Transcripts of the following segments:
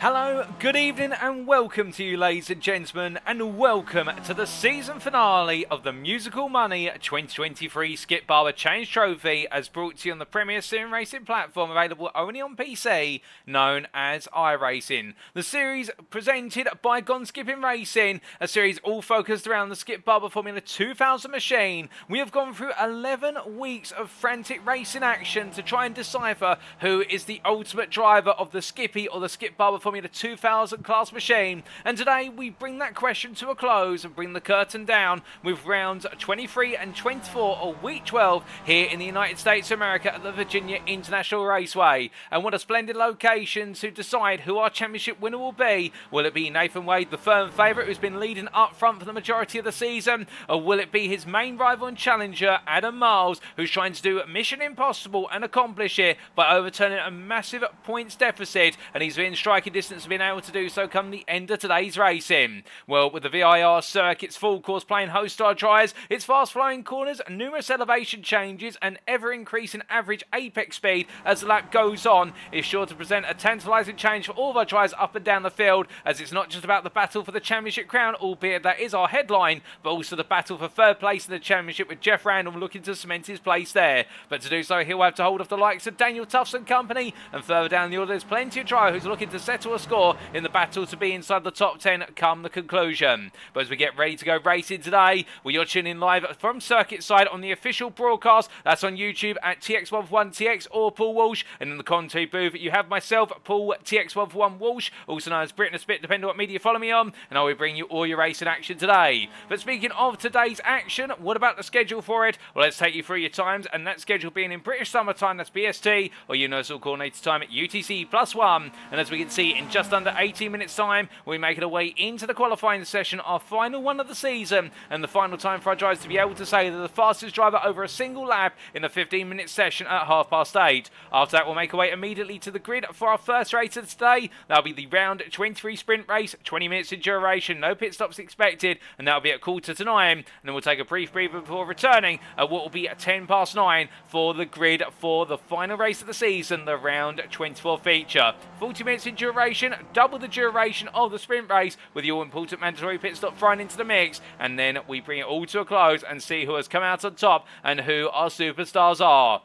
Hello, good evening and welcome to you ladies and gentlemen, and welcome to the season finale of the Musical Money 2023 Skip Barber Challenge Trophy, as brought to you on the premier sim racing platform available only on PC, known as iRacing. The series presented by Gone Skipping Racing, a series all focused around the Skip Barber Formula 2000 machine. We have gone through 11 weeks of frantic racing action to try and decipher who is the ultimate driver of the Skippy or the Skip Barber Formula 2000 class machine, and today we bring that question to a close and bring the curtain down with rounds 23 and 24 of week 12 here in the United States of America at the Virginia International Raceway. And what a splendid location to decide who our championship winner will be. Will it be Nathan Wade, the firm favourite who's been leading up front for the majority of the season, or will it be his main rival and challenger Adam Miles, who's trying to do mission impossible and accomplish it by overturning a massive points deficit, and he's been striking distance, been able to do so come the end of today's racing. Well, with the VIR circuit's full course playing host to our drives, its fast flowing corners, numerous elevation changes, and ever increasing average apex speed as the lap goes on is sure to present a tantalising challenge for all of our drives up and down the field, as it's not just about the battle for the championship crown, albeit that is our headline, but also the battle for third place in the championship, with Jeff Randall looking to cement his place there. But to do so, he'll have to hold off the likes of Daniel Tufts and company, and further down the order there's plenty of drivers who's looking to settle a score in the battle to be inside the top 10 come the conclusion. But as we get ready to go racing today, you're tuning in live from circuit side on the official broadcast. That's on YouTube at TX151TX or Paul Walsh, and in the commentary booth you have myself, Paul TX151 Walsh, also known as Britain a Spit, depending on what media you follow me on, and I will bring you all your racing action today. But speaking of today's action, what about the schedule for it? Well, let's take you through your times, and that schedule being in British Summer Time, that's BST, or Universal Coordinated Time at UTC +1. And as we can see, in just under 18 minutes time, we make it our way into the qualifying session, our final one of the season, and the final time for our drivers to be able to say they're the fastest driver over a single lap in the 15-minute session at 8:30. After that, we'll make our way immediately to the grid for our first race of today. That'll be the round 23 sprint race, 20 minutes in duration, no pit stops expected, and that'll be at 8:45, and then we'll take a brief breather before returning at what will be at 9:10 for the grid for the final race of the season, the round 24 feature. 40 minutes in duration, double the duration of the sprint race, with the all-important mandatory pit stop thrown into the mix, and then we bring it all to a close and see who has come out on top and who our superstars are.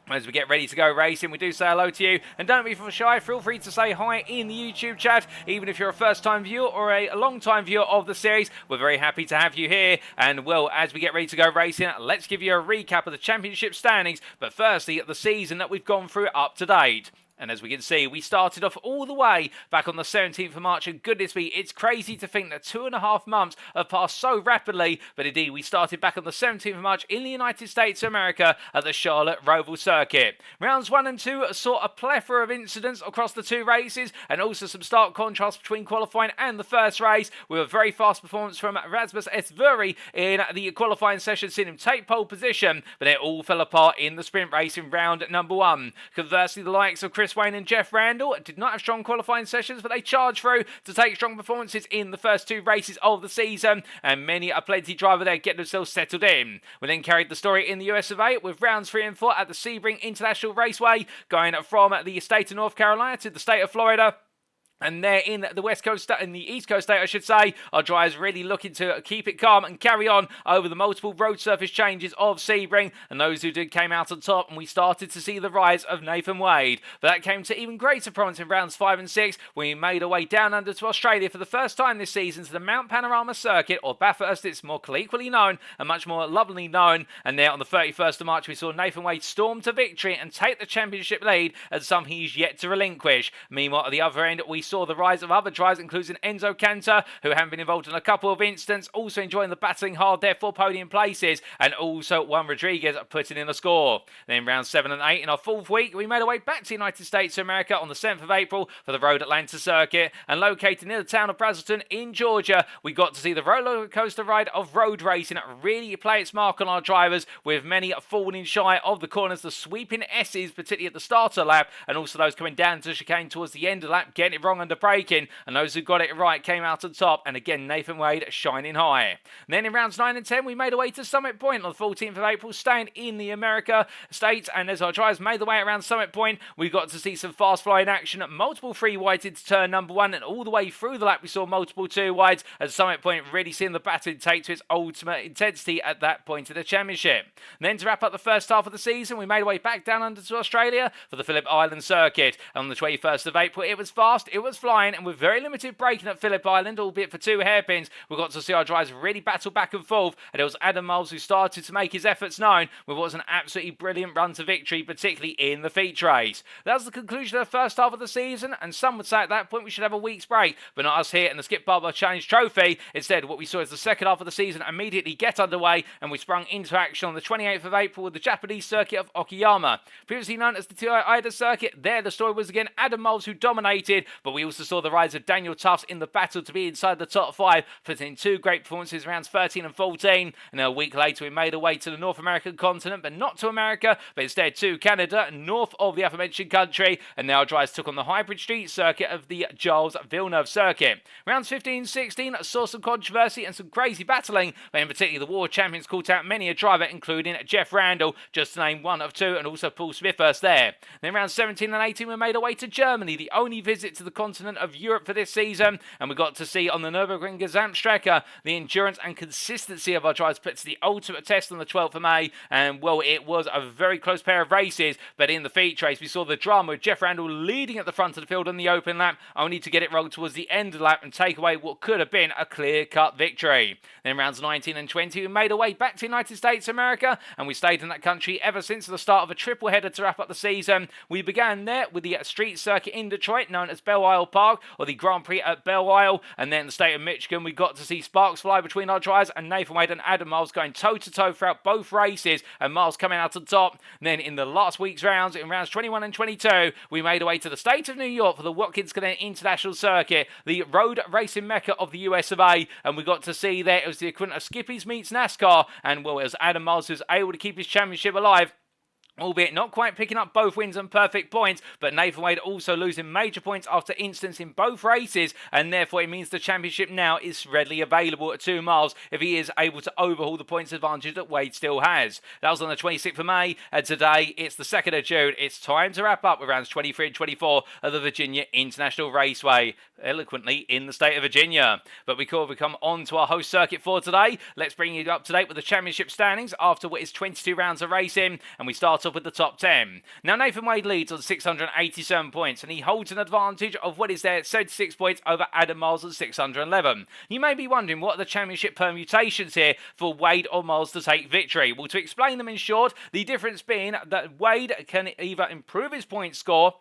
As we get ready to go racing, we do say hello to you, and don't be shy, feel free to say hi in the YouTube chat, even if you're a first-time viewer or a long-time viewer of the series. We're very happy to have you here, and well, as we get ready to go racing, let's give you a recap of the championship standings, but firstly, the season that we've gone through up to date. And as we can see, we started off all the way back on the 17th of March, and goodness me, it's crazy to think that 2.5 months have passed so rapidly, but indeed, we started back on the 17th of March in the United States of America at the Charlotte Roval Circuit. Rounds 1 and 2 saw a plethora of incidents across the two races, and also some stark contrast between qualifying and the first race, with a very fast performance from Rasmus Esveri in the qualifying session, seeing him take pole position, but it all fell apart in the sprint race in round number 1. Conversely, the likes of Chris Wayne and Jeff Randall did not have strong qualifying sessions, but they charged through to take strong performances in the first two races of the season, and many a plenty driver there get themselves settled in. We then carried the story in the US of A with rounds 3 and 4 at the Sebring International Raceway, going from the state of North Carolina to the state of Florida. And there in the West Coast, in the East Coast state, I should say, our drivers really looking to keep it calm and carry on over the multiple road surface changes of Sebring, and those who did came out on top, and we started to see the rise of Nathan Wade. But that came to even greater prominence in rounds 5 and 6, when we made our way down under to Australia for the first time this season to the Mount Panorama Circuit, or Bathurst, it's more colloquially known and much more lovingly known. And there on the 31st of March, we saw Nathan Wade storm to victory and take the championship lead, as something he's yet to relinquish. Meanwhile, at the other end, we saw the rise of other drivers, including Enzo Cantor, who have been involved in a couple of incidents, also enjoying the battling hard there for podium places, and also Juan Rodriguez putting in a score. Then round 7 and 8 in our fourth week, we made our way back to the United States of America on the 7th of April for the Road Atlanta Circuit, and located near the town of Brazelton in Georgia, we got to see the roller coaster ride of road racing really play its mark on our drivers, with many falling shy of the corners, the sweeping S's, particularly at the starter lap, and also those coming down to chicane towards the end of the lap, getting it wrong wrong under braking, and those who got it right came out on top, and again Nathan Wade shining high. And then in rounds 9 and 10 we made our way to Summit Point on the 14th of April, staying in the America States, and as our drivers made their way around Summit Point we got to see some fast flying action, multiple 3-whited to turn number 1, and all the way through the lap we saw multiple 2-wides as Summit Point really seeing the battle take to its ultimate intensity at that point of the championship. And then to wrap up the first half of the season we made our way back down under to Australia for the Phillip Island circuit, and on the 21st of April it was fast, it was flying, and with very limited braking at Phillip Island, albeit for 2 hairpins, we got to see our drivers really battle back and forth, and it was Adam Moles who started to make his efforts known with what was an absolutely brilliant run to victory, particularly in the feature race. That was the conclusion of the first half of the season, and some would say at that point we should have a week's break, but not us here in the Skip Barber Challenge Trophy. Instead, what we saw is the second half of the season immediately get underway, and we sprung into action on the 28th of April with the Japanese circuit of Okayama. Previously known as the Ida circuit, there the story was again Adam Moles who dominated, but we also saw the rise of Daniel Tufts in the battle to be inside the top 5, putting in 2 great performances rounds 13 and 14. And a week later we made our way to the North American continent, but not to America, but instead to Canada, north of the aforementioned country, and now drivers took on the hybrid street circuit of the Gilles Villeneuve circuit. Rounds 15-16 saw some controversy and some crazy battling, but in particular the World Champions caught out many a driver, including Jeff Randall, just to name one of 2, and also Paul Smithhurst there. Then rounds 17 and 18 we made our way to Germany, the only visit to the continent of Europe for this season, and we got to see on the Nürburgring Gesamtstrecke the endurance and consistency of our drivers put to the ultimate test on the 12th of May, and well, it was a very close pair of races, but in the feature race we saw the drama with Jeff Randall leading at the front of the field on the open lap, only to get it wrong towards the end of the lap and take away what could have been a clear-cut victory. Then rounds 19 and 20 we made our way back to the United States of America, and we stayed in that country ever since the start of a triple header to wrap up the season. We began there with the street circuit in Detroit known as Belle Isle Park, or the Grand Prix at Belle Isle, and then in the state of Michigan we got to see sparks fly between our drivers, and Nathan Wade and Adam Miles going toe-to-toe throughout both races, and Miles coming out on top. And then in the last week's rounds, in rounds 21 and 22, we made our way to the state of New York for the Watkins Glen International Circuit, the road racing mecca of the US of A, and we got to see there it was the equivalent of Skippy's meets NASCAR, and well, it was Adam Miles who was able to keep his championship alive, albeit not quite picking up both wins and perfect points, but Nathan Wade also losing major points after instance in both races, and therefore it means the championship now is readily available at 2 miles if he is able to overhaul the points advantage that Wade still has. That was on the 26th of May, and today it's the 2nd of June. It's time to wrap up with rounds 23 and 24 of the Virginia International Raceway, eloquently in the state of Virginia. But before we come on to our host circuit for today, let's bring you up to date with the championship standings after what is 22 rounds of racing, and we start off with the top 10. Now Nathan Wade leads on 687 points, and he holds an advantage of what is there 76 points over Adam Miles at 611. You may be wondering what are the championship permutations here for Wade or Miles to take victory. Well, to explain them in short, the difference being that Wade can either improve his point score,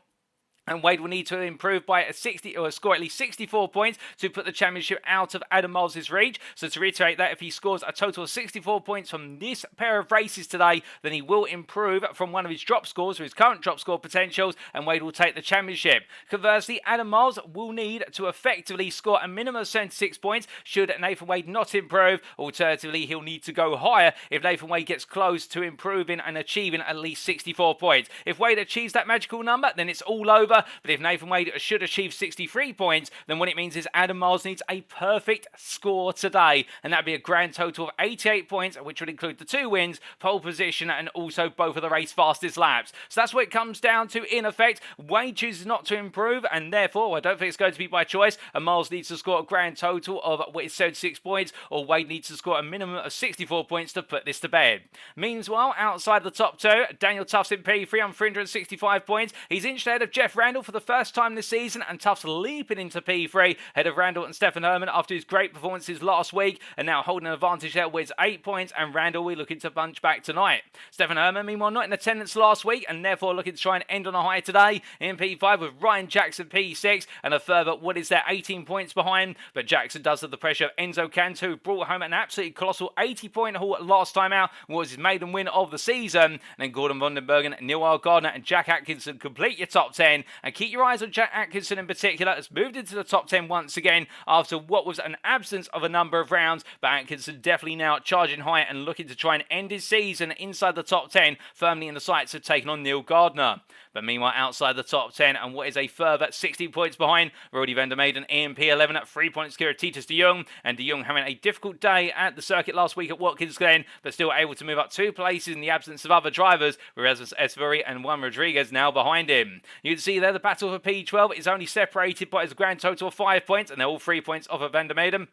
and Wade will need to improve by score at least 64 points to put the championship out of Adam Miles' reach. So to reiterate that, if he scores a total of 64 points from this pair of races today, then he will improve from one of his drop scores, or his current drop score potentials, and Wade will take the championship. Conversely, Adam Miles will need to effectively score a minimum of 76 points should Nathan Wade not improve. Alternatively, he'll need to go higher if Nathan Wade gets close to improving and achieving at least 64 points. If Wade achieves that magical number, then it's all over. But if Nathan Wade should achieve 63 points, then what it means is Adam Miles needs a perfect score today, and that'd be a grand total of 88 points, which would include the 2 wins, pole position, and also both of the race fastest laps. So that's what it comes down to in effect. Wade chooses not to improve, and therefore I don't think it's going to be by choice, and Miles needs to score a grand total of what is 76 points, or Wade needs to score a minimum of 64 points to put this to bed. Meanwhile, outside the top 2, Daniel Tufts in P3 on 365 points. He's inched ahead of Jeff Randall for the first time this season, and Tufts leaping into P3 ahead of Randall and Stefan Herman after his great performances last week, and now holding an advantage there with 8 points, and Randall will looking to punch back tonight. Stefan Herman, meanwhile, not in attendance last week, and therefore looking to try and end on a high today in P5 with Ryan Jackson P6, and a further, what is there, 18 points behind, but Jackson does have the pressure of Enzo Cantu, who brought home an absolutely colossal 80-point haul last time out, was his maiden win of the season, and then Gordon Vandenbergen, Neil Gardner, and Jack Atkinson complete your top 10, and keep your eyes on Jack Atkinson in particular, has moved into the top 10 once again after what was an absence of a number of rounds, but Atkinson definitely now charging high and looking to try and end his season inside the top 10, firmly in the sights of taking on Neil Gardner. But meanwhile, outside the top 10, and what is a further 60 points behind, Roddy van der Meyden, EMP11 at 3 points clear of Titus de Jong, and de Jong having a difficult day at the circuit last week at Watkins Glen, but still able to move up 2 places in the absence of other drivers, whereas Esveri and Juan Rodriguez now behind him. You can see there the battle for P12 is only separated by a grand total of 5 points, and they're all 3 points off of van der Meyden.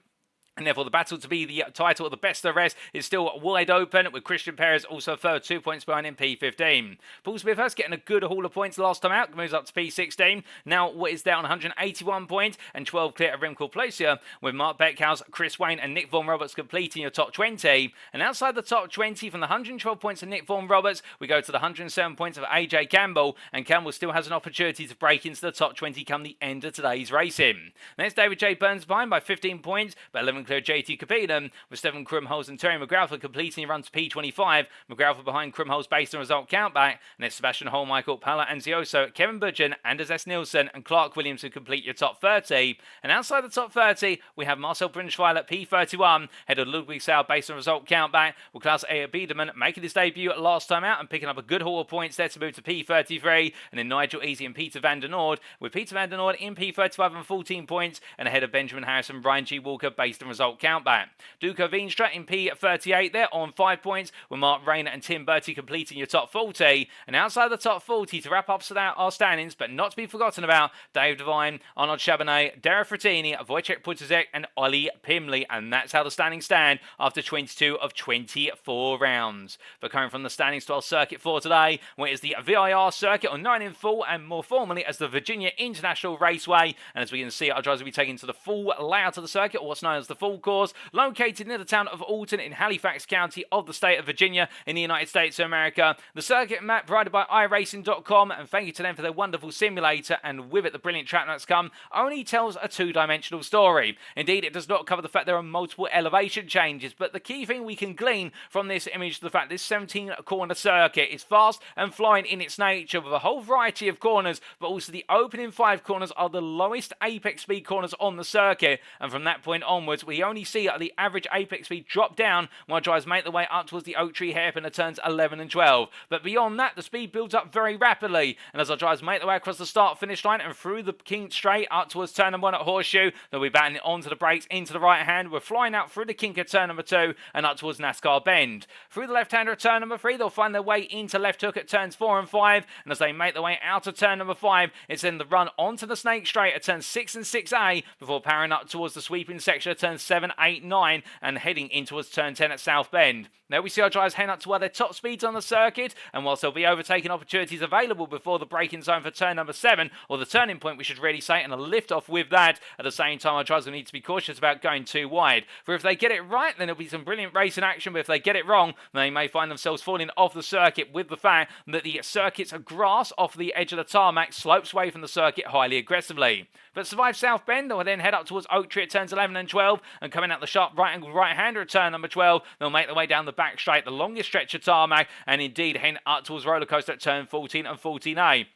And therefore, the battle to be the title of the best of the rest is still wide open, with Christian Perez also a further 2 points behind in P15. Paul Smithhurst getting a good haul of points last time out, moves up to P16. Now, what is down 181 points and 12 clear of Remco Placier, with Mark Beckhaus, Chris Wayne, and Nick Von Roberts completing your top 20. And outside the top 20, from the 112 points of Nick Von Roberts, we go to the 107 points of AJ Campbell, and Campbell still has an opportunity to break into the top 20 come the end of today's racing. Next, David J. Burns behind by 15 points, but 11 clear JT Kapinen, with Stephen Krumholz and Terry McGrath completing runs to P25. McGrath behind Krumholz based on result countback, and it's Sebastian Holmichael, Paolo Anzioso, Kevin Budgen, Anders S. Nielsen, and Clark Williams who complete your top 30. And outside the top 30, we have Marcel Brunschweiler at P31, head of Ludwig Sau based on result countback, with Klaus A. Biedermann making his debut last time out and picking up a good haul of points there to move to P33, and then Nigel Easy and Peter van der Noord, with Peter van der Noord in P35 and 14 points, and ahead of Benjamin Harris and Brian G. Walker based on result countback. Duco Veenstra in P38 there on 5 points, with Mark Rayner and Tim Bertie completing your top 40. And outside the top 40 to wrap up our standings, but not to be forgotten about, Dave Devine, Arnold Chabannet, Darragh Frattini, Wojciech Putazek, and Ollie Pimley. And that's how the standings stand after 22 of 24 rounds. But coming from the standings to our circuit for today, where it is the VIR circuit on 9 in full, and more formally as the Virginia International Raceway. And as we can see, our drivers will be taken to the full layout of the circuit, or what's known as the full course, located near the town of Alton in Halifax County of the state of Virginia in the United States of America. The circuit map provided by iRacing.com, and thank you to them for their wonderful simulator, and with it the brilliant track that's come, only tells a two-dimensional story. Indeed, it does not cover the fact there are multiple elevation changes, but the key thing we can glean from this image is the fact this 17-corner circuit is fast and flying in its nature, with a whole variety of corners, but also the opening 5 corners are the lowest apex speed corners on the circuit, and from that point onwards we only see the average apex speed drop down while drivers make their way up towards the Oak Tree hairpin at turns 11 and 12. But beyond that, the speed builds up very rapidly, and as our drivers make their way across the start-finish line and through the King Straight up towards turn number 1 at Horseshoe, they'll be batting it onto the brakes into the right hand. We're flying out through the kink at turn number 2 and up towards NASCAR Bend. Through the left-hander at turn number 3, they'll find their way into left hook at turns 4 and 5, and as they make their way out of turn number 5, it's then the run onto the Snake Straight at turns 6 and 6A before powering up towards the sweeping section at turns 7, 8, 9, and heading in towards turn 10 at South Bend. There we see our drivers heading up to where their top speeds on the circuit, and whilst there'll be overtaking opportunities available before the braking zone for turn number 7, or the turning point we should really say, and a lift off with that, at the same time our drivers will need to be cautious about going too wide. For if they get it right, then there'll be some brilliant racing action, but if they get it wrong, they may find themselves falling off the circuit, with the fact that the circuit's grass off the edge of the tarmac slopes away from the circuit highly aggressively. But survive South Bend, they'll then head up towards Oak Tree at turns 11 and 12, and coming out the sharp right-angled right-hander at turn number 12, they'll make their way down the back straight, the longest stretch of tarmac, and indeed head up towards roller coaster at turn 14 and 14A.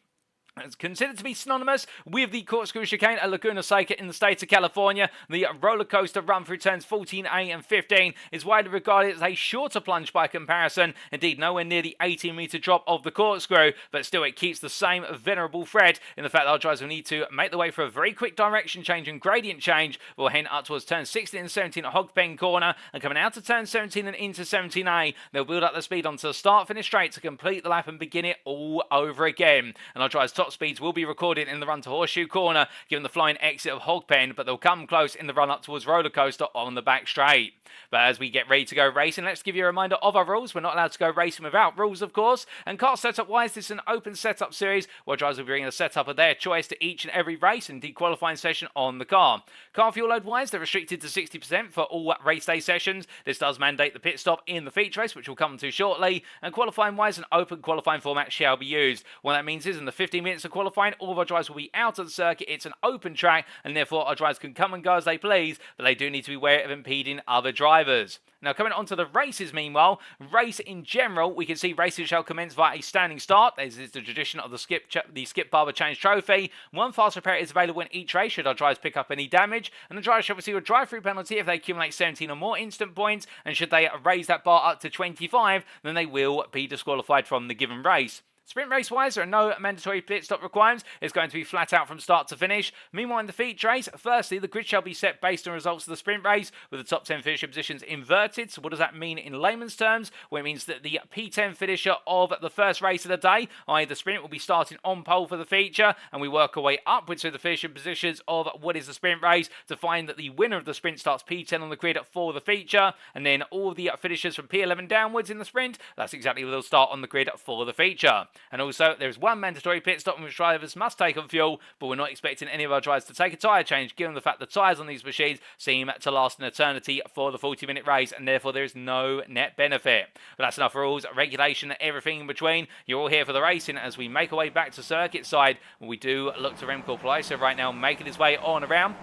It's considered to be synonymous with the corkscrew chicane at Laguna Seca in the state of California. The roller coaster run through turns 14A and 15 is widely regarded as a shorter plunge by comparison. Indeed, nowhere near the 18-meter drop of the corkscrew, but still it keeps the same venerable thread in the fact that our drivers will need to make their way for a very quick direction change and gradient change. We'll head up towards turns 16 and 17 at Hogpen Corner, and coming out of turn 17 and into 17A, they'll build up the speed onto the start-finish straight to complete the lap and begin it all over again. And our drivers' top speeds will be recorded in the run to Horseshoe Corner, given the flying exit of Hogpen, but they'll come close in the run up towards Roller Coaster on the back straight. But as we get ready to go racing, let's give you a reminder of our rules. We're not allowed to go racing without rules, of course. And car setup wise, this is an open setup series where drivers will be bringing a setup of their choice to each and every race and dequalifying session on the car. Car fuel load wise, they're restricted to 60% for all race day sessions. This does mandate the pit stop in the feature race, which we'll come to shortly. And qualifying wise, an open qualifying format shall be used. What that means is in the 15 minutes of qualifying, all of our drivers will be out of the circuit. It's an open track, and therefore our drivers can come and go as they please, but they do need to be aware of impeding other drivers. Now, coming on to the races, meanwhile, race in general, we can see races shall commence via a standing start. This is the tradition of the Skip Barber Challenge Trophy. One fast repair is available in each race should our drivers pick up any damage, and the drivers shall receive a drive-through penalty if they accumulate 17 or more instant points, and should they raise that bar up to 25, then they will be disqualified from the given race. Sprint race wise, there are no mandatory pit stop requirements. It's going to be flat out from start to finish. Meanwhile, in the feature race, firstly, the grid shall be set based on results of the sprint race with the top 10 finisher positions inverted. So what does that mean in layman's terms? Well, it means that the P10 finisher of the first race of the day, i.e. the sprint, will be starting on pole for the feature, and we work our way upwards through the finishing positions of what is the sprint race to find that the winner of the sprint starts P10 on the grid for the feature, and then all the finishers from P11 downwards in the sprint, that's exactly where they'll start on the grid for the feature. And also, there is one mandatory pit stop in which drivers must take on fuel, but we're not expecting any of our drivers to take a tyre change, given the fact the tyres on these machines seem to last an eternity for the 40-minute race, and therefore there is no net benefit. But that's enough rules, regulation, everything in between. You're all here for the racing as we make our way back to circuit side. We do look to Remco Pleiser right now making his way on around.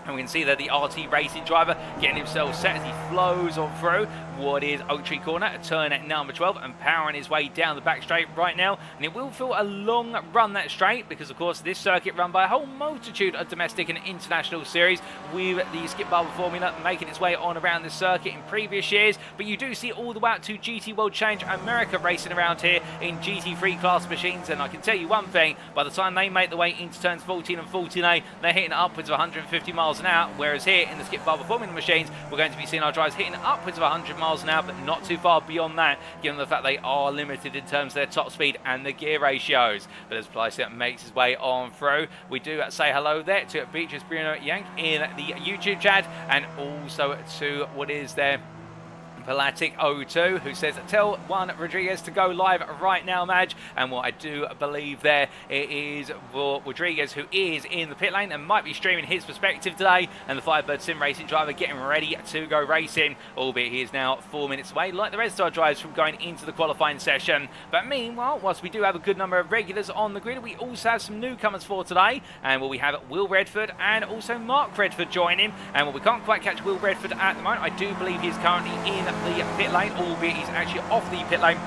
And we can see there the RT Racing driver getting himself set as he flows on through what is Oak Tree Corner, turn at number 12, and powering his way down the back straight right now. And it will feel a long run, that straight, because of course this circuit run by a whole multitude of domestic and international series, with the Skip Barber formula making its way on around this circuit in previous years. But you do see all the way out to GT World Change America racing around here in GT3 class machines, and I can tell you one thing, by the time they make the way into turns 14 and 14A, they're hitting upwards of 150 miles an hour, whereas here in the Skip Barber formula machines, we're going to be seeing our drivers hitting upwards of 100 miles an hour, but not too far beyond that, given the fact they are limited in terms of their top speed and the gear ratios. But as Pleiser makes his way on through, we do say hello there to Beatrice Bruno Yank in the YouTube chat, and also to what is there Pelatic02, who says, tell Juan Rodriguez to go live right now, Madge. And what I do believe there, it is Rodriguez who is in the pit lane and might be streaming his perspective today, and the Firebird Sim Racing driver getting ready to go racing, albeit he is now 4 minutes away, like the rest of our drivers, from going into the qualifying session. But meanwhile, whilst we do have a good number of regulars on the grid, we also have some newcomers for today, and we have Will Redford and also Mark Redford joining. And we can't quite catch Will Redford at the moment. I do believe he's currently in the pit lane, albeit he's actually off the pit lane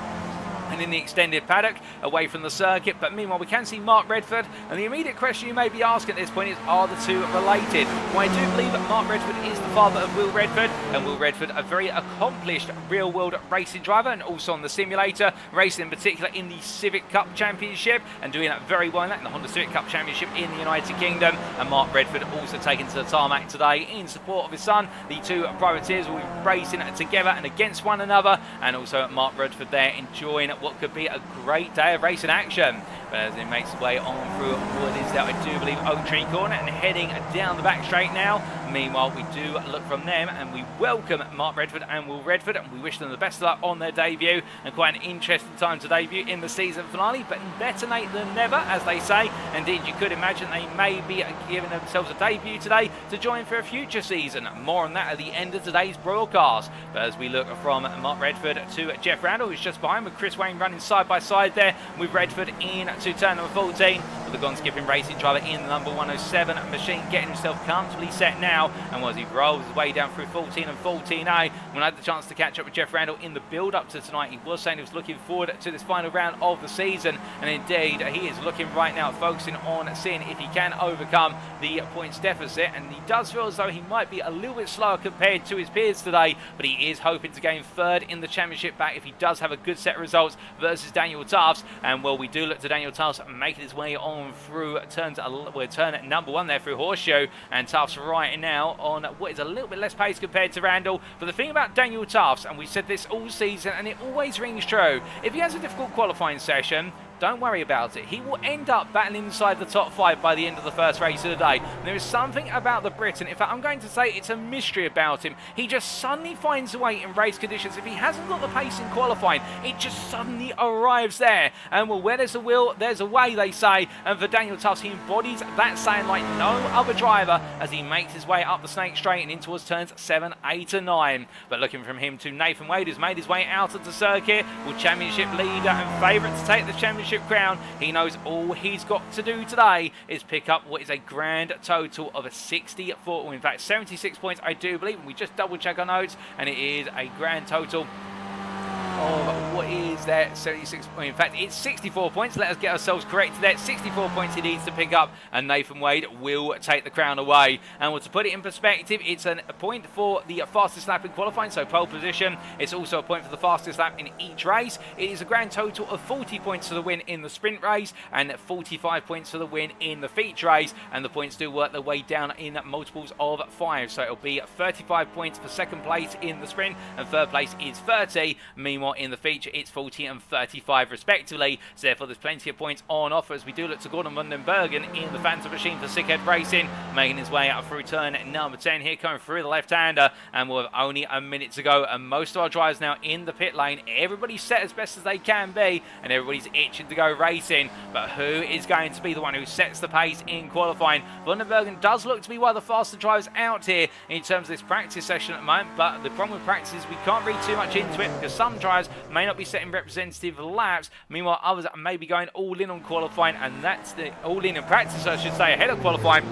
and in the extended paddock away from the circuit. But meanwhile, we can see Mark Redford, and the immediate question you may be asking at this point is, are the two related? Well, I do believe that Mark Redford is the father of Will Redford, and Will Redford, a very accomplished real-world racing driver, and also on the simulator, racing in particular in the Civic Cup Championship, and doing that very well in that, in the Honda Civic Cup Championship in the United Kingdom. And Mark Redford also taken to the tarmac today in support of his son. The two privateers will be racing together and against one another, and also Mark Redford there enjoying what could be a great day of racing action. But as he makes his way on through what is there, I do believe, Oak Tree Corner, and heading down the back straight now. Meanwhile, we do look from them, and we welcome Mark Redford and Will Redford, and we wish them the best of luck on their debut, and quite an interesting time to debut in the season finale, but better late than never, as they say. Indeed, you could imagine they may be giving themselves a debut today to join for a future season. More on that at the end of today's broadcast. But as we look from Mark Redford to Jeff Randall, who's just behind, with Chris Wayne running side by side there, with Redford in to turn number 14, with the Gone Skipping Racing driver in the number 107 machine, getting himself comfortably set now. And as he rolls his way down through 14 and 14A, when I had the chance to catch up with Jeff Randall in the build-up to tonight, he was saying he was looking forward to this final round of the season, and indeed he is looking right now, focusing on seeing if he can overcome the points deficit, and he does feel as though he might be a little bit slower compared to his peers today, but he is hoping to gain third in the championship back if he does have a good set of results versus Daniel Tufts. And well, we do look to Daniel Tufts making his way on through turn at number 1 there through Horseshoe, and Tufts right now on what is a little bit less pace compared to Randall. But the thing about Daniel Tufts, and we said this all season and it always rings true, if he has a difficult qualifying session, don't worry about it. He will end up battling inside the top 5 by the end of the first race of the day. And there is something about the Briton, in fact I'm going to say it's a mystery about him. He just suddenly finds a way in race conditions. If he hasn't got the pace in qualifying, it just suddenly arrives there. And well, where there's a will, there's a way, they say. And for Daniel Tufts, he embodies that saying like no other driver as he makes his way up the Snake Straight and in towards turns 7, 8 and 9. But looking from him to Nathan Wade, who's made his way out of the circuit, with championship leader and favourite to take the championship crown. He knows all he's got to do today is pick up what is a grand total of 64, or in fact 76 points, I do believe. And we just double check our notes, and it is a grand total of what is points there. 76, in fact, it's 64 points. Let us get ourselves corrected there. 64 points he needs to pick up, and Nathan Wade will take the crown away. And to put it in perspective, it's a point for the fastest lap in qualifying, so pole position. It's also a point for the fastest lap in each race. It is a grand total of 40 points for the win in the sprint race and 45 points for the win in the feature race. And the points do work their way down in multiples of 5. So it'll be 35 points for second place in the sprint, and third place is 30. Meanwhile, in the feature, it's 40 and 35 respectively. So therefore, there's plenty of points on offer as we do look to Gordon van den Bergen in the Phantom machine for Sickhead Racing, making his way up through turn number 10 here, coming through the left-hander, and we'll have only a minute to go. And most of our drivers now in the pit lane. Everybody's set as best as they can be, and everybody's itching to go racing. But who is going to be the one who sets the pace in qualifying? Van den Bergen does look to be one of the faster drivers out here in terms of this practice session at the moment, but the problem with practice is we can't read too much into it because some drivers may not be setting representative laps. Meanwhile, others may be going all in on qualifying, and that's the all in practice, I should say, ahead of qualifying.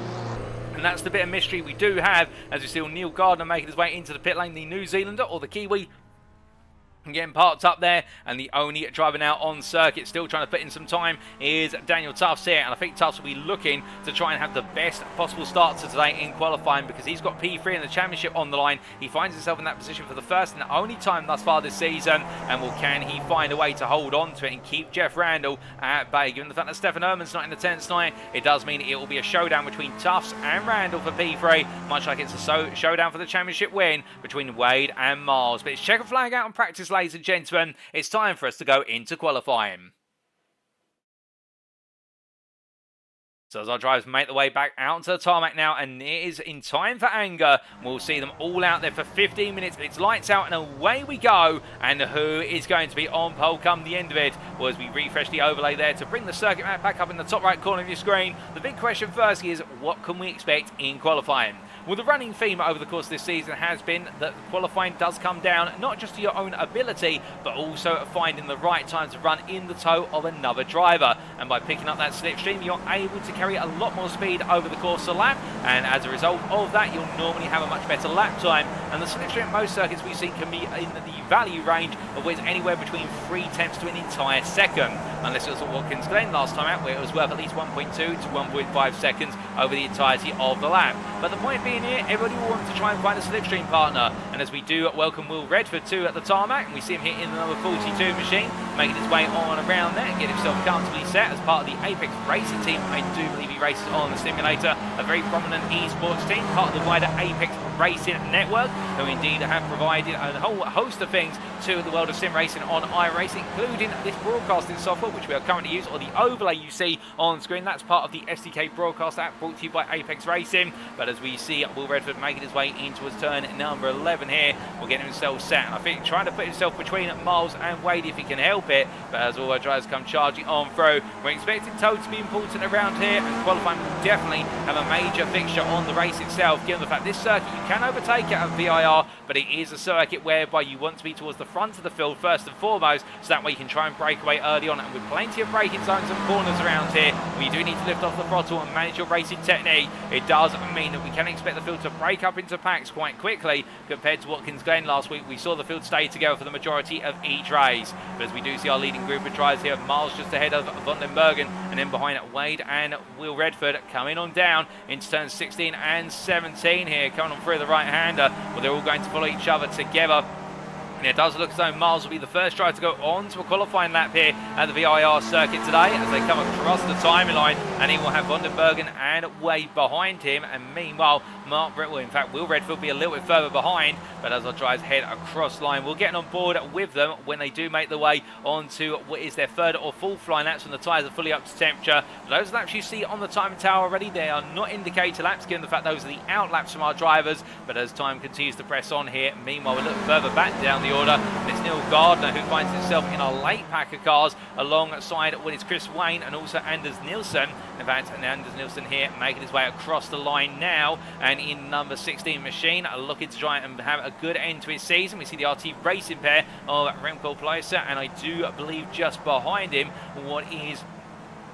And that's the bit of mystery we do have as we see Neil Gardner making his way into the pit lane, the New Zealander or the Kiwi. Getting parked up there, and the only driver now on circuit still trying to put in some time is Daniel Tufts here, and I think Tufts will be looking to try and have the best possible start to today in qualifying because he's got P3 in the championship on the line. He finds himself in that position for the first and only time thus far this season, and can he find a way to hold on to it and keep Jeff Randall at bay? Given the fact that Stefan Ehrman's not in the 10th tonight, it does mean it will be a showdown between Tufts and Randall for P3, much like it's a showdown for the championship win between Wade and Miles. But it's checker flag out on practice, ladies and gentlemen. It's time for us to go into qualifying. So as our drivers make their way back out onto the tarmac now, and it is in time for anger. We'll see them all out there for 15 minutes. It's lights out and away we go. And who is going to be on pole come the end of it? Well, as we refresh the overlay there to bring the circuit map back up in the top right corner of your screen, the big question first is, what can we expect in qualifying? Well, the running theme over the course of this season has been that qualifying does come down not just to your own ability, but also finding the right time to run in the toe of another driver. And by picking up that slipstream, you're able to carry a lot more speed over the course of the lap, and as a result of that, you'll normally have a much better lap time. And the slipstream at most circuits we've seen can be in the value range of where it's anywhere between 3/10 to an entire second, unless it was at Watkins Glen last time out, where it was worth at least 1.2 to 1.5 seconds over the entirety of the lap. But the point being here, everybody will want to try and find a slipstream partner, and as we do welcome Will Redford too at the tarmac, and we see him here in the number 42 machine, making his way on around there and getting himself comfortably set as part of the Apex Racing team. I do believe he races on the simulator, a very prominent esports team, part of the wider Apex Racing network, who indeed have provided a whole host of things to the world of sim racing on iRacing, including this broadcasting software which we are currently using, or the overlay you see on screen. That's part of the SDK broadcast app brought to you by Apex Racing. But as we see Will Redford making his way into his turn number 11 here, we're getting himself set, and I think trying to put himself between Miles and Wade if he can help it. But as all our drivers come charging on through, we're expecting toe to be important around here, and qualifying will definitely have a major fixture on the race itself, given the fact this circuit you can overtake it at VIR, but it is a circuit whereby you want to be towards the front of the field first and foremost, so that way you can try and break away early on. And with plenty of braking zones and corners around here, where you do need to lift off the throttle and manage your racing technique, it does mean that we can expect the field to break up into packs quite quickly. Compared to Watkins Glen last week, we saw the field stay together for the majority of each race. But as we do see our leading group of drivers here, Miles just ahead of Van den Bergen, and then behind Wade and Will Redford coming on down into turns 16 and 17 here, coming on through the right-hander. Well, they're all going to follow each other together. And it does look as though Miles will be the first driver to go on to a qualifying lap here at the VIR circuit today as they come across the timeline, and he will have Van den Bergen and Wade behind him. And meanwhile, Will Redford will be a little bit further behind, but as our drivers head across the line, we'll get on board with them when they do make their way onto what is their third or fourth line laps when the tyres are fully up to temperature. Those laps you see on the timing tower already, they are not indicator laps, given the fact those are the out laps from our drivers. But as time continues to press on here, meanwhile we're a little further back down the order, and it's Neil Gardner who finds himself in a late pack of cars alongside what is Chris Wayne and also Anders Nielsen. In fact, Anders Nielsen here making his way across the line now, and in number 16 machine looking to try and have a good end to his season. We see the RT Racing pair of Remco Pleiser, and I do believe just behind him what is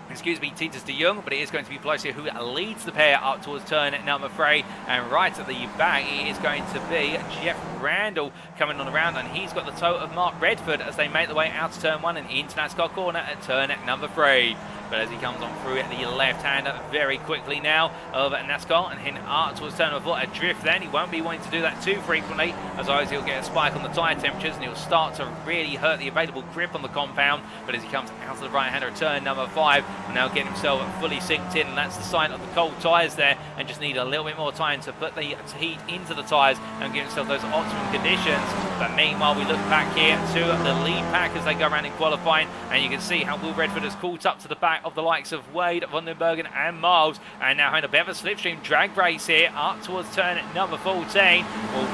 Titus de Jong, but it is going to be Pelosi who leads the pair up towards turn number 3, and right at the back it is going to be Jeff Randall coming on around, and he's got the toe of Mark Redford as they make their way out to turn 1 and into NASCAR corner at turn number 3. But as he comes on through at the left hand very quickly now of NASCAR and heading up towards turn number 4, a drift then. He won't be wanting to do that too frequently, as always he'll get a spike on the tyre temperatures and he'll start to really hurt the available grip on the compound. But as he comes out of the right hander at turn number 5, will now get himself fully synced in, and that's the sign of the cold tyres there, and just need a little bit more time to put the heat into the tyres and give himself those optimum conditions. But meanwhile we look back here to the lead pack as they go around in qualifying, and you can see how Will Redford has caught up to the back of the likes of Wade, Vandenbergen and Miles, and now having a bit of a slipstream drag race here up towards turn number 14.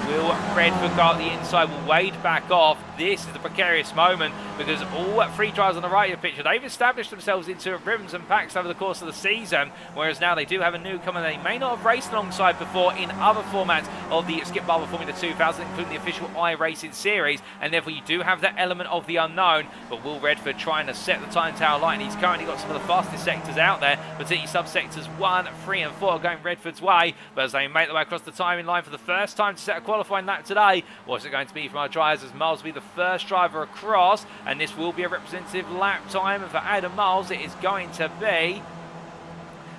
Will Redford go up the inside? Will Wade back off? This is the precarious moment because all 3 drivers on the right of the picture, they've established themselves into ribbons and packs over the course of the season, whereas now they do have a newcomer they may not have raced alongside before in other formats of the Skip Barber Formula 2000, including the official iRacing series, and therefore you do have that element of the unknown. But Will Redford trying to set the time tower line. He's currently got some of the fastest sectors out there, particularly subsectors 1, 3 and 4 going Redford's way. But as they make their way across the timing line for the first time to set a qualifying lap today, what's it going to be from our drivers, as Miles will be the first driver across, and this will be a representative lap time for Adam Miles. It is going to be,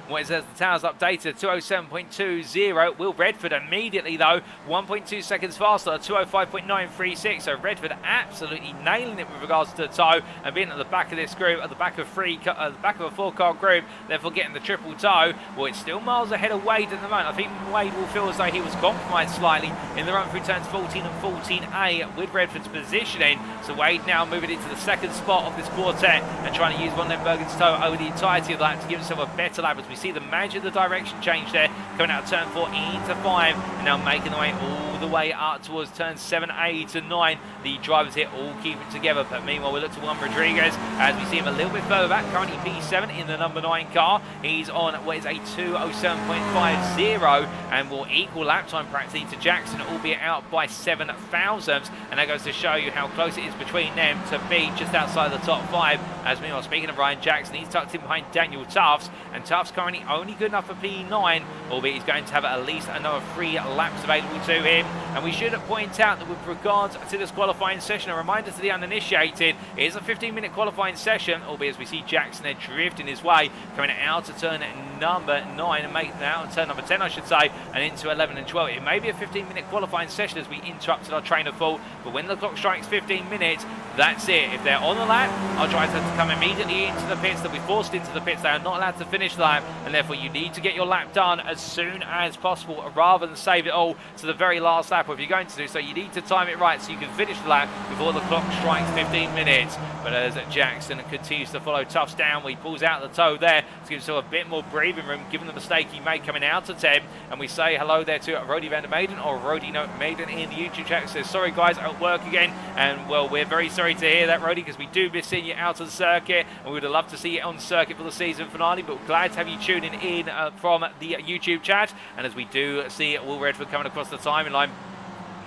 what it says, the tower's updated, 207.20. Will Redford immediately though 1.2 seconds faster, 205.936. So Redford absolutely nailing it with regards to the toe and being at the back of this group, at the back of a 4-car group, therefore getting the triple toe. Well, it's still miles ahead of Wade at the moment. I think Wade will feel as though he was compromised slightly in the run through turns 14 and 14A with Redford's positioning. So Wade now moving into the second spot of this quartet and trying to use Vandenbergen's toe over the entirety of the lap to give himself a better lap. As we see the magic of the direction change there, coming out of turn 4 into 5, and now making the way all the way up towards turn 7, 8 and 9. The drivers here all keep it together, but meanwhile we look to Juan Rodriguez as we see him a little bit further back, currently P7 in the number 9 car. He's on what is a 207.50 and will equal lap time practically to Jackson, albeit out by 7 thousandths, and that goes to show you how close it is between them to be just outside the top 5. As meanwhile, speaking of Ryan Jackson, he's tucked in behind Daniel Tufts, and Tufts currently only good enough for P9, albeit he's going to have at least another 3 laps available to him. And we should point out that with regards to this qualifying session, a reminder to the uninitiated, it is a 15-minute qualifying session, albeit as we see Jackson there drifting his way, coming out to turn number 9 and making out turn number 10, I should say, and into 11 and 12. It may be a 15-minute qualifying session as we interrupted our train of thought, but when the clock strikes 15 minutes, that's it. If they're on the lap, our drivers have to come immediately into the pits. They'll be forced into the pits. They are not allowed to finish the lap, and therefore you need to get your lap done as soon as possible rather than save it all to the very last lap. Or if you're going to do so, you need to time it right so you can finish the lap before the clock strikes 15 minutes. But as Jackson continues to follow Tufts down, he pulls out the toe there to give himself a bit more breathing room given the mistake he made coming out of 10. And we say hello there to Rody van der Maiden, or Rody Maiden in the YouTube chat. Says, sorry guys, at work again. And well, we're very sorry to hear that, Rody, because we do miss seeing you out of the circuit, and we would have loved to see you on circuit for the season finale, but we're glad to have you tuning in from the YouTube chat. And as we do see Will Redford coming across the timing line,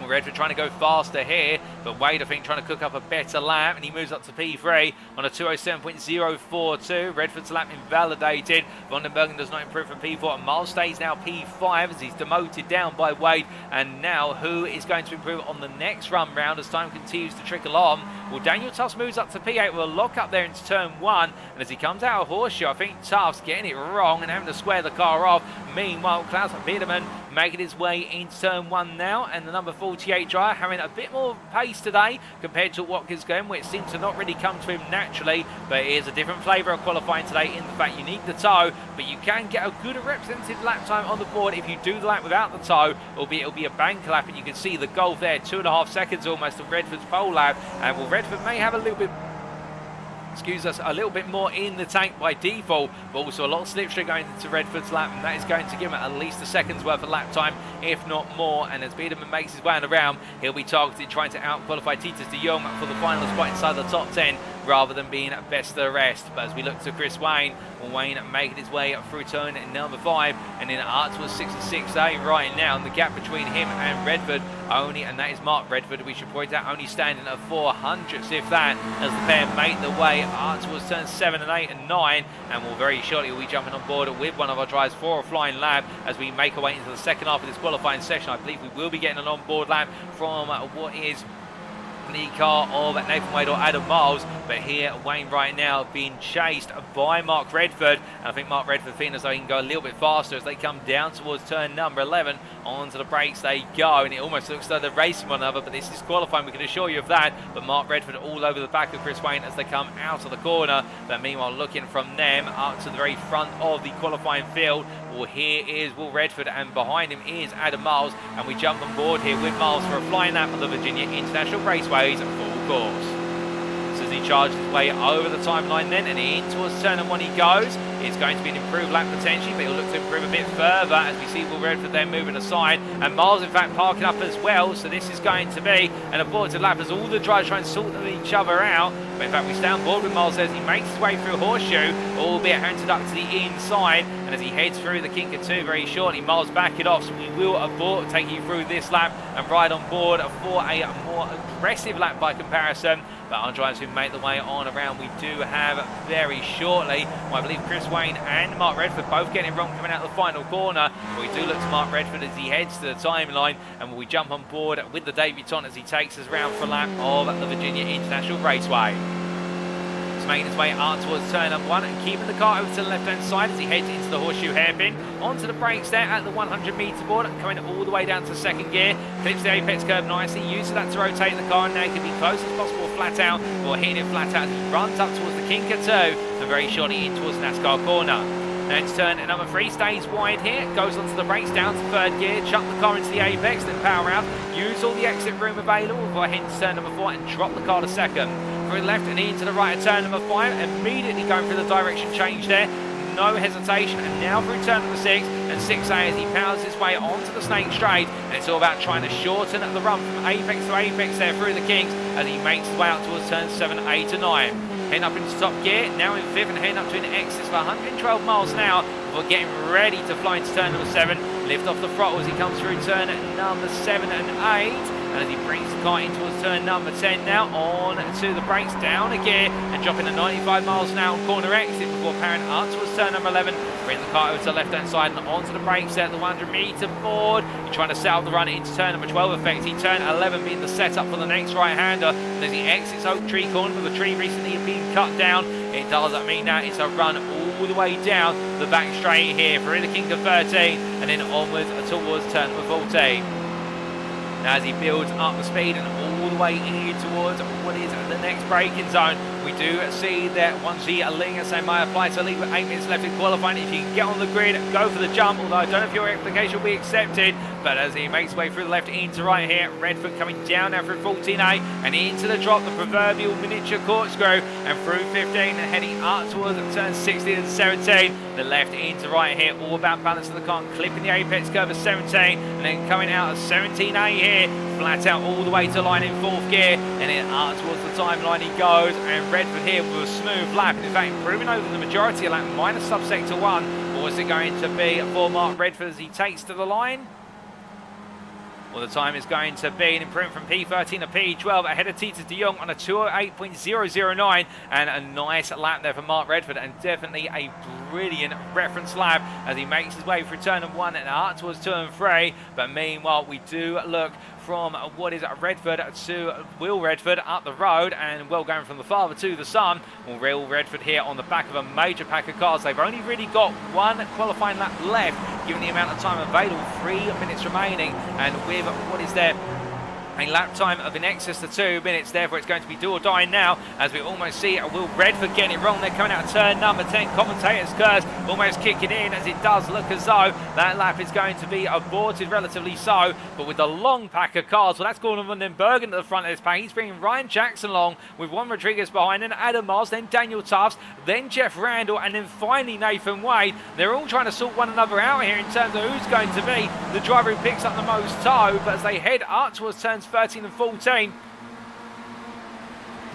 Redford trying to go faster here, but Wade, I think, trying to cook up a better lap, and he moves up to P3 on a 207.042. Redford's lap invalidated. Vandenbergen does not improve from P4, and Miles stays now P5 as he's demoted down by Wade. And now who is going to improve on the next run round as time continues to trickle on? Well, Daniel Tufts moves up to P8 with a lock up there into turn 1, and as he comes out of Horseshoe, I think Tufts getting it wrong and having to square the car off. Meanwhile, Klaus Biedermann making his way into turn 1 now, and the number 48 driver having a bit more pace today compared to Watkins Glen, which seems to not really come to him naturally. But it is a different flavour of qualifying today in the fact you need the toe, but you can get a good representative lap time on the board if you do the lap without the toe, albeit it'll be a bank lap, and you can see the gulf there, 2.5 seconds almost of Redford's pole lap. And well, Redford may have a little bit, a little bit more in the tank by default, but also a lot of slipstream going into Redford's lap, and that is going to give him at least a second's worth of lap time, if not more. And as Biedermann makes his way on around, he'll be targeted trying to out-qualify Titus de Jong for the final spot inside the top 10. rather than being best of the rest. But as we look to Chris Wayne, Wayne making his way through turn number 5, and then up towards 6 and 6A right now, and the gap between him and Redford only, and that is Mark Redford, we should point out, only standing at 400ths if that, as the pair make the way up towards turns 7 and 8 and 9, and we'll very shortly be jumping on board with one of our drivers for a flying lap as we make our way into the second half of this qualifying session. I believe we will be getting an on-board lap from what is the car of Nathan Wade or Adam Miles, but here Wayne right now being chased by Mark Redford, and I think Mark Redford feeling as though he can go a little bit faster as they come down towards turn number 11. Onto the brakes they go, and it almost looks like they're racing one another, but this is qualifying, we can assure you of that. But Mark Redford all over the back of Chris Wayne as they come out of the corner, but meanwhile looking from them up to the very front of the qualifying field, well, here is Will Redford, and behind him is Adam Miles, and we jump on board here with Miles for a flying lap of the Virginia International Raceways full course. So as he charges his way over the timeline then, and in towards turn 1 he goes. It's going to be an improved lap potentially, but he'll look to improve a bit further as we see Will Redford there moving aside, and Miles in fact parking up as well. So this is going to be an aborted lap as all the drivers try and sort each other out. But in fact we stay on board with Miles as he makes his way through Horseshoe, albeit having to duck to the inside, and as he heads through the Kinker 2 very shortly, Miles back it off, so we will abort, take you through this lap and ride on board for a more aggressive lap by comparison. But our drivers who make the way on around, we do have very shortly, well, I believe Chris Wayne and Mark Redford both getting it wrong coming out of the final corner. But we do look to Mark Redford as he heads to the timeline, and we jump on board with the debutant as he takes us round for a lap of the Virginia International Raceway. Making his way up towards turn number 1 and keeping the car over to the left hand side as he heads into the horseshoe hairpin. Onto the brakes there at the 100 metre board, coming all the way down to second gear. Clips the apex curve nicely, uses that to rotate the car, and now he can be close as possible flat out, or hitting it flat out as he runs up towards the Kinker 2 and very shortly in towards NASCAR corner. Next turn number 3 stays wide here, goes onto the brakes down to third gear, chuck the car into the apex, then power out, use all the exit room available before heading to turn number 4 and drop the car to second. Through the left and into the right at turn number 5, immediately going through the direction change there, no hesitation, and now through turn number 6 and 6A as he powers his way onto the Snake Straight, and it's all about trying to shorten the run from apex to apex there through the Kings as he makes his way out towards turn 7, 8 and 9. Heading up into top gear, now in 5th and heading up to an excess of 112 miles an hour before getting ready to fly into turn number 7. Lift off the throttle as he comes through turn number 7 and 8. And as he brings the car in towards turn number 10 now, on to the brakes, down a gear and dropping at 95 miles an hour on corner exit before powering up towards turn number 11. Bring the car over to the left hand side and onto the brakes there at the 100 metre board. He's trying to set up the run into turn number 12 effectively, turn 11 being the setup for the next right hander. And as he exits Oak Tree corner with the tree recently being cut down, it does mean that it's a run all the way down the back straight here for the King of 13 and then onwards towards turn number 14. As he builds up the speed and all the way in towards what is the next braking zone, we do see that once the Ling and may apply to lead with 8 minutes left in qualifying. If you can get on the grid, go for the jump, although I don't know if your application will be accepted. But as he makes his way through the left into right here, Redford coming down now through 14A and into the drop, the proverbial miniature corkscrew, and through 15 and heading up towards turn 16 and 17. The left into right here, all about balance of the car, clipping the apex curve of 17 and then coming out of 17A here, flat out all the way to line in 4th gear, and then up towards the timeline he goes, and Redford here with a smooth lap, and in fact improving over the majority of lap minus subsector 1. Or is it going to be for Mark Redford as he takes to the line? Well, the time is going to be an improvement from P13 to P12 ahead of Tita de Jong on a 208.009, and a nice lap there for Mark Redford, and definitely a brilliant reference lap as he makes his way through turn 1 and up towards 2 and 3. But meanwhile, we do look from what is Redford to Will Redford up the road, and well, going from the father to the son. Well, Will Redford here on the back of a major pack of cars. They've only really got one qualifying lap left, given the amount of time available, 3 minutes remaining, and with what is there a lap time of in excess of 2 minutes, therefore it's going to be do or die now, as we almost see Will Redford getting it wrong. They're coming out of turn number 10, commentator's curse almost kicking in, as it does look as though that lap is going to be aborted, relatively so. But with the long pack of cars, well, that's Gordon van den Bergen at the front of this pack. He's bringing Ryan Jackson along with Juan Rodriguez behind, and Adam Miles, then Daniel Tufts, then Jeff Randall, and then finally Nathan Wade. They're all trying to sort one another out here in terms of who's going to be the driver who picks up the most tow. But as they head up towards turns 13 and 14,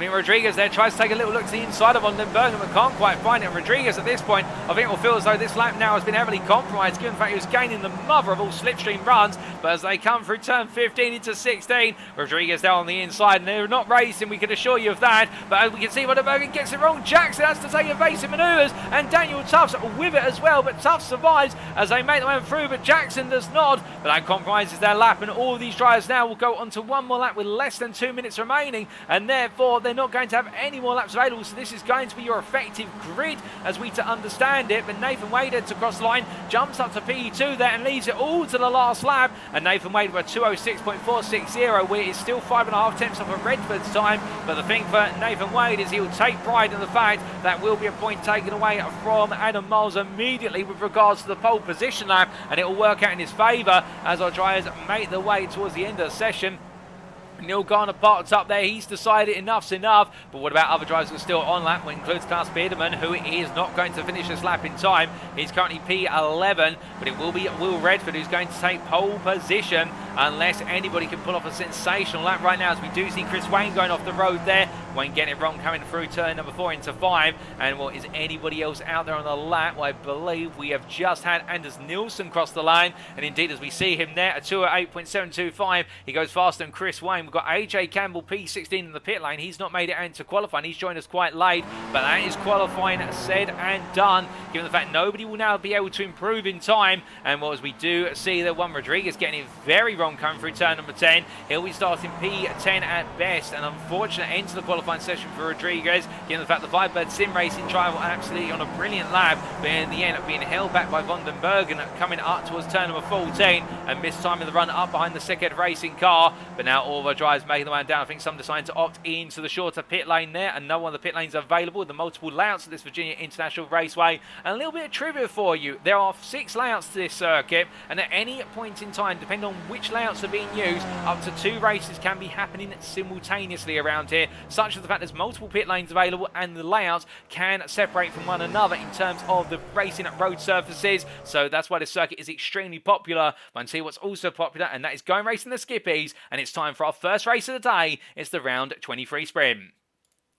mean, Rodriguez there tries to take a little look to the inside of Vandenbergen, but can't quite find it. And Rodriguez at this point, I think will feel as though this lap now has been heavily compromised, given the fact he was gaining the mother of all slipstream runs. But as they come through turn 15 into 16, Rodriguez there on the inside, and they're not racing, we can assure you of that. But as we can see, Vandenbergen gets it wrong. Jackson has to take evasive manoeuvres, and Daniel Tufts with it as well. But Tufts survives as they make their way through, but Jackson does not. But that compromises their lap, and all of these drivers now will go on to one more lap with less than 2 minutes remaining, and therefore they're not going to have any more laps available. So this is going to be your effective grid as we to understand it. But Nathan Wade heads across the line, jumps up to P2 there and leaves it all to the last lap. And Nathan Wade with a 2:06.460, where it's still 5.5 tenths off of Redford's time. But the thing for Nathan Wade is he'll take pride in the fact that will be a point taken away from Adam Miles immediately with regards to the pole position lap, and it will work out in his favour as our drivers make their way towards the end of the session. Neil Garner parked up there. He's decided enough's enough. But what about other drivers who are still on lap? Which includes Klaus Biedermann, who is not going to finish this lap in time. He's currently P11, but it will be Will Redford who's going to take pole position unless anybody can pull off a sensational lap right now, as we do see Chris Wayne going off the road there. Wayne getting it wrong coming through turn number 4 into 5. And what is anybody else out there on the lap? Well, I believe we have just had Anders Nielsen cross the line, and indeed as we see him there, a 2:08.725, he goes faster than Chris Wayne. We've got AJ Campbell P16 in the pit lane. He's not made it into qualifying. He's joined us quite late, but that is qualifying said and done, given the fact nobody will now be able to improve in time. And what as we do see that Juan Rodriguez getting it very wrong coming through turn number 10. He'll be starting P10 at best, and unfortunate end to the qualifying session for Rodriguez, given the fact the Firebird Sim Racing driver absolutely on a brilliant lap, but in the end being held back by Vandenbergen coming up towards turn number 14 and mistiming the run up behind the Sickhead Racing car. But now all of our drivers making the way down. I think some deciding to opt into the shorter pit lane there, and no one of the pit lanes available with the multiple layouts of this Virginia International Raceway. And a little bit of trivia for you, there are 6 layouts to this circuit, and at any point in time, depending on which layouts are being used, up to 2 races can be happening simultaneously around here, such as the fact there's multiple pit lanes available and the layouts can separate from one another in terms of the racing at road surfaces. So that's why this circuit is extremely popular. But I can see what's also popular, and that is going racing the skippies, and it's time for our first race of the day. It's the round 23 sprint.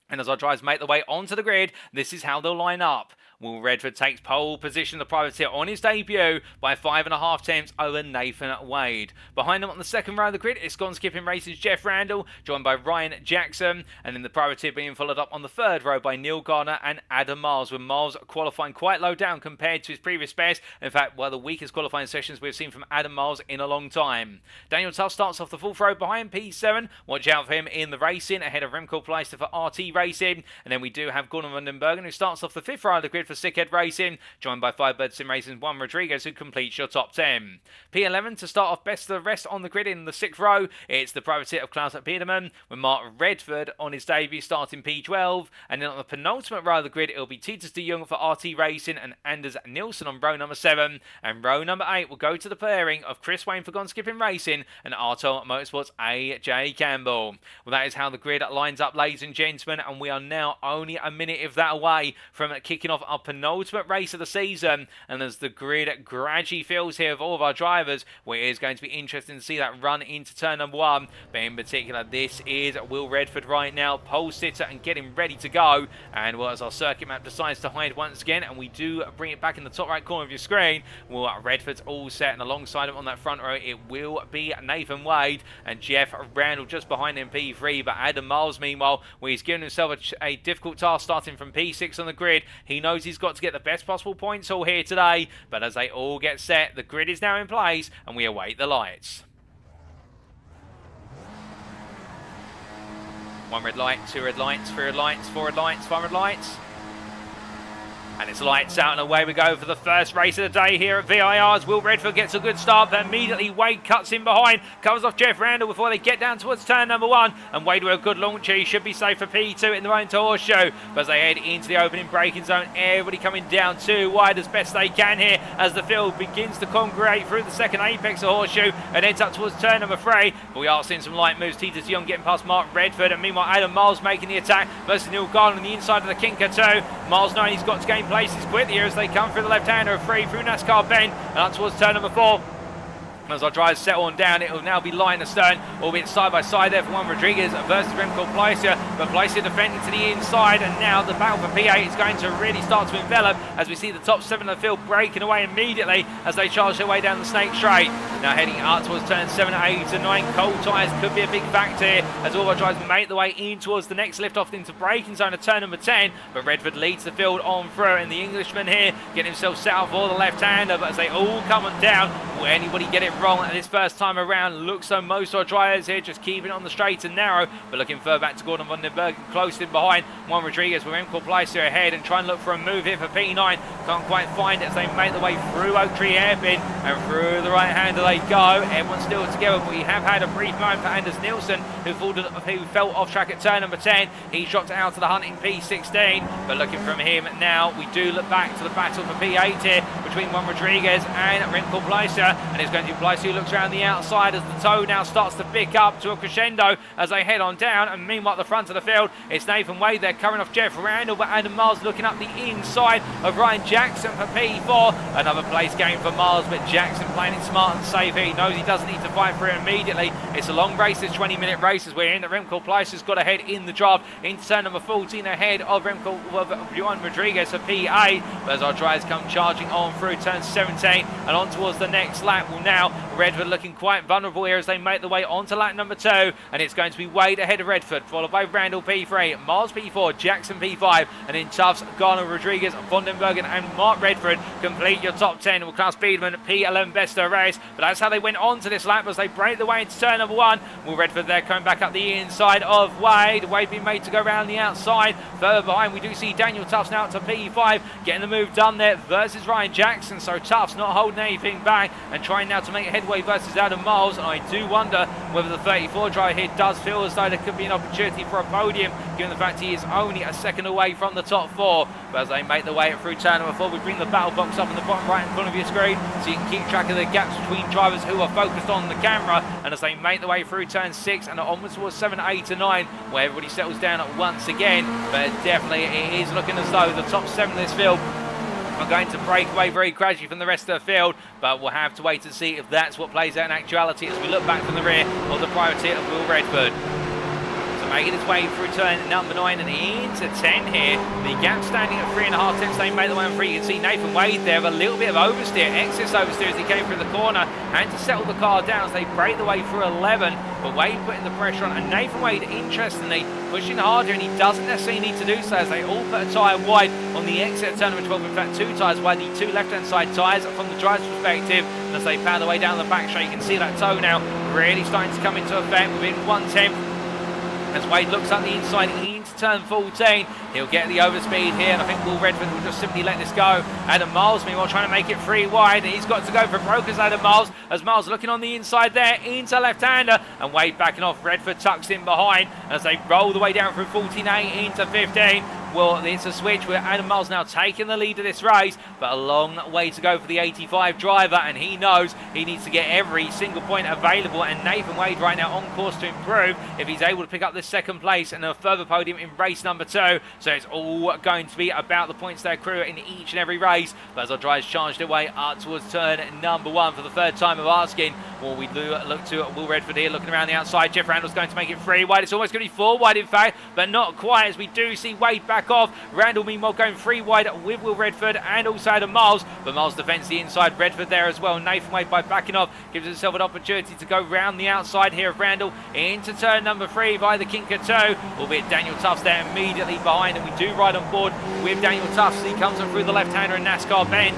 And as our drivers make their way onto the grid, this is how they'll line up. Will Redford takes pole position, the privateer, on his debut by 5.5 tenths over Nathan Wade. Behind him on the second row of the grid, it's gone skipping Racing's Jeff Randall, joined by Ryan Jackson. And then the privateer being followed up on the third row by Neil Garner and Adam Miles, with Miles qualifying quite low down compared to his previous best. In fact, one of the weakest qualifying sessions we've seen from Adam Miles in a long time. Daniel Tuff starts off the fourth row behind P7. Watch out for him in the racing, ahead of Remco Pleister for RT Racing. And then we do have Gordon Vandenbergen, who starts off the fifth row of the grid for Sickhead Racing, joined by Firebird Sim Racing's Juan Rodriguez, who completes your top 10. P11 to start off best of the rest on the grid in the 6th row. It's the privateer of Klaus Biedermann, with Mark Redford on his debut starting P12. And then on the penultimate row of the grid, it'll be Titus de Jong for RT Racing and Anders Nielsen on row number 7. And row number 8 will go to the pairing of Chris Wayne for Gone Skipping Racing and Arto Motorsports AJ Campbell. Well, that is how the grid lines up, ladies and gentlemen, and we are now only a minute of that away from kicking off our penultimate race of the season. And as the grid gradually fills here of all of our drivers, well, it is going to be interesting to see that run into turn number 1. But in particular, this is Will Redford right now, pole sitter and getting ready to go. And well, as our circuit map decides to hide once again, and we do bring it back in the top right corner of your screen, well, Redford's all set, and alongside him on that front row, it will be Nathan Wade and Jeff Randall just behind him P3. But Adam Miles, meanwhile, well, he's given himself a difficult task starting from P6 on the grid. He knows he's got to get the best possible points all here today, but as they all get set, the grid is now in place and we await the lights. 1 red light, 2 red lights, 3 red lights, 4 red lights, 5 red lights. And it's lights out and away we go for the first race of the day here at VIR's. Will Redford gets a good start, but immediately Wade cuts in behind, covers off Jeff Randall before they get down towards turn number 1. And Wade with a good launcher, he should be safe for P2 in the run to Horseshoe. But as they head into the opening braking zone, everybody coming down too wide as best they can here as the field begins to congregate through the second apex of Horseshoe and heads up towards turn number 3. But we are seeing some light moves. Titus Young getting past Mark Redford, and meanwhile Adam Miles making the attack versus Neil Garland on the inside of the Kinker too. Miles knowing he's got to gain places quickly here as they come through the left-hander free through NASCAR bend and up towards turn number 4. As our drivers settle on down, it will now be line astern, albeit side by side there for Juan Rodriguez versus Remco Pleister. but Placer defending to the inside, and now the battle for P8 is going to really start to envelop as we see the top 7 of the field breaking away immediately as they charge their way down the Snake Straight. Now heading up towards turn 7, 8 and 9, cold tyres could be a big factor here as all our drivers make their way in towards the next lift off into braking zone of turn number 10, but Redford leads the field on through, and the Englishman here getting himself set up for the left-hander, but as they all come on down, will anybody get it wrong this first time around? Looks so most of our drivers here just keeping it on the straight and narrow, but looking further back to Gordon van den Bergen, close in behind Juan Rodriguez with Remco Placer ahead and try and look for a move here for P9. Can't quite find it as they make their way through Oak Tree Hairpin and through the right-hander they go. Everyone's still together, but we have had a brief moment for Anders Nielsen who fell off track at turn number 10. He's dropped out to the hunt in P16, but looking from him now, we do look back to the battle for P8 here between Juan Rodriguez and Remco Placer, and it's going to be Placer who looks around the outside as the tow now starts to pick up to a crescendo as they head on down, and meanwhile at the front of the field it's Nathan Wade there covering off Jeff Randall, but Adam Miles looking up the inside of Ryan Jackson for P4. Another place game for Miles, but Jackson playing it smart and safe. He knows he doesn't need to fight for it immediately. It's a long race, it's 20-minute races we're in. That Remco Placer's got ahead in the draft into turn number 14 ahead of Juan Rodriguez for P8, but as our drivers come charging on through turn 17 and on towards the next lap, well now Redford looking quite vulnerable here as they make their way onto lap number 2, and it's going to be Wade ahead of Redford, followed by Randall P3, Miles P4, Jackson P5, and in Tufts, Garner Rodriguez, Van den Bergen and Mark Redford complete your top 10. Will Klaus Biedermann P11 best of race, but that's how they went on to this lap as they break their way into turn number 1. Will Redford there coming back up the inside of Wade. Wade being made to go around the outside. Further behind we do see Daniel Tufts now to P5, getting the move done there versus Ryan Jackson, so Tufts not holding anything back and trying now to make headway versus Adam Miles, and I do wonder whether the 34 driver here does feel as though there could be an opportunity for a podium given the fact he is only a second away from the top 4. But as they make their way through turn number 4, we bring the battle box up in the bottom right hand corner of your screen so you can keep track of the gaps between drivers who are focused on the camera, and as they make their way through turn 6 and onwards towards 7, 8 and 9 where everybody settles down at once again. But definitely it is looking as though the top 7 of this field are going to break away very gradually from the rest of the field, but we'll have to wait and see if that's what plays out in actuality as we look back from the rear of the priority of Will Redford. Making its way through turn number 9 and into 10 here. The gap standing at 3.5 tenths. They made the way on 3. You can see Nathan Wade there with a little bit of oversteer, excess oversteer as he came through the corner, and to settle the car down as they break the way through 11. But Wade putting the pressure on, and Nathan Wade interestingly pushing harder, and he doesn't necessarily need to do so as they all put a tyre wide on the exit of turn number 12. In fact, 2 tyres wide, the 2 left-hand side tyres from the driver's perspective. And as they pound their way down the back straight, you can see that toe now really starting to come into effect within 1/10. As Wade looks up the inside into turn 14, he'll get the overspeed here, and I think Will Redford will just simply let this go. Adam Miles, meanwhile, trying to make it 3 wide. He's got to go for brokers, Adam Miles, as Miles looking on the inside there into left-hander, and Wade backing off. Redford tucks in behind as they roll the way down from 14A into 15. Well, it's a switch with Adam Miles now taking the lead of this race, but a long way to go for the 85 driver, and he knows he needs to get every single point available, and Nathan Wade right now on course to improve if he's able to pick up this second place and a further podium in race number 2. So it's all going to be about the points they accrue in each and every race. But as our drivers charge their way up towards turn number 1 for the 3rd time of asking, well, we do look to Will Redford here looking around the outside. Jeff Randall's going to make it 3 wide. It's almost going to be 4 wide in fact, but not quite, as we do see Wade back off. Randall meanwhile going 3 wide with Will Redford and also Adam Miles, but Miles defends the inside. Redford there as well. Nathan Wade by backing off gives himself an opportunity to go round the outside here of Randall into turn number 3 by the Kinker 2, albeit Daniel Tufts there immediately behind, and we do ride on board with Daniel Tufts. He comes on through the left-hander in NASCAR bend.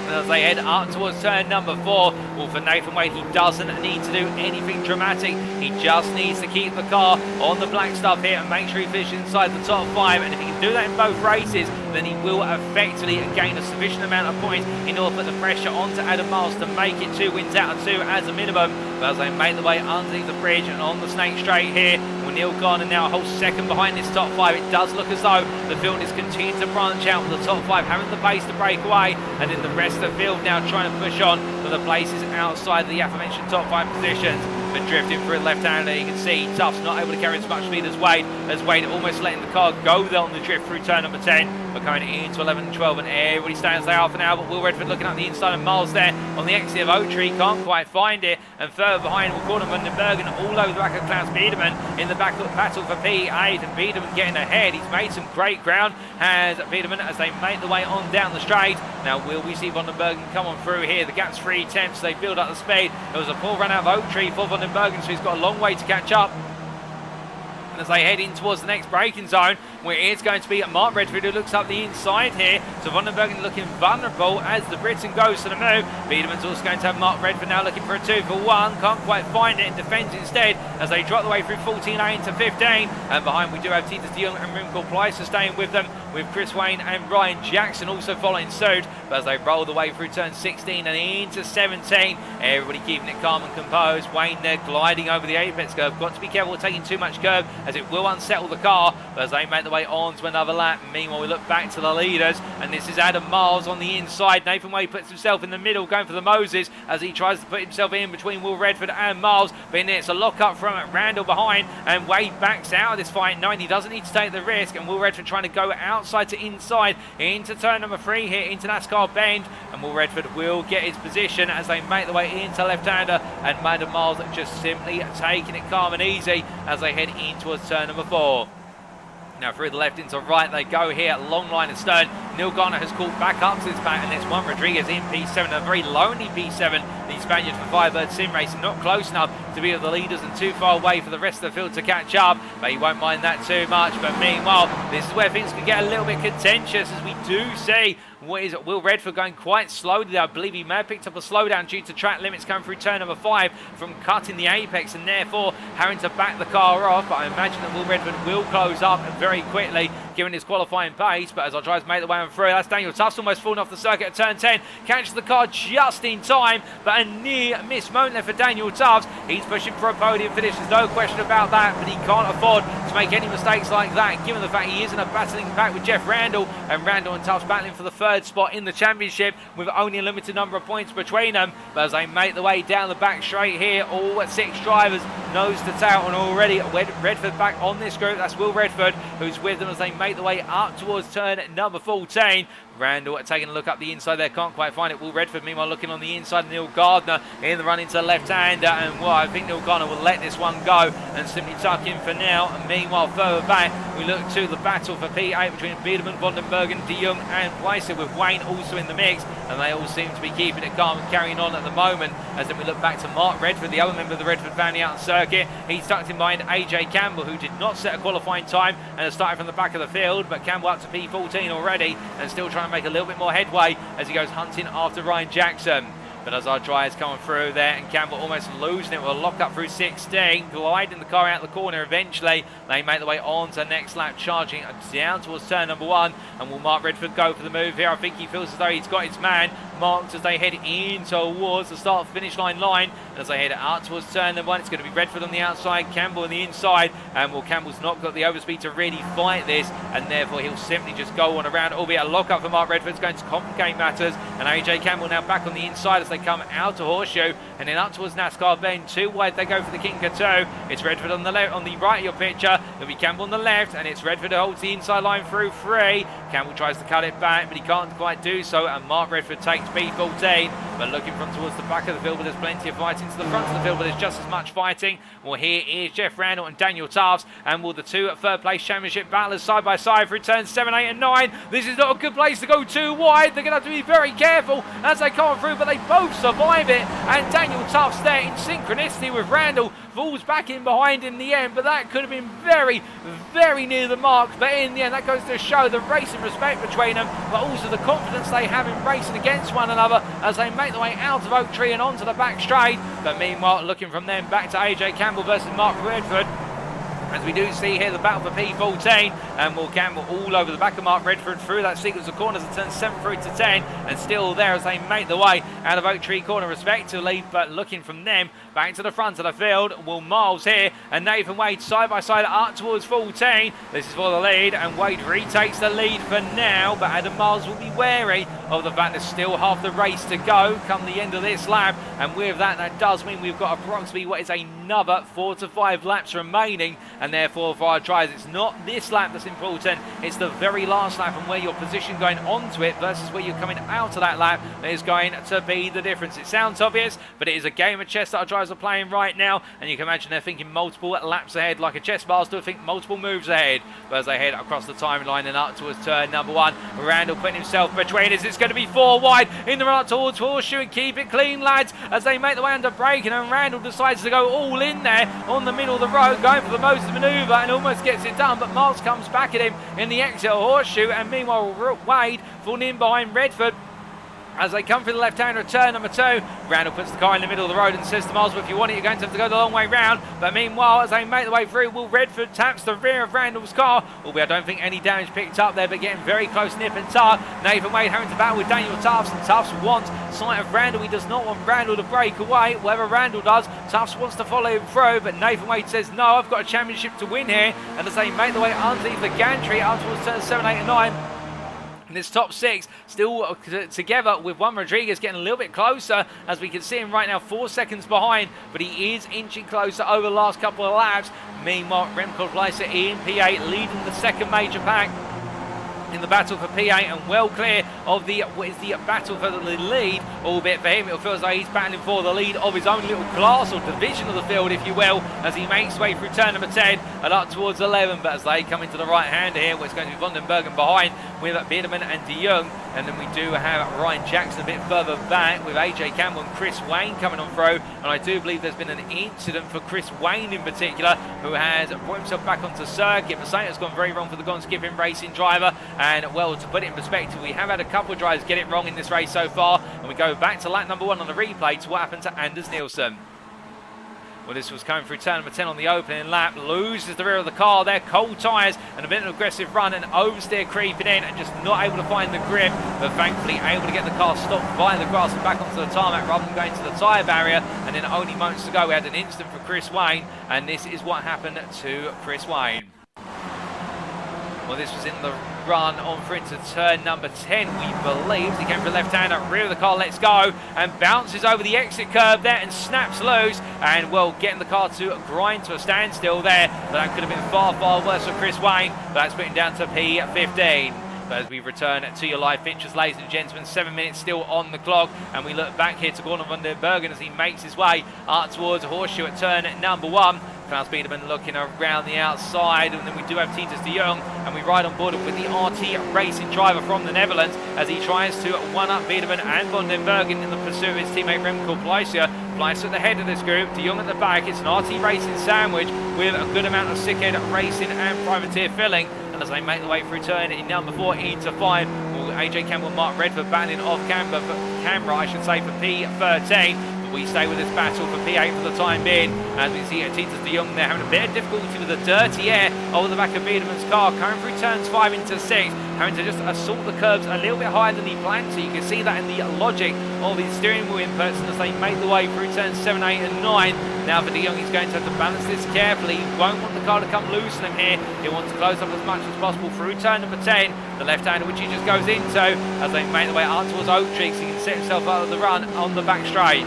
As they head up towards turn number 4, well, for Nathan Wade, he doesn't need to do anything dramatic. He just needs to keep the car on the black stuff here and make sure he finishes inside the top 5. And if he can do that in both races, then he will effectively gain a sufficient amount of points in order to put the pressure onto Adam Miles to make it 2 wins out of 2 as a minimum. But as they make the way underneath the bridge and on the Snake Straight here, well, Neil Garner now a whole second behind this top 5. It does look as though the field is continuing to branch out with the top 5 having the pace to break away, and then the rest of the field now trying to push on for the places outside the aforementioned top 5 positions. But drifting through the left-hander, you can see Tufts not able to carry as much speed as Wade almost letting the car go there on the drift through turn number 10. We're coming into 11 and 12, and everybody stands there half an hour, but Will Redford looking up the inside, and Miles there on the exit of Oak Tree, can't quite find it, and further behind will Gordon van den Bergen all over the back of Klaus Biedermann in the back battle for P8, and Biedermann getting ahead. He's made some great ground, has Biedermann, as they make the way on down the straight. Now will we see van den Bergen come on through here? The gap's 3/10, so they build up the speed. It was a poor run out of Oak Tree for van den Bergen, so he's got a long way to catch up. And as they head in towards the next braking zone, where it's going to be Mark Redford who looks up the inside here. So van den Bergen looking vulnerable as the Briton goes to the move. Biedermann's also going to have Mark Redford now looking for a 2 for 1. Can't quite find it and defends instead as they drop the way through 14A into 15. And behind we do have Titus de Jong and Rimco Pleister staying with them, with Chris Wayne and Ryan Jackson also following suit. But as they roll the way through turn 16 and into 17, everybody keeping it calm and composed. Wayne there gliding over the apex curve. Got to be careful taking too much curve as it will unsettle the car. But as they make the way on to another lap, meanwhile we look back to the leaders, and this is Adam Miles on the inside. Nathan Wade puts himself in the middle, going for the Moses as he tries to put himself in between Will Redford and Miles. But in there it's a lock up from Randall behind, and Wade backs out of this fight knowing he doesn't need to take the risk, and Will Redford trying to go outside to inside into turn number 3 here into NASCAR Bend, and Will Redford will get his position as they make the way into left-hander, and Adam Miles just simply taking it calm and easy as they head in towards turn number 4. Now through the left into right they go here, long line and stern. Neil Garner has called back up to his back, and it's Juan Rodriguez in P7, a very lonely P7, the Spaniard for Firebird Sim Racing, not close enough to be with the leaders and too far away for the rest of the field to catch up, but he won't mind that too much. But meanwhile, this is where things can get a little bit contentious, as we do see Will Redford going quite slowly. I believe he may have picked up a slowdown due to track limits coming through turn number 5 from cutting the apex and therefore having to back the car off. But I imagine that Will Redford will close up very quickly given his qualifying pace. But as our drivers make the way on through, that's Daniel Tuff's almost fallen off the circuit at turn 10. Catches the car just in time, but a near miss moment there for Daniel Tuffs. He's pushing for a podium finish, there's no question about that, but he can't afford to make any mistakes like that given the fact he is in a battling pack with Jeff Randall, and Randall and Tuffs battling for the 3rd spot in the championship with only a limited number of points between them. But as they make the way down the back straight here, all 6 drivers nose to tail, and already Redford back on this group. That's Will Redford who's with them as they make the way up towards turn number 14. Randall taking a look up the inside there, can't quite find it. Will Redford meanwhile looking on the inside. Neil Gardner in the run into the left-hander, and well, I think Neil Gardner will let this one go and simply tuck in for now. And meanwhile further back we look to the battle for P8 between Biedermann, van den Bergen, de Jong and Pleister, with Wayne also in the mix, and they all seem to be keeping it calm and carrying on at the moment. As then we look back to Mark Redford, the other member of the Redford family out on circuit. He's tucked in behind AJ Campbell, who did not set a qualifying time and has started from the back of the field, but Campbell up to P14 already and still trying to make a little bit more headway as he goes hunting after Ryan Jackson. But as our drivers coming through there, and Campbell almost losing it with a lock up through 16, gliding the car out the corner eventually. They make the way on to the next lap, charging down towards turn number 1. And will Mark Redford go for the move here? I think he feels as though he's got his man marked as they head in towards the start finish line. And as they head out towards turn number 1, it's going to be Redford on the outside, Campbell on the inside. And well, Campbell's not got the overspeed to really fight this, and therefore he'll simply just go on around, albeit a lock up for Mark Redford's going to complicate matters. And AJ Campbell now back on the inside as they come out to Horseshoe and then up towards NASCAR Bend. 2 wide they go for the Kinker 2. It's Redford on the left, on the right of your picture. It'll be Campbell on the left, and it's Redford who holds the inside line through 3. Campbell tries to cut it back, but he can't quite do so, and Mark Redford takes B14. But looking from towards the back of the field, but there's plenty of fighting to the front of the field, but there's just as much fighting. Well, here is Jeff Randall and Daniel Tuffs, and will the 2 at 3rd place championship battlers side by side through turns 7, 8 and 9. This is not a good place to go too wide. They're going to have to be very careful as they come through, but they both survive it. And Daniel Tuffs there in synchronicity with Randall falls back in behind in the end, but that could have been very, very near the mark. But in the end, that goes to show the racing respect between them, but also the confidence they have in racing against one another as they make the way out of Oak Tree and onto the back straight. But meanwhile, looking from them back to AJ Campbell versus Mark Redford. As we do see here the battle for P14, and Will Campbell all over the back of Mark Redford through that sequence of corners that turns 7 through to 10, and still there as they make the way out of Oak Tree corner respectively. But looking from them back to the front of the field, Will Miles here and Nathan Wade side by side up towards 14. This is for the lead, and Wade retakes the lead for now, but Adam Miles will be wary of the fact there's still half the race to go come the end of this lap, and with that, that does mean we've got approximately what is another 4 to 5 laps remaining and therefore for our drivers, it's not this lap that's important, it's the very last lap and where your position going onto it versus where you're coming out of that lap that is going to be the difference. It sounds obvious, but it is a game of chess that our drivers are playing right now, and you can imagine they're thinking multiple laps ahead, like a chess master would think multiple moves ahead. But as they head across the timeline and up towards turn number 1, Randall putting himself between us. It's going to be 4 wide in the run up towards Horseshoe, and keep it clean, lads, as they make the way under braking, and Randall decides to go all in there on the middle of the road, going for the most manoeuvre and almost gets it done, but Miles comes back at him in the exit of Horseshoe, and meanwhile Wade falling in behind Redford as they come through the left-hander turn number 2. Randall puts the car in the middle of the road and says to Miles, well, if you want it, you're going to have to go the long way round. But meanwhile, as they make the way through, Will Redford taps the rear of Randall's car. Albeit I don't think any damage picked up there, but getting very close, nip and tuck. Nathan Wade having to battle with Daniel Tufts, and Tufts wants sight of Randall. He does not want Randall to break away. Whatever Randall does, Tufts wants to follow him through, but Nathan Wade says, no, I've got a championship to win here. And as they make the way underneath the gantry up towards turns 7, 8 and 9, this top 6 still together, with Juan Rodriguez getting a little bit closer, as we can see him right now 4 seconds behind, but he is inching closer over the last couple of laps. Meanwhile, Remco Placer in P8 leading the second major pack in the battle for P8, and well clear of the battle for the lead, albeit for him it feels like he's battling for the lead of his own little class or division of the field, if you will, as he makes way through turn number 10 and up towards 11. But as they come into the right hand here, where it's going to be Vandenbergen behind with Biederman and De Jong, and then we do have Ryan Jackson a bit further back with AJ Campbell and Chris Wayne coming on through. And I do believe there's been an incident for Chris Wayne in particular, who has brought himself back onto circuit. Mercedes has gone very wrong for the Gone Skipping Racing driver. And well, to put it in perspective, we have had a couple of drivers get it wrong in this race so far, and we go back to lap number 1 on the replay to what happened to Anders Nielsen. Well, this was coming through turn number 10 on the opening lap, loses the rear of the car there, cold tyres and a bit of an aggressive run, and oversteer creeping in and just not able to find the grip, but thankfully able to get the car stopped by the grass and back onto the tarmac rather than going to the tyre barrier. And then only moments to go, we had an incident for Chris Wayne, and this is what happened to Chris Wayne. Well, this was in the run on through into turn number 10, we believe. He came for the left-hander, rear of the car, lets go, and bounces over the exit curb there and snaps loose, and well, getting the car to grind to a standstill there. But that could have been far, far worse for Chris Wayne, but that's putting down to P15. But as we return to your live pictures, ladies and gentlemen, 7 minutes still on the clock, and we look back here to Gordon van der Bergen as he makes his way up towards Horseshoe at turn number 1. Klaus Biederman looking around the outside, and then we do have Titus de Jong, and we ride on board with the RT Racing driver from the Netherlands as he tries to one-up Biederman and Van den Bergen in the pursuit of his teammate Remco Placer. Placer at the head of this group, de Jong at the back. It's an RT Racing sandwich with a good amount of Sickhead Racing and Privateer filling, and as they make the way through turn in number 4 into 5, AJ Campbell, Mark Redford battling off camera, for P13. We stay with this battle for P8 for the time being, as we see Titus de Jong there having a bit of difficulty with the dirty air over the back of Biederman's car, coming through turns 5 into 6, having to just assault the curbs a little bit higher than he planned to. You can see that in the logic of his steering wheel inputs, and as they make the way through turns 7, 8 and 9. Now for de Jong, he's going to have to balance this carefully. He won't want the car to come loose on him here. He wants to close up as much as possible through turn number 10, the left-hander which he just goes into, as they make the way up towards Oak Tree, so he can set himself out of the run on the back straight.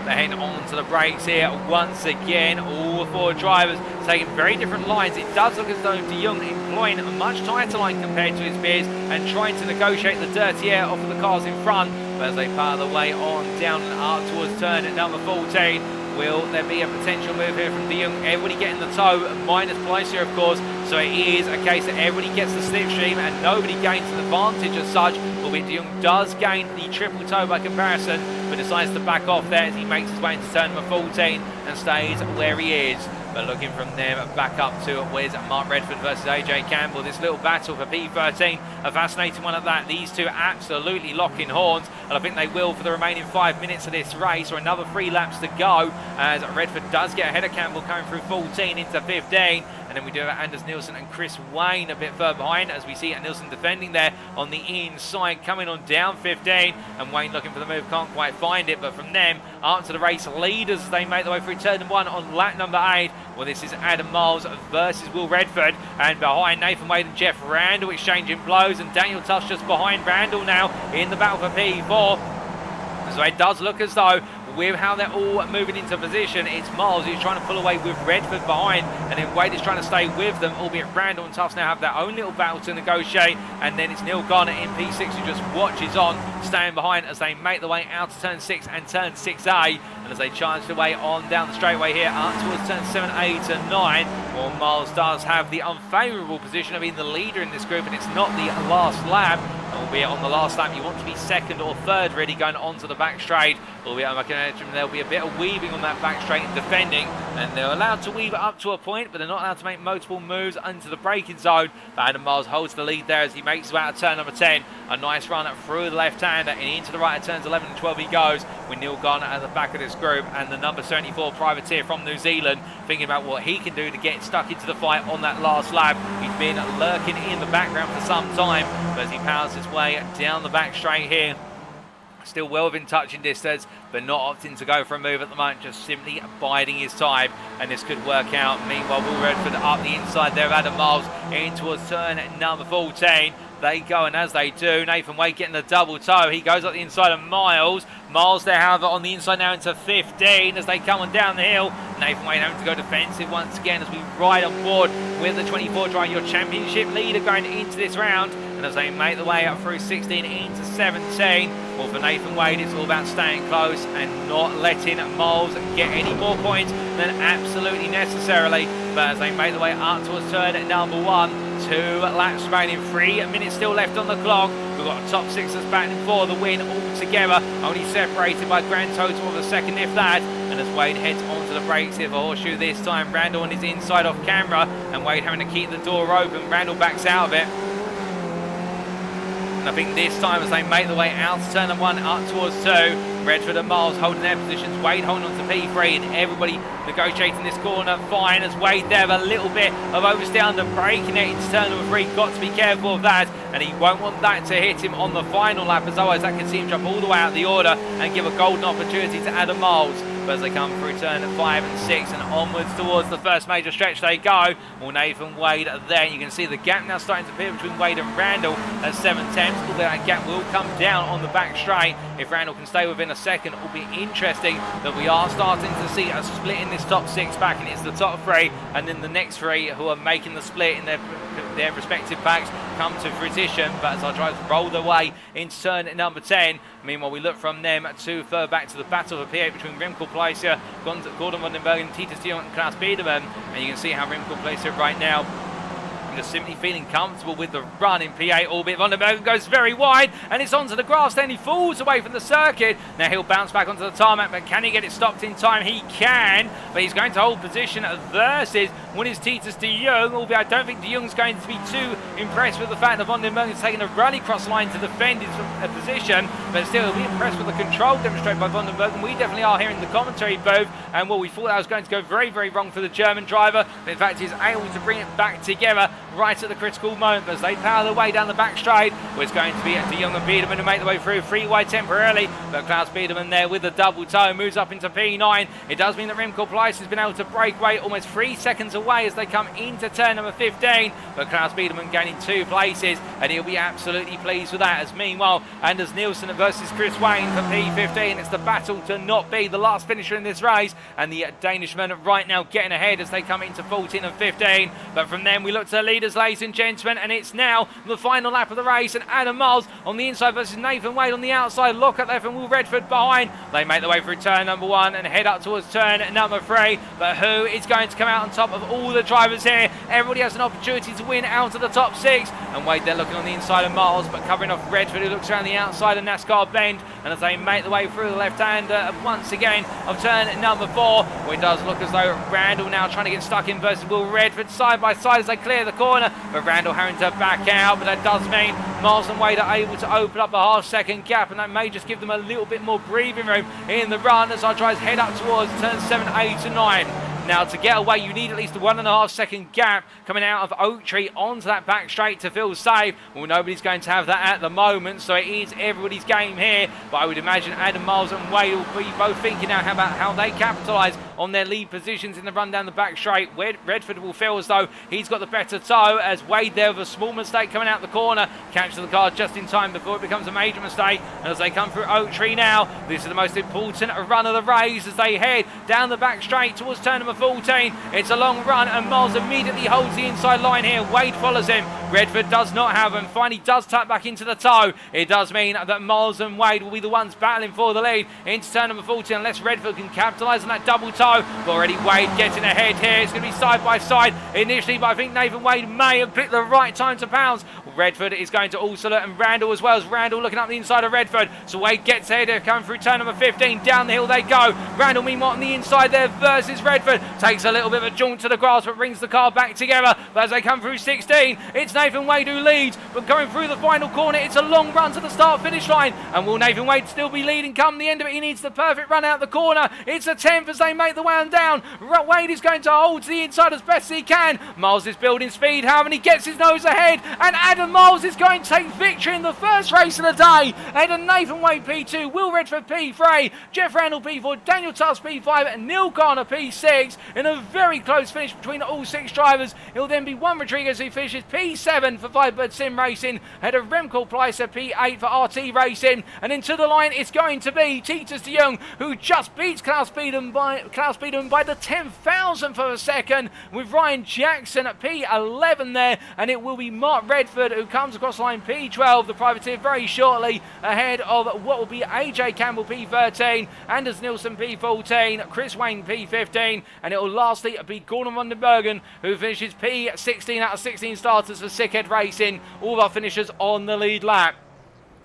They're heading on to the brakes here once again. All 4 drivers taking very different lines. It does look as though de Jong employing a much tighter line compared to his peers and trying to negotiate the dirty air off of the cars in front. But as they power the way on down and up towards turn at number 14, will there be a potential move here from de Jong? Everybody getting the tow, minus Placer of course. So it is a case that everybody gets the slipstream and nobody gains an advantage as such. Albeit de Jong does gain the triple tow by comparison, but decides to back off there as he makes his way into turn number 14 and stays where he is. But looking from them back up to where's Mark Redford versus AJ Campbell. This little battle for P13, a fascinating one at that. These two absolutely locking horns, and I think they will for the remaining 5 minutes of this race, or another 3 laps to go, as Redford does get ahead of Campbell, coming through 14 into 15. And then we do have Anders Nielsen and Chris Wayne a bit further behind, as we see Nielsen defending there on the inside, coming on down 15, and Wayne looking for the move, can't quite find it. But from them up to the race leaders, they make their way through turn 1 on lap number 8. Well, this is Adam Miles versus Will Redford, and behind Nathan Wade and Jeff Randall exchanging blows, and Daniel Tush just behind Randall now in the battle for P4. So it does look as though with how they're all moving into position. It's Miles who's trying to pull away with Redford behind, and then Wade is trying to stay with them, albeit Randall and Tufts now have their own little battle to negotiate, and then it's Neil Garner in P6 who just watches on, staying behind as they make their way out to turn 6 and turn 6A, and as they charge their way on down the straightaway here up towards turn 7, 8 and 9. Well, Miles does have the unfavourable position of being the leader in this group, and it's not the last lap. Albeit on the last lap you want to be second or third really going onto the back straight, albeit I can imagine there'll be a bit of weaving on that back straight and defending, and they're allowed to weave it up to a point, but they're not allowed to make multiple moves into the braking zone. But Adam Miles holds the lead there as he makes it out of turn number 10. A nice run through the left-hander and into the right at turns 11 and 12 he goes, with Neil Garner at the back of this group, and the number 74 privateer from New Zealand thinking about what he can do to get stuck into the fight on that last lap. He's been lurking in the background for some time, but as he powers his way down the back straight here, still well within touching distance, but not opting to go for a move at the moment, just simply biding his time, and this could work out. Meanwhile, Will Redford up the inside there of Adam Miles in towards turn number 14. They go, and as they do, Nathan Wade getting the double toe. He goes up the inside of Miles. Miles there, however, on the inside now into 15 as they come on down the hill. Nathan Wade having to go defensive once again as we ride on board with the 24 drive, your championship leader going into this round. And as they make the way up through 16 into 17, well, for Nathan Wade, it's all about staying close and not letting Miles get any more points than absolutely necessarily. But as they make the way up towards turn number 1, 2 laps remaining, 3 minutes still left on the clock. We've got a top 6 that's battling for the win all together, only separated by a grand total of a second if that. And as Wade heads onto the brakes here for Horseshoe this time, Randall on his inside off camera, and Wade having to keep the door open. Randall backs out of it. And I think this time as they make the way out to turn number 1 up towards 2, Redford and Miles holding their positions, Wade holding on to P3, and everybody negotiating this corner fine as Wade there have a little bit of oversteer under braking it into turn number 3. Got to be careful of that, and he won't want that to hit him on the final lap, as otherwise that can see him jump all the way out of the order and give a golden opportunity to Adam Miles. But as they come through turn 5 and 6 and onwards towards the first major stretch they go, well, Nathan Wade there, you can see the gap now starting to appear between Wade and Randall at 7/10. Although that gap will come down on the back straight if Randall can stay within a second. It will be interesting that we are starting to see a split in this top 6 pack, and it's the top 3 and then the next 3 who are making the split in their respective packs come to fruition. But as our drivers roll their way into turn number 10, meanwhile we look from them to further back to the battle for P8 between Remco Placer, Gordon Vandenberg and Titus de Jong and Klaus Biedermann, and you can see how Remco Placer right now just simply feeling comfortable with the run in P8, albeit Vandenberg goes very wide and it's onto the grass, then he falls away from the circuit. Now he'll bounce back onto the tarmac, but can he get it stopped in time? He can, but he's going to hold position versus one is Titus de Jong, albeit I don't think de Jong's going to be too impressed with the fact that Vandenberg is taking a rallycross line to defend his position, but still he'll be impressed with the control demonstrated by Vandenberg, and we definitely are here in the commentary booth. And well, we thought that was going to go very, very wrong for the German driver, but in fact he's able to bring it back together right at the critical moment as they power their way down the back straight. Well, it's going to be de Jong and Biedermann to make the way through, 3 wide temporarily, but Klaus Biedermann there with the double toe moves up into P9. It does mean that Remco Pleiss has been able to break away almost 3 seconds away as they come into turn number 15, but Klaus Biedermann gaining 2 places, and he'll be absolutely pleased with that. As meanwhile, Anders Nielsen versus Chris Wayne for P15, it's the battle to not be the last finisher in this race, and the Danishman right now getting ahead as they come into 14 and 15. But from them we look to the leaders, ladies and gentlemen, and it's now the final lap of the race, and Adam Miles on the inside versus Nathan Wade on the outside. Lockhart left and Will Redford behind. They make their way through turn number 1 and head up towards turn number 3, but who is going to come out on top of all the drivers here? Everybody has an opportunity to win out of the top 6, and Wade they're looking on the inside of Miles, but covering off Redford, who looks around the outside of NASCAR Bend. And as they make their way through the left-hander once again of turn number 4, well, it does look as though Randall now trying to get stuck in versus Will Redford side by side as they clear the corner, but Randall having to back out. But that does mean Miles and Wade are able to open up a half-second gap, and that may just give them a little bit more breathing room in the run as our drivers head up towards turn 7, 8 and 9. Now, to get away, you need at least a 1.5 second gap coming out of Oak Tree onto that back straight to feel safe. Well, nobody's going to have that at the moment, so it is everybody's game here. But I would imagine Adam Miles and Wade will be both thinking now about how they capitalise on their lead positions in the run down the back straight. Redford will feel as though he's got the better toe, as Wade there with a small mistake coming out the corner catches the car just in time before it becomes a major mistake. And as they come through Oak Tree now, this is the most important run of the race as they head down the back straight towards turn number 14. It's a long run and Miles immediately holds the inside line here. Wade follows him. Redford does not have him. Finally does tap back into the toe. It does mean that Miles and Wade will be the ones battling for the lead into turn number 14 unless Redford can capitalise on that double toe. But already Wade getting ahead here. It's going to be side by side initially, but I think Nathan Wade may have picked the right time to pounce. Redford is going to also look, and Randall as well, as Randall looking up the inside of Redford. So Wade gets ahead here, coming through turn number 15. Down the hill they go. Randall meanwhile on the inside there versus Redford. Takes a little bit of a jaunt to the grass, but brings the car back together. But as they come through 16, it's Nathan Wade who leads. But going through the final corner, it's a long run to the start-finish line. And will Nathan Wade still be leading come the end of it? He needs the perfect run out the corner. It's a 10th as they make the way on down. Wade is going to hold to the inside as best he can. Miles is building speed, however, and he gets his nose ahead. And Adam Miles is going to take victory in the first race of the day. Ahead of Nathan Wade P2, Will Redford P3, Jeff Randall P4, Daniel Tuss P5, and Neil Garner P6 in a very close finish between all 6 drivers. It'll then be Juan Rodriguez who finishes P7 for Firebird Sim Racing, ahead of Remco Pleiser P8 for RT Racing, and into the line it's going to be Titus de Jong who just beats Klaus Biedem by the 10,000th of a second, with Ryan Jackson at P11 there, and it will be Mark Redford who comes across line P12, the privateer, very shortly ahead of what will be AJ Campbell P13, Anders Nielsen P14, Chris Wayne P15, and it will lastly be Gordon van den Bergen who finishes P16 out of 16 starters for Sickhead Racing. All of our finishers on the lead lap.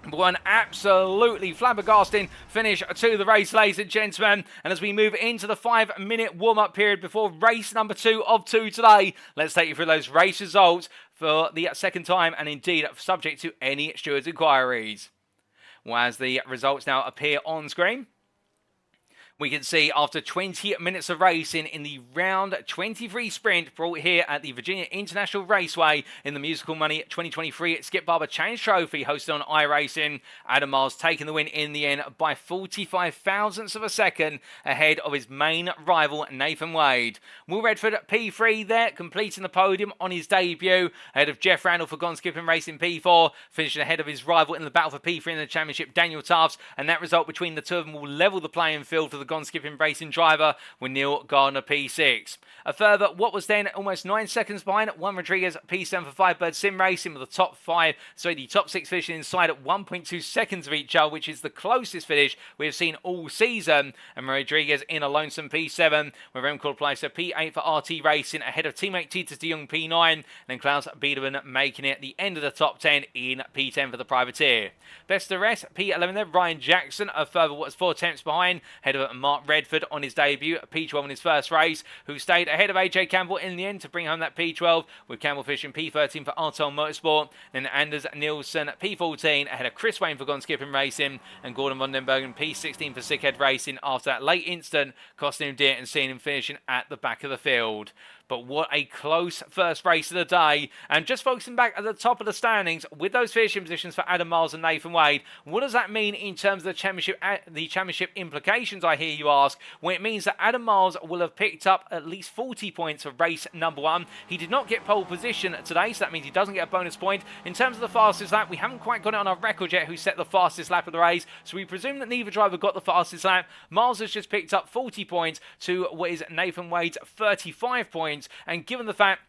One absolutely flabbergasting finish to the race, ladies and gentlemen. And as we move into the 5-minute warm-up period before race number 2 of 2 today, let's take you through those race results for the second time, and indeed subject to any stewards' inquiries. Well, as the results now appear on screen, we can see after 20 minutes of racing in the round 23 sprint brought here at the Virginia International Raceway in the Musical Money 2023 Skip Barber Challenge Trophy hosted on iRacing, Adam Miles taking the win in the end by 45 thousandths of a second ahead of his main rival Nathan Wade. Will Redford at P3 there, completing the podium on his debut ahead of Jeff Randall for Gone Skipping Racing P4, finishing ahead of his rival in the battle for P3 in the championship, Daniel Tufts, and that result between the two of them will level the playing field for the Gone Skipping Racing driver with Neil Gardner P6. A further, what was then almost 9 seconds behind, Juan Rodriguez P7 for Firebird Sim Racing, with the top 6 finishing inside at 1.2 seconds of each other, which is the closest finish we have seen all season. And Rodriguez in a lonesome P7 with Remco Pleiser P8 for RT Racing ahead of teammate Titus de Jong P9, and then Klaus Biederman making it at the end of the top 10 in P10 for the privateer. Best of the rest, P11 there, Ryan Jackson a further 4 tenths behind, ahead of Mark Redford on his debut, P12 in his first race, who stayed ahead of AJ Campbell in the end to bring home that P12, with Campbell finishing P13 for Artel Motorsport, then Anders Nielsen P14 ahead of Chris Wayne for Gone Skipping Racing, and Gordon van den Bergen P16 for Sickhead Racing after that late instant, costing him dear and seeing him finishing at the back of the field. But what a close first race of the day. And just focusing back at the top of the standings with those finishing positions for Adam Miles and Nathan Wade, what does that mean in terms of the championship implications, I hear you ask? Well, it means that Adam Miles will have picked up at least 40 points for race number 1. He did not get pole position today, so that means he doesn't get a bonus point. In terms of the fastest lap, we haven't quite got it on our record yet who set the fastest lap of the race, so we presume that neither driver got the fastest lap. Miles has just picked up 40 points to what is Nathan Wade's 35 points. And given the fact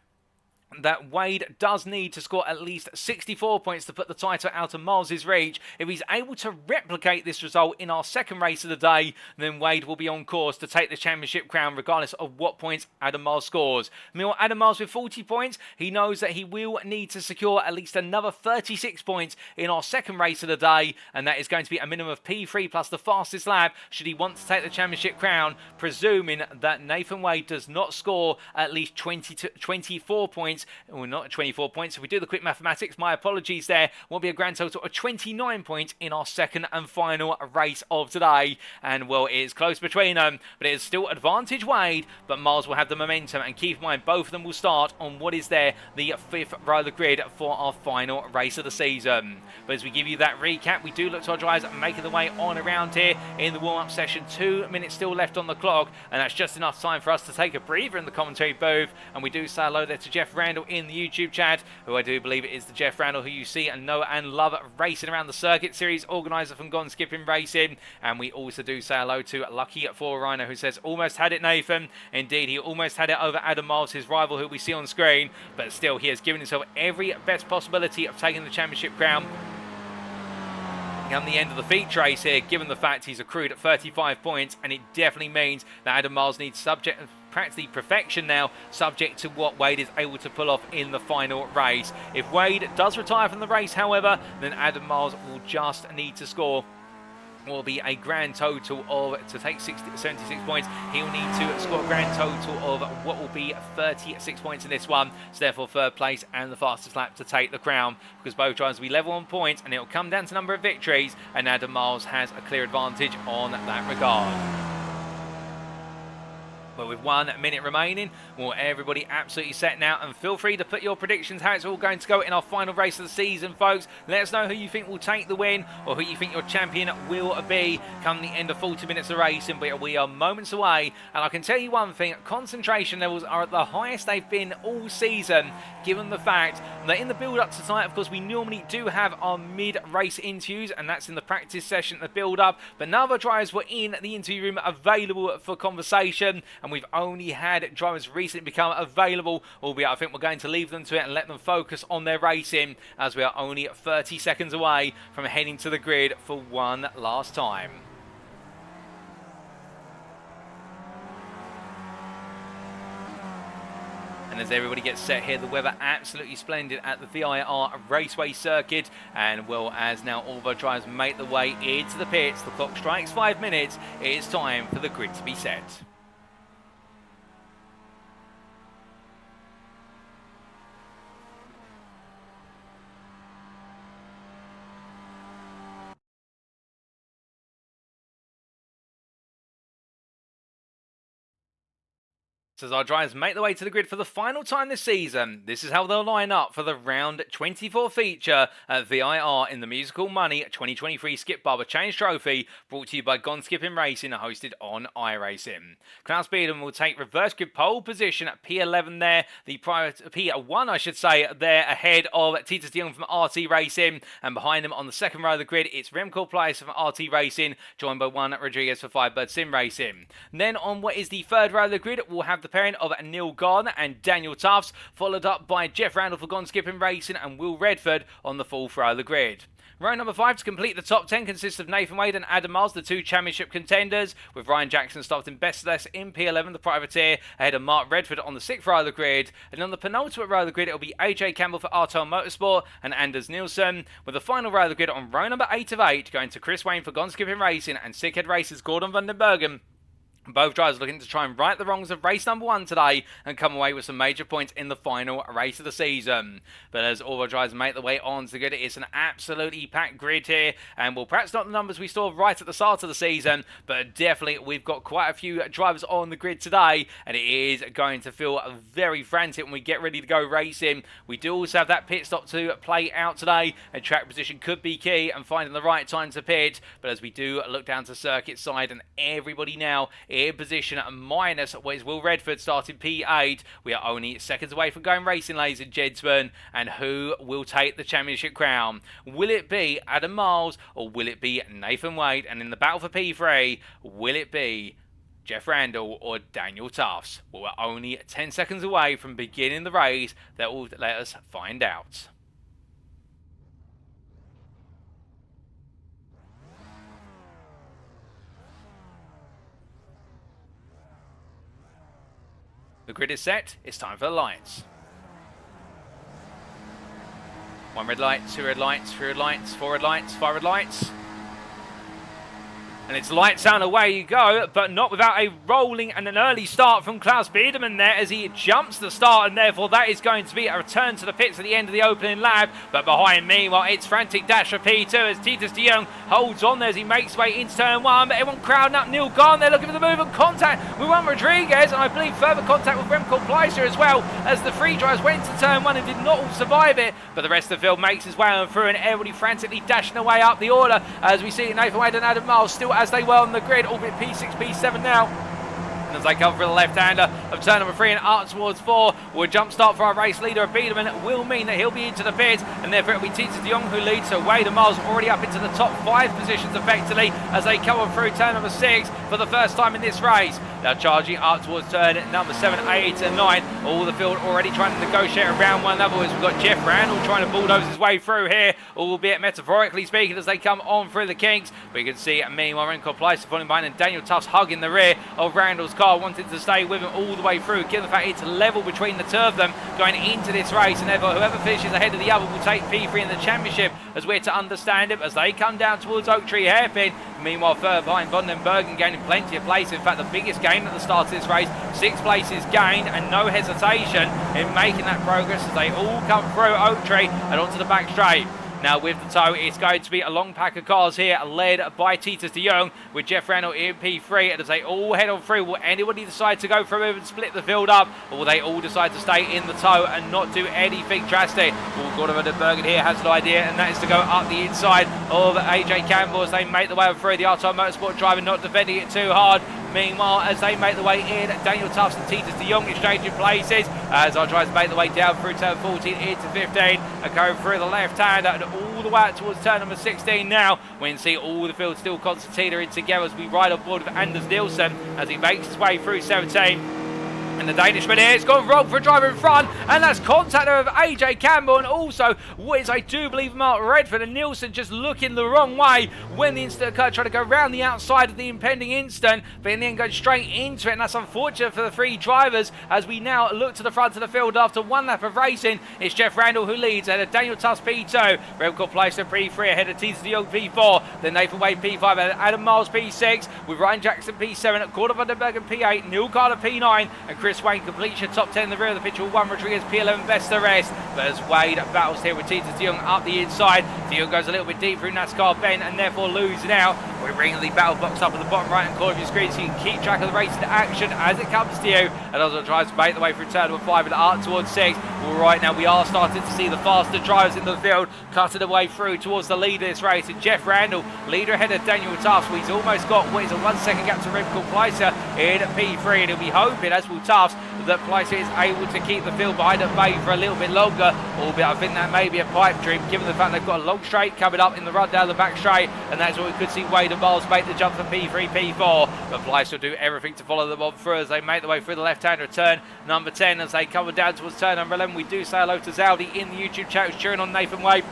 that Wade does need to score at least 64 points to put the title out of Miles' reach, if he's able to replicate this result in our second race of the day, then Wade will be on course to take the championship crown regardless of what points Adam Miles scores. Meanwhile, Adam Miles with 40 points, he knows that he will need to secure at least another 36 points in our second race of the day, and that is going to be a minimum of P3 plus the fastest lap should he want to take the championship crown, presuming that Nathan Wade does not score at least 24 points points. Well, not 24 points. If we do the quick mathematics, my apologies there. Will be a grand total of 29 points in our second and final race of today. And, well, it is close between them, but it is still advantage Wade, but Miles will have the momentum. And keep in mind, both of them will start on what is there, the 5th row of the grid for our final race of the season. But as we give you that recap, we do look to our drivers making the way on around here in the warm-up session. 2 minutes still left on the clock, and that's just enough time for us to take a breather in the commentary booth. And we do say hello there to Jeff Randall in the YouTube chat, who I do believe it is the Jeff Randall who you see and know and love racing around the circuit series, organiser from Gone Skipping Racing. And we also do say hello to Lucky for Rhino, who says, almost had it, Nathan. Indeed, he almost had it over Adam Miles, his rival, who we see on screen, but still he has given himself every best possibility of taking the championship crown come the end of the feature race here, given the fact he's accrued at 35 points, and it definitely means that Adam Miles needs practically perfection now, subject to what Wade is able to pull off in the final race. If Wade does retire from the race, however, then Adam Miles will just need to score will be a grand total of, to take 76 points, he'll need to score a grand total of what will be 36 points in this one. So therefore, third place and the fastest lap to take the crown, because both drivers will be level on points, and it'll come down to number of victories, and Adam Miles has a clear advantage on that regard. But with 1 minute remaining, well, everybody absolutely set now, and feel free to put your predictions how it's all going to go in our final race of the season, folks. Let us know who you think will take the win, or who you think your champion will be come the end of 40 minutes of racing. But we are moments away, and I can tell you one thing, concentration levels are at the highest they've been all season, given the fact that in the build-up to tonight, of course, we normally do have our mid-race interviews, and that's in the practice session, the build-up, but none of our drivers were in the interview room available for conversation, and we've only had drivers recently become available, albeit I think we're going to leave them to it and let them focus on their racing, as we are only 30 seconds away from heading to the grid for one last time. And as everybody gets set here, the weather absolutely splendid at the VIR Raceway Circuit. And well, as now all of our drivers make the way into the pits, the clock strikes 5 minutes. It is time for the grid to be set. So as our drivers make their way to the grid for the final time this season, this is how they'll line up for the round 24 feature at VIR in the Musical Money 2023 Skip Barber Challenge Trophy, brought to you by Gone Skipping Racing and hosted on iRacing. Klaus Beedham will take reverse grid pole position at P11 there, the P1 I should say, there ahead of Titus de Jong from RT Racing, and behind him on the second row of the grid it's Remco Pleiss from RT Racing, joined by Juan Rodriguez for Firebird Sim Racing. Then on what is the third row of the grid, we'll have the pairing of Neil Gardner and Daniel Tufts, followed up by Jeff Randall for Gone Skipping Racing and Will Redford on the fourth row of the grid. Row number 5 to complete the top 10 consists of Nathan Wade and Adam Miles, the two championship contenders, with Ryan Jackson starting best less in P11, the privateer, ahead of Mark Redford on the 6th row of the grid. And on the penultimate row of the grid, it'll be AJ Campbell for Artel Motorsport and Anders Nielsen, with the final row of the grid on row number 8 of 8 going to Chris Wayne for Gone Skipping Racing and Sickhead Racers Gordon van den Bergen. Both drivers looking to try and right the wrongs of race number 1 today and come away with some major points in the final race of the season. But as all our drivers make their way on to the grid, it's an absolutely packed grid here. And well, perhaps not the numbers we saw right at the start of the season, but definitely we've got quite a few drivers on the grid today. And it is going to feel very frantic when we get ready to go racing. We do also have that pit stop to play out today. And track position could be key and finding the right time to pit. But as we do look down to circuit side, and everybody now in position minus what is Will Redford starting P8. We are only seconds away from going racing, ladies and gentlemen. And who will take the championship crown? Will it be Adam Miles or will it be Nathan Wade? And in the battle for P3, will it be Jeff Randall or Daniel Tufts? Well, we're only 10 seconds away from beginning the race. That will let us find out. The grid is set, it's time for the lights. 1 red light, 2 red lights, 3 red lights, 4 red lights, 5 red lights. And it's lights out and away you go, but not without a rolling and an early start from Klaus Biedermann there as he jumps the start, and therefore that is going to be a return to the pits at the end of the opening lap. But behind me, well, it's frantic dash for P2 as Titus de Jong holds on there as he makes his way into turn 1. But everyone crowding up. Neil Garn there looking for the move and contact with Juan Rodriguez, and I believe further contact with Remco Pleister as well, as the three drivers went to turn 1 and did not all survive it. But the rest of the field makes his way on through, and everybody frantically dashing away up the order as we see Nathan Wade and Adam Miles still as they were on the grid, albeit P6, P7 now. And as they come for the left-hander of turn number 3 and up towards 4, will jump start for our race leader of Biedermann will mean that he'll be into the pits, and therefore it'll be Titus de Jong who leads. So Wade and Miles already up into the top 5 positions effectively as they come on through turn number 6 for the first time in this race. Now charging up towards turn number 7, 8 and 9. All the field already trying to negotiate around one level as we've got Jeff Randall trying to bulldoze his way through here, albeit metaphorically speaking, as they come on through the kinks. We can see meanwhile Remco Pleister falling behind and Daniel Tufts hugging the rear of Randall's car, wanting to stay with him all the way through, given the fact it's level between the two of them going into this race, and therefore whoever finishes ahead of the other will take P3 in the championship, as we're to understand it, as they come down towards Oak Tree Hairpin. Meanwhile, further behind Van den Bergen gaining plenty of places. In fact, the biggest gain at the start of this race, 6 places gained, and no hesitation in making that progress as they all come through Oak Tree and onto the back straight. Now with the tow, it's going to be a long pack of cars here, led by Titus de Jong with Jeff Randall in P3. And as they all head on through, will anybody decide to go through and split the field up, or will they all decide to stay in the tow and not do anything drastic? Well, Gordon van den Bergen here has an idea, and that is to go up the inside of AJ Campbell as they make the way through. The R-Type Motorsport driver not defending it too hard. Meanwhile, as they make the way in, Daniel Tufts and Titus de Jong exchanging places as our drivers make the way down through turn 14 into 15 and go through the left-hander and all the way out towards turn number 16 now. We can see all the field still concertinaing together as we ride on board with Anders Nielsen as he makes his way through 17. And the Danishman here, it's gone wrong for a driver in front, and that's contact of AJ Campbell, and also what is, I do believe, Mark Redford, and Nielsen just looking the wrong way when the incident occurred, trying to go around the outside of the impending incident, but in the end going straight into it, and that's unfortunate for the 3 drivers as we now look to the front of the field after 1 lap of racing. It's Jeff Randall who leads ahead of Daniel Tufts P2, Remco Pleister P3 ahead of Titus de Jong P4, then Nathan Wade P5 ahead of Adam Miles P6, with Ryan Jackson P7, Gordon van den Bergen P8, Neil Carter P9, and Chris Wayne completes your top 10 in the rear of the picture with Juan Rodriguez P11 best the rest. But as Wade battles here with Titus de Jong up the inside, de Jong goes a little bit deep through NASCAR bend and therefore losing out. We're bringing the battle box up at the bottom right hand corner of your screen so you can keep track of the racing action as it comes to you. And as our drivers make the way through turn number 5 and up towards 6. Well, right now we are starting to see the faster drivers in the field cutting their way through towards the lead of this race. And Jeff Randall, leader ahead of Daniel Tufts, he's almost got what is a 1 second gap to Remco Pleister in P3, and he'll be hoping, as will Tufts, that Pleister is able to keep the field behind at bay for a little bit longer, albeit I think that may be a pipe dream given the fact they've got a long straight coming up in the run down the back straight, and that's what we could see Wade and Miles make the jump from P3, P4, but Pleister will do everything to follow them on through as they make the way through the left-hander turn number 10 as they come down towards turn number 11. We do say hello to Zaldi in the YouTube chat who's cheering on Nathan Wade,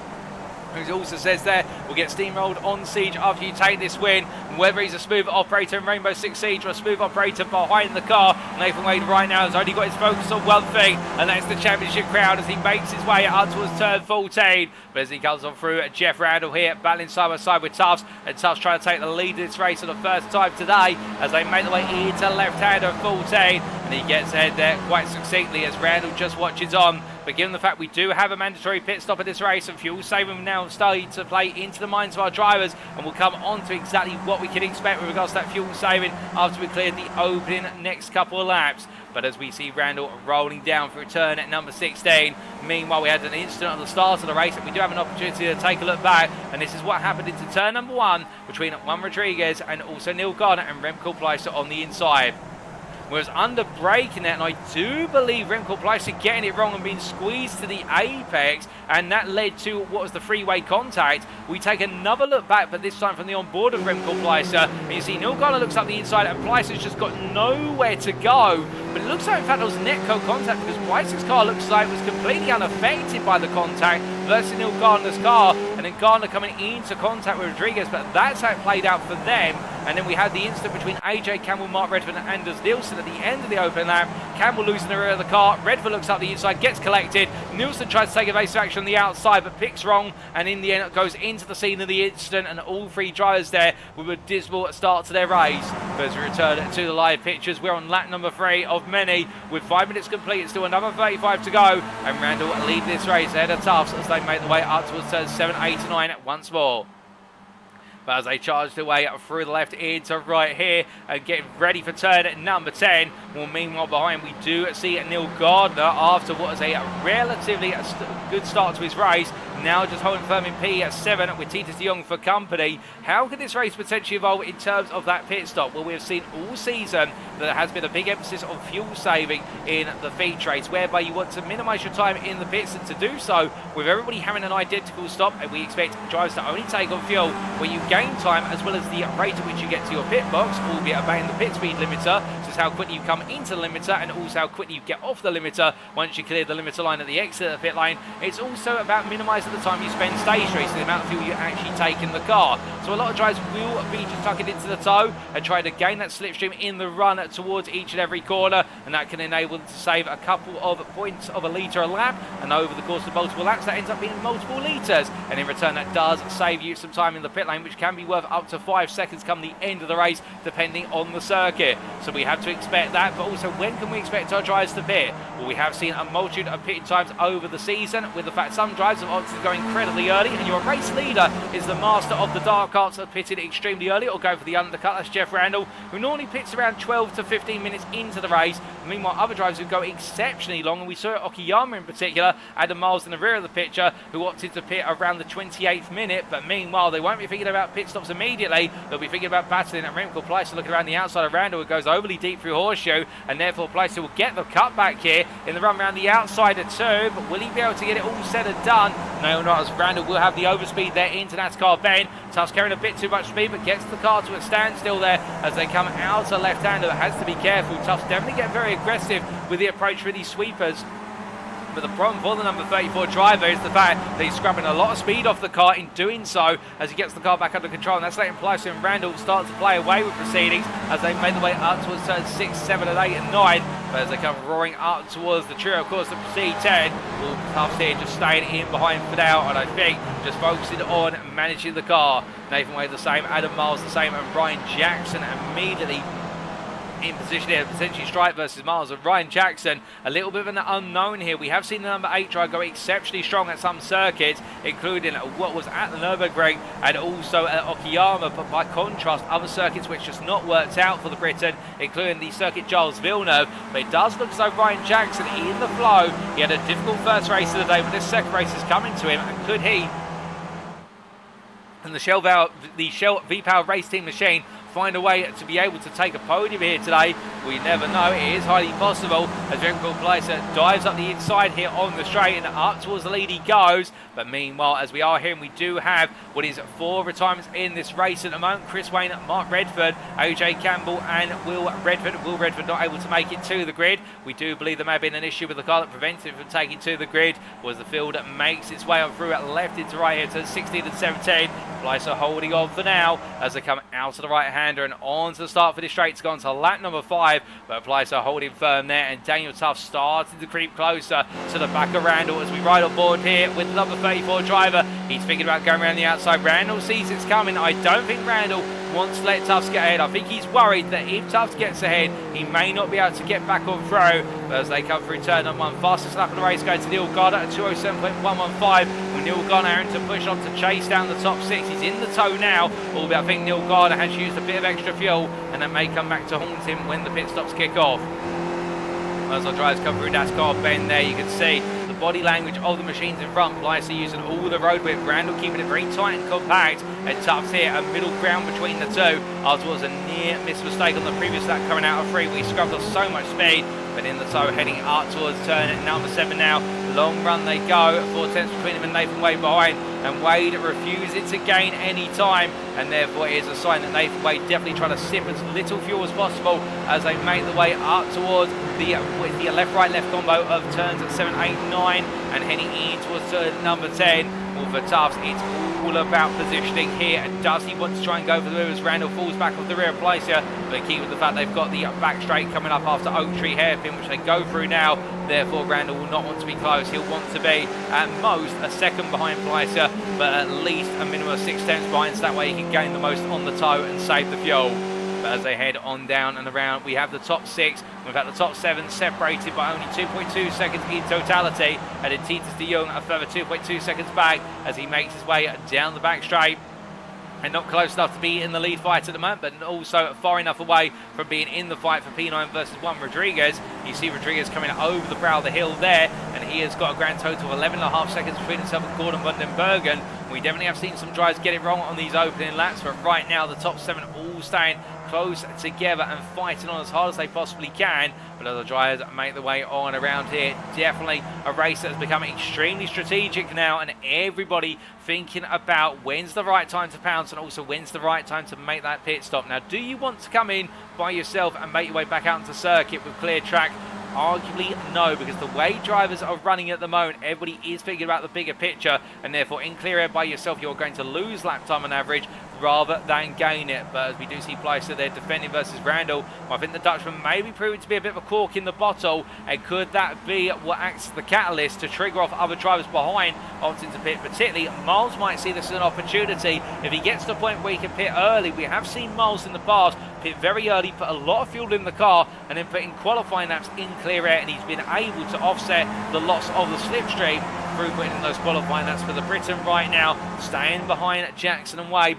who also says there, we'll get steamrolled on Siege after you take this win. Whether he's a smooth operator in Rainbow Six Siege or a smooth operator behind the car, Nathan Wade right now has only got his focus on one thing, and that's the championship crowd as he makes his way up towards turn 14. But as he comes on through, Jeff Randall here battling side by side with Tufts, and Tufts trying to take the lead in this race for the first time today as they make the way into left-hander 14, and he gets ahead there quite succinctly as Randall just watches on. But given the fact we do have a mandatory pit stop at this race and fuel saving now starting to play into the minds of our drivers, and we'll come on to exactly what we can expect with regards to that fuel saving after we clear the opening next couple of laps. But as we see Randall rolling down for a turn at number 16, meanwhile we had an incident at the start of the race, and we do have an opportunity to take a look back, and this is what happened into turn number 1 between Juan Rodriguez and also Neil Garner and Remco Pleister on the inside. Was under braking that, and I do believe Remco Pleister getting it wrong and being squeezed to the apex, and that led to what was the freeway contact. We take another look back, but this time from the onboard of Remco Pleister, and you see Neil Garner looks up the inside and Pleister's just got nowhere to go, but it looks like in fact it was netco contact because Pleister's car looks like it was completely unaffected by the contact versus Neil Garner's car, and then Garner coming into contact with Rodriguez, but that's how it played out for them. And then we had the incident between AJ Campbell, Mark Redford and Anders Nielsen at the end of the open lap. Campbell losing the rear of the car. Redford looks up the inside, gets collected. Nielsen tries to take evasive action on the outside, but picks wrong, and in the end it goes into the scene of the incident, and all three drivers there with a dismal start to their race. But as we return to the live pictures, we're on lap number 3 of many, with 5 minutes complete. It's still another 35 to go, and Randall lead this race ahead of Tufts as they make the way up towards turns 7, 8 and 9 once more. But as they charge their way through the left into right here and get ready for turn number 10. Well, meanwhile behind we do see Neil Gardner after what is a relatively good start to his race. Now just holding firm in P7 with Titus de Jong for company. How could this race potentially evolve in terms of that pit stop? Well, we have seen all season that there has been a big emphasis on fuel saving in the feature race, whereby you want to minimise your time in the pits, and to do so with everybody having an identical stop, and we expect drivers to only take on fuel where you gain time as well as the rate at which you get to your pit box, albeit obeying the pit speed limiter. This is how quickly you come into the limiter and also how quickly you get off the limiter once you clear the limiter line at the exit of the pit lane. It's also about minimising the time you spend stationary, so the amount of fuel you actually take in the car. So a lot of drivers will be just tucking into the toe and try to gain that slipstream in the run towards each and every corner, and that can enable them to save a couple of points of a litre a lap, and over the course of multiple laps that ends up being multiple litres, and in return that does save you some time in the pit lane, which can be worth up to 5 seconds come the end of the race depending on the circuit. So we have to expect that, but also when can we expect our drivers to pit? Well, we have seen a multitude of pitting times over the season, with the fact some drivers have opted to go incredibly early, and your race leader is the master of the dark arts of pitting extremely early or go for the undercut. That's Jeff Randall, who normally pits around 12 to 15 minutes into the race. Meanwhile, other drivers who go exceptionally long, and we saw Okiyama in particular, Adam Miles in the rear of the picture, who opted to pit around the 28th minute, but meanwhile they won't be thinking about pit stops immediately. They'll be thinking about battling at Remco Pleister, looking around the outside of Randall, who goes overly deep through Horseshoe, and therefore Pleister will get the cut back here in the run around the outside of 2, but will he be able to get it all said and done? No, not, as Randall will have the overspeed there into NASCAR Ben. Tufts carrying a bit too much speed, but gets the car to a standstill there as they come out to left-hander. Has to be careful. Tufts definitely get very aggressive with the approach for these sweepers. But the problem for the number 34 driver is the fact that he's scrubbing a lot of speed off the car in doing so as he gets the car back under control, and that's letting Pleister and Randall start to play away with proceedings as they make their way up towards turns 6, 7 and 8 and 9. But as they come roaring up towards the trio, of course, the proceed 10, well, Tufts here just staying in behind for now, and I think just focusing on managing the car. Nathan Wade the same, Adam Miles the same, and Ryan Jackson immediately in position here, potentially Strike versus Miles. And Ryan Jackson, a little bit of an unknown here. We have seen the number 8 driver go exceptionally strong at some circuits, including what was at the Nürburgring and also at Okiyama, but by contrast, other circuits which just not worked out for the Briton, including the circuit Charles Villeneuve. But it does look as though Ryan Jackson in the flow, he had a difficult first race of the day, but this second race is coming to him, and could he and the Shell V-Power race team machine find a way to be able to take a podium here today? We never know. It is highly possible as Remco Pleister dives up the inside here on the straight, and up towards the lead he goes. But meanwhile, as we are here, we do have what is 4 retirements in this race at the moment. Chris Wayne, Mark Redford, AJ Campbell and Will Redford. Will Redford not able to make it to the grid. We do believe there may have been an issue with the car that prevented him from taking to the grid, was the field that makes its way on through at left into right here to 16 and 17. Pleister holding on for now as they come out to the right hander and on to the start for the straight to go on to lap number 5, but Pleister holding firm there, and Daniel Tufts starting to creep closer to the back of Randall as we ride on board here with the number 34 driver. He's thinking about going around the outside. Randall sees it's coming. I don't think Randall wants to let Tufts get ahead. I think he's worried that if Tufts gets ahead, he may not be able to get back on through. But as they come through turn number 1, fastest lap of the race going to Neil Gardner at 2:07.115. With Neil Gardner having to push on to chase down the top 6. He's in the tow now, albeit I think Neil Gardner has used a bit of extra fuel, and that may come back to haunt him when the pit stops kick off. As our drivers come through NASCAR bend there, you can see the body language of the machines in front. Pleister using all the road width, Randall keeping it very tight and compact, and Tufts here a middle ground between the two. Afterwards a near miss mistake on the previous lap coming out of 3. We scrubbed off so much speed, but in the tow heading up towards turn number 7 now. Long run they go, 4 tenths between him and Nathan Wade behind, and Wade refuses to gain any time, and therefore it is a sign that Nathan Wade definitely trying to sip as little fuel as possible as they make the way up towards the left-right-left combo of turns at 7, 8, 9, and heading in towards turn number 10. Well, for Tufts, it's all all about positioning here. Does he want to try and go for the move as Randall falls back off the rear place here? But key with the fact they've got the back straight coming up after Oak Tree Hairpin, which they go through now. Therefore, Randall will not want to be close. He'll want to be at most a second behind Placer, but at least a minimum of 6 tenths behind, so that way he can gain the most on the toe and save the fuel. But as they head on down and around, we have the top 6. We've had the top 7 separated by only 2.2 seconds in totality. And then Titus de Jong a further 2.2 seconds back as he makes his way down the back straight. And not close enough to be in the lead fight at the moment, but also far enough away from being in the fight for P9 versus 1 Rodriguez. You see Rodriguez coming over the brow of the hill there, and he has got a grand total of 11.5 seconds between himself and Gordon van den Bergen. We definitely have seen some drivers get it wrong on these opening laps, but right now the top 7 all staying close together and fighting on as hard as they possibly can. But other drivers make their way on around here. Definitely a race that has become extremely strategic now, and everybody thinking about when's the right time to pounce and also when's the right time to make that pit stop. Now, do you want to come in by yourself and make your way back out into circuit with clear track? Arguably no, because the way drivers are running at the moment, everybody is thinking about the bigger picture, and therefore in clear air by yourself you're going to lose lap time on average rather than gain it. But as we do see Placer there defending versus Randall, I think the Dutchman may be proving to be a bit of a cork in the bottle, and could that be what acts as the catalyst to trigger off other drivers behind opting to pit? Particularly Miles might see this as an opportunity if he gets to the point where he can pit early. We have seen Miles in the past pit very early, put a lot of fuel in the car, and then put in qualifying laps in clear air, and he's been able to offset the loss of the slipstream through putting in those qualifying laps for the Britain right now, staying behind Jackson and Wade.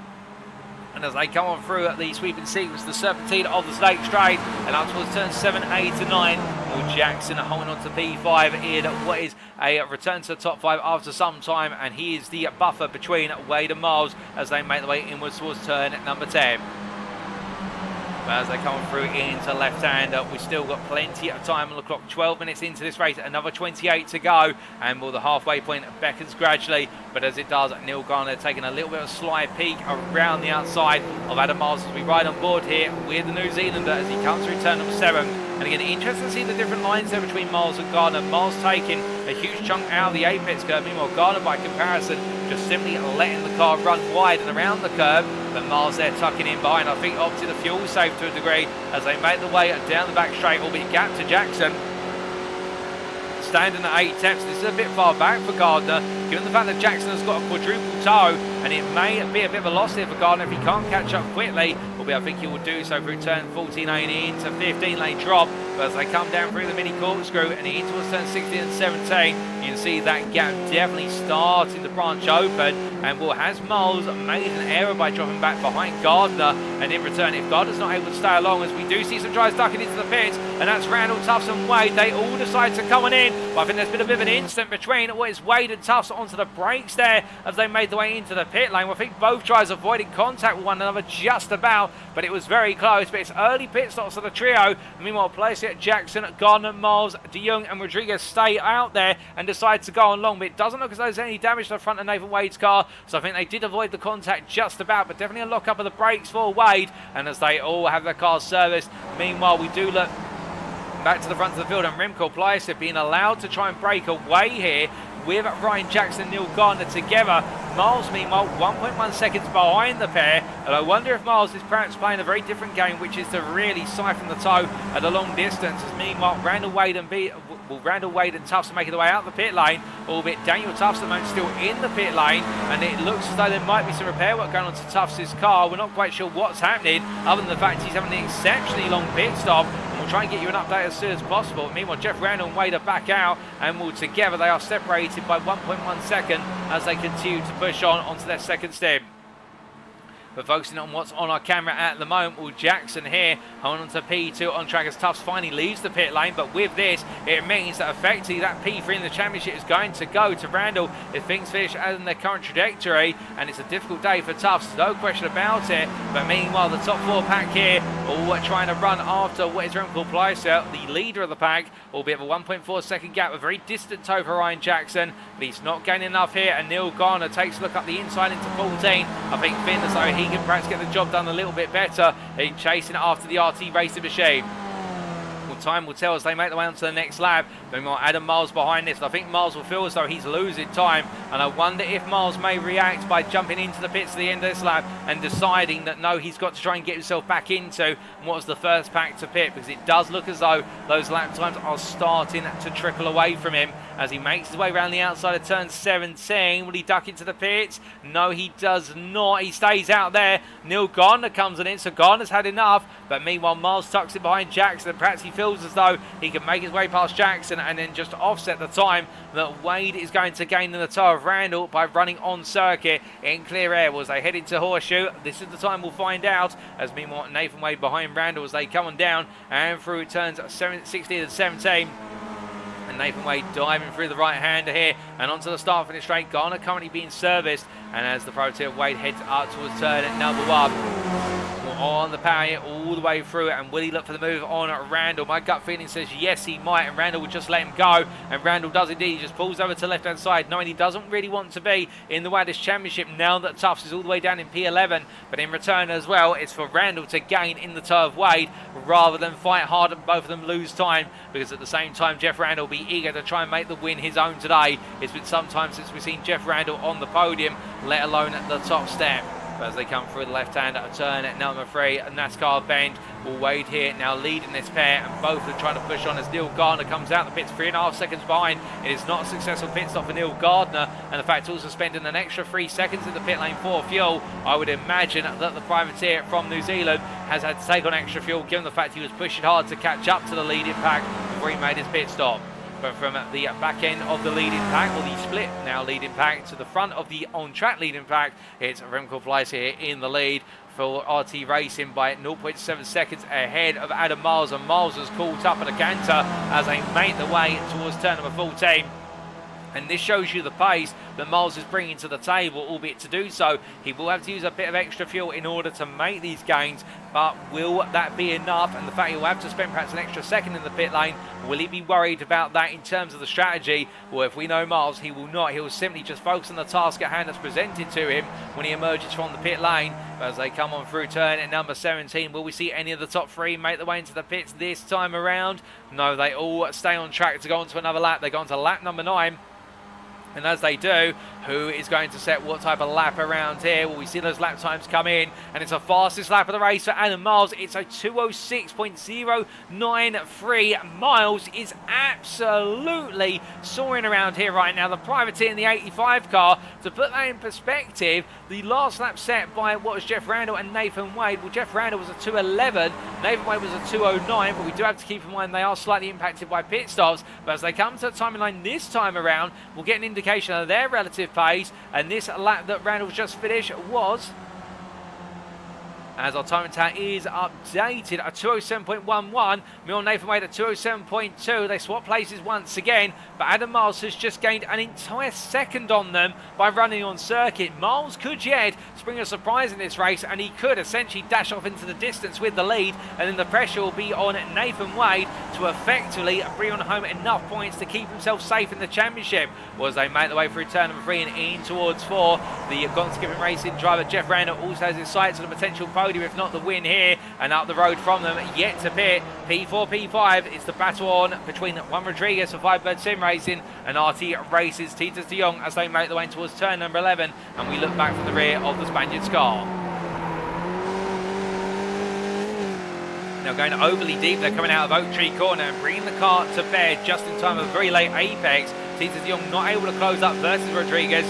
And as they come on through at the sweeping sequence, the serpentine of the Snake Straight, and up towards turns 7, 8 and 9, Will Jackson holding on to P5 in what is a return to the top 5 after some time, and he is the buffer between Wade and Miles as they make their way inwards towards turn number 10. But as they come through into left-hander, we've still got plenty of time on the clock. 12 minutes into this race, another 28 to go, and the halfway point beckons gradually. But as it does, Neil Garner taking a little bit of a sly peek around the outside of Adam Miles as we ride on board here with the New Zealander as he comes through turn number 7. And again, interesting to see the different lines there between Miles and Garner. Miles taking a huge chunk out of the apex curve, meanwhile Garner by comparison just simply letting the car run wide and around the curve. But Miles there tucking in behind, I think opted a fuel save to a degree as they make the way down the back straight, albeit gap to Jackson. Standing at 8 tenths, this is a bit far back for Gardner, given the fact that Jackson has got a quadruple toe, and it may be a bit of a loss here for Gardner if he can't catch up quickly, albeit I think he will do so through turn 14 into 15 lane drop. But as they come down through the mini corkscrew and in towards turn 16 and 17, you can see that gap definitely starting to branch open, and has Miles made an error by dropping back behind Gardner, and in return, if Gardner's not able to stay along, as we do see some drivers ducking into the pits, and that's Randall, Tufts and Wade, they all decide to come on in. But I think there's been a bit of an instant between what is Wade and Tufts onto the brakes there as they made their way into the pit lane. Well, I think both drivers avoided contact with one another just about, but it was very close. But it's early pit stops of the trio. Meanwhile, Placer, Jackson, Gardner, Miles, De Jong and Rodriguez stay out there and decide to go on long. But it doesn't look as though there's any damage to the front of Nathan Wade's car, so I think they did avoid the contact just about, but definitely a lock up of the brakes for Wade. And as they all have their cars serviced, meanwhile we do look back to the front of the field, and Remco Placer being allowed to try and break away here with Ryan Jackson and Neil Gardner together. Miles, meanwhile, 1.1 seconds behind the pair, and I wonder if Miles is perhaps playing a very different game, which is to really siphon the toe at a long distance, as meanwhile Randall Wade and Tufts are making their way out the pit lane, albeit Daniel Tufts at the moment still in the pit lane, and it looks as though there might be some repair work going on to Tufts' car. We're not quite sure what's happening, other than the fact he's having an exceptionally long pit stop. We'll try and get you an update as soon as possible. Meanwhile, Jeff Randall and Wade are back out, and together they are separated by 1.1 second as they continue to push on onto their second stint. But focusing on what's on our camera at the moment, Will Jackson here holding on to P2 on track as Tufts finally leaves the pit lane. But with this, it means that effectively that P3 in the championship is going to go to Randall if things finish as in their current trajectory. And it's a difficult day for Tufts, no question about it. But meanwhile, the top 4 pack here, all trying to run after what is Remco Placer, the leader of the pack, albeit with a 1.4 second gap, a very distant toe for Ryan Jackson. But he's not gaining enough here, and Neil Garner takes a look up the inside into 14. I think Finn, as though he can perhaps get the job done a little bit better, chasing it after the RT racing machine. Well, time will tell as they make their way onto the next lap. Meanwhile, Adam Miles behind this. I think Miles will feel as though he's losing time, and I wonder if Miles may react by jumping into the pits at the end of this lap and deciding that no, he's got to try and get himself back into what was the first pack to pit, because it does look as though those lap times are starting to trickle away from him as he makes his way around the outside of turn 17. Will he duck into the pits? No, he does not. He stays out there. Neil Gardner comes in, so Gardner's had enough, but meanwhile Miles tucks it behind Jackson, and perhaps he feels as though he can make his way past Jackson and then just offset the time that Wade is going to gain in the toe of Randall by running on circuit in clear air. As they head into Horseshoe, this is the time we'll find out, as meanwhile Nathan Wade behind Randall as they come on down and through turns 16 and 17. And Nathan Wade diving through the right hander here and onto the start finish straight. Garner currently being serviced, and as the privateer Wade heads up towards turn at number 1. On the power here all the way through, and will he look for the move on Randall? My gut feeling says yes, he might, and Randall will just let him go, and Randall does indeed. He just pulls over to the left hand side, knowing he doesn't really want to be in the WADIS Championship now that Tufts is all the way down in P11. But in return as well, it's for Randall to gain in the toe of Wade rather than fight hard and both of them lose time, because at the same time Jeff Randall will be eager to try and make the win his own today. It's been some time since we've seen Jeff Randall on the podium, let alone at the top step. But as they come through the left-hand turn at number 3, NASCAR bend, will Wade here now leading this pair, and both are trying to push on as Neil Gardner comes out the pits 3.5 seconds behind. It is not a successful pit stop for Neil Gardner, and the fact also spending an extra 3 seconds in the pit lane for fuel. I would imagine that the privateer from New Zealand has had to take on extra fuel, given the fact he was pushing hard to catch up to the leading pack before he made his pit stop. But from the back end of the leading pack, or the split now leading pack, to the front of the on-track leading pack, it's Remco Fleiss here in the lead for RT Racing by 0.7 seconds ahead of Adam Miles, and Miles has caught up at a canter as they make their way towards turn number 14. And this shows you the pace that Miles is bringing to the table, albeit to do so, he will have to use a bit of extra fuel in order to make these gains. But will that be enough? And the fact he'll have to spend perhaps an extra second in the pit lane, will he be worried about that in terms of the strategy? Well, if we know Miles, he will not. He will simply just focus on the task at hand that's presented to him when he emerges from the pit lane. But as they come on through turn at number 17, will we see any of the top 3 make their way into the pits this time around? No, they all stay on track to go on to another lap. They go on to lap number 9. And as they do, who is going to set what type of lap around here? Well, we see those lap times come in, and it's the fastest lap of the race for Adam Miles. It's a 2:06.093. Miles is absolutely soaring around here right now. The privateer in the 85 car, to put that in perspective, the last lap set by what was Jeff Randall and Nathan Wade. Well, Jeff Randall was a 2:11, Nathan Wade was a 2:09, but we do have to keep in mind they are slightly impacted by pit stops. But as they come to the timing line this time around, we'll get an indication of their relative pace, and this lap that Randall's just finished was, as our timing tag is updated, a 2:07.11. Meanwhile, Nathan Wade at 2:07.2. They swap places once again, but Adam Miles has just gained an entire second on them by running on circuit. Miles could yet spring a surprise in this race, and he could essentially dash off into the distance with the lead, and then the pressure will be on Nathan Wade to effectively bring on home enough points to keep himself safe in the championship. Well, as they make their way through turn number 3 and in towards 4, the Gonskipping Racing driver Jeff Randall also has his sights on a potential podium, if not the win here, and up the road from them, yet to pit. P4, P5, it's the battle on between Juan Rodriguez of Firebird Sim Racing and RT Races Titus de Jong as they make their way towards turn number 11, and we look back from the rear of the Spaniard's car. Now going overly deep, they're coming out of Oak Tree Corner and bringing the car to bear just in time of a very late apex. Titus de Jong not able to close up versus Rodriguez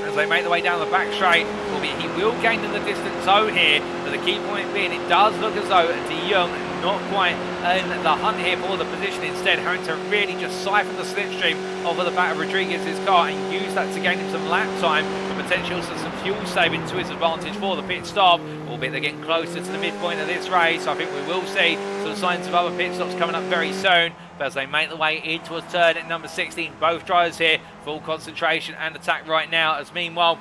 as they make their way down the back straight. Albeit he will gain in the distance zone here, but the key point being it does look as though de Jong not quite in the hunt here for the position, instead having to really just siphon the slipstream over the back of Rodriguez's car and use that to gain him some lap time and potentially also some fuel saving to his advantage for the pit stop. Albeit they're getting closer to the midpoint of this race, I think we will see some signs of other pit stops coming up very soon. But as they make their way in towards turn at number 16, both drivers here full concentration and attack right now, as meanwhile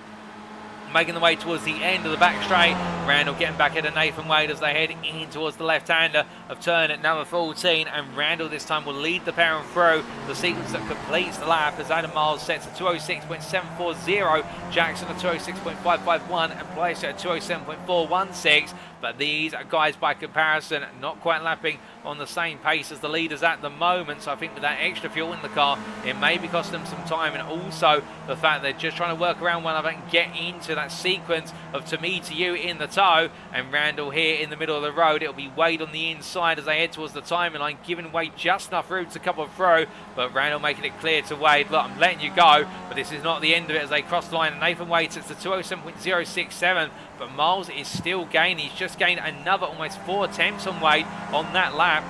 making the way towards the end of the back straight. Randall getting back at Nathan Wade as they head in towards the left-hander of turn at number 14, and Randall this time will lead the pair on through the sequence that completes the lap as Adam Miles sets a 206.740, Jackson a 206.551, and Placer at 207.416. But these guys, by comparison, not quite lapping on the same pace as the leaders at the moment. So I think with that extra fuel in the car, it may be costing them some time. And also the fact they're just trying to work around one another and get into that sequence of to me, to you in the tow. And Randall here in the middle of the road. It'll be Wade on the inside as they head towards the timing line, giving Wade just enough room to couple through. But Randall making it clear to Wade, look, I'm letting you go. But this is not the end of it as they cross the line. And Nathan Wade sets the 207.067. But Miles is still gaining. He's just gained another almost 4 attempts on Wade on that lap.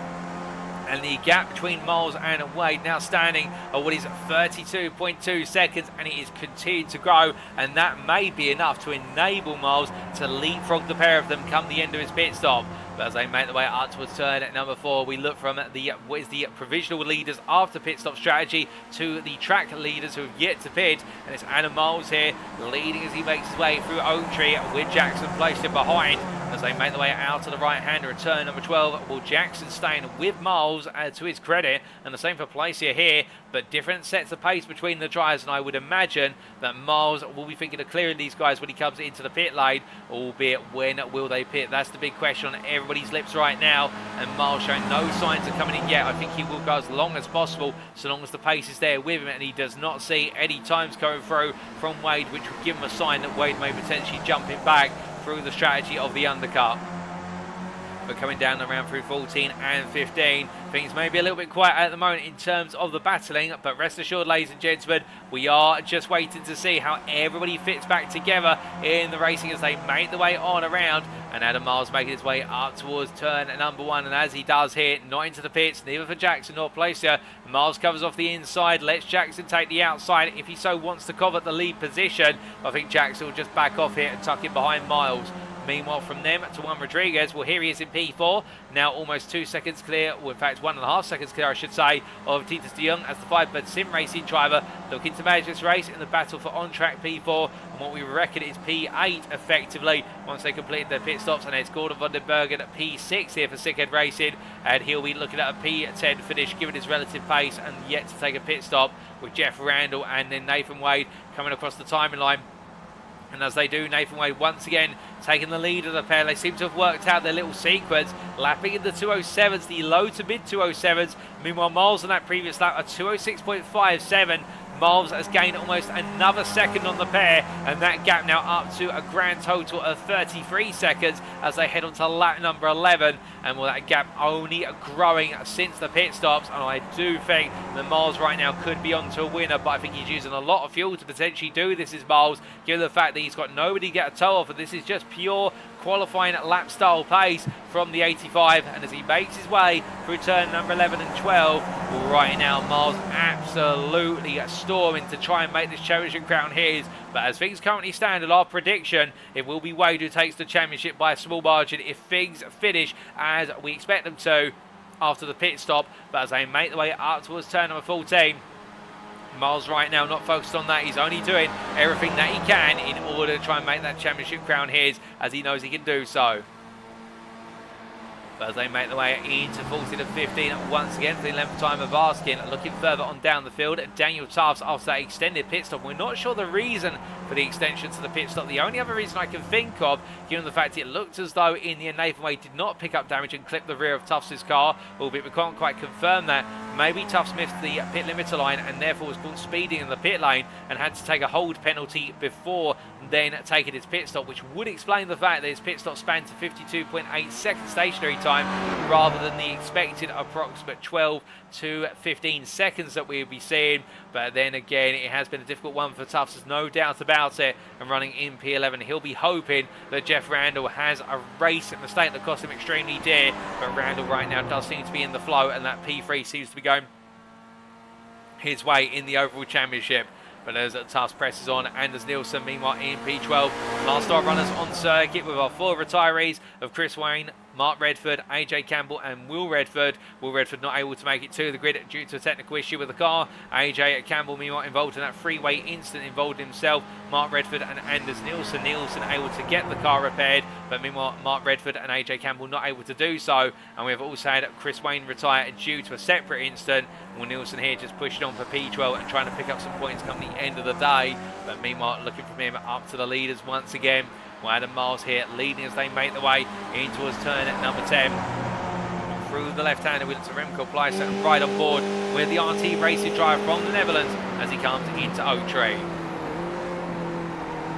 And the gap between Miles and Wade now standing at what is 32.2 seconds, and it is continued to grow, and that may be enough to enable Miles to leapfrog the pair of them come the end of his pit stop. But as they make their way up towards turn at number 4, we look from what is the provisional leaders after pit stop strategy to the track leaders who have yet to pit. And it's Adam Miles here leading as he makes his way through Oak Tree with Jackson placed in behind. As they make their way out to the right-hander at turn number 12, will Jackson staying with Miles to his credit, and the same for Placer here, but different sets of pace between the drivers, and I would imagine that Miles will be thinking of clearing these guys when he comes into the pit lane, albeit when will they pit? That's the big question on everybody's lips right now, and Miles showing no signs of coming in yet. I think he will go as long as possible, so long as the pace is there with him, and he does not see any times coming through from Wade, which would give him a sign that Wade may potentially jump it back through the strategy of the undercut. But coming down around through 14 and 15, things may be a little bit quiet at the moment in terms of the battling, but rest assured, ladies and gentlemen, we are just waiting to see how everybody fits back together in the racing as they make the way on around. And Adam Miles making his way up towards turn number 1, and as he does here, not into the pits, neither for Jackson nor Placer. Miles covers off the inside, lets Jackson take the outside if he so wants to cover the lead position. I think Jackson will just back off here and tuck in behind Miles. Meanwhile, from them to Juan Rodriguez, well, here he is in P4, now almost 2 seconds clear, or in fact 1.5 seconds clear, I should say, of Titus de Jong as the Firebird Sim Racing driver looking to manage this race in the battle for on-track P4, and what we reckon is P8 effectively once they completed their pit stops. And it's Gordon van den Bergen at P6 here for Sickhead Racing, and he'll be looking at a P10 finish given his relative pace and yet to take a pit stop, with Jeff Randall and then Nathan Wade coming across the timing line. And as they do, Nathan Wade once again taking the lead of the pair. They seem to have worked out their little sequence, lapping in the 207s, the low to mid 207s. Meanwhile, Miles on that previous lap, a 206.57. Miles has gained almost another second on the pair, and that gap now up to a grand total of 33 seconds as they head on to lap number 11. And well, that gap only growing since the pit stops, and I do think that Miles right now could be on to a winner, but I think he's using a lot of fuel to potentially do this is Miles, given the fact that he's got nobody to get a tow off, and this is just pure qualifying lap style pace from the 85. And as he makes his way through turn number 11 and 12, well, right now Miles absolutely storming to try and make this championship crown his. But as things currently stand, at our prediction, it will be Wade who takes the championship by a small margin if things finish as we expect them to after the pit stop. But as they make their way up towards turn number 14, Miles right now not focused on that. He's only doing everything that he can in order to try and make that championship crown his, as he knows he can do so. But as they make their way into 14 and 15, once again for the 11th time of asking, looking further on down the field, Daniel Tufts after that extended pit stop. We're not sure the reason for the extension to the pit stop. The only other reason I can think of, given the fact it looked as though in the end Nathan Wade did not pick up damage and clip the rear of Tufts' car, albeit we can't quite confirm that. Maybe Tufts missed the pit limiter line and therefore was caught speeding in the pit lane and had to take a hold penalty before then taking his pit stop, which would explain the fact that his pit stop spanned to 52.8 seconds stationary time rather than the expected approximate 12 to 15 seconds that we would be seeing. But then again, it has been a difficult one for Tufts, there's no doubt about it, and running in P11 he'll be hoping that Jeff Randall has a race mistake that cost him extremely dear. But Randall right now does seem to be in the flow, and that P3 seems to be going his way in the overall championship. But there's a tough presses on Anders Nielsen, meanwhile in P12. Last start runners on circuit with our 4 retirees of Chris Wayne, Mark Redford, AJ Campbell and Will Redford. Will Redford not able to make it to the grid due to a technical issue with the car. AJ Campbell meanwhile involved in that freeway incident, involved himself. Mark Redford and Anders Nielsen. Nielsen able to get the car repaired, but meanwhile Mark Redford and AJ Campbell not able to do so. And we have also had Chris Wayne retire due to a separate incident. Will Nielsen here just pushing on for P12 and trying to pick up some points come the end of the day. But meanwhile looking from him up to the leaders once again. Well, Adam Miles here leading as they make the way in towards turn at number 10. Through the left-hander with Remco Pleister and right on board with the RT Racing driver from the Netherlands as he comes into Oak Tree.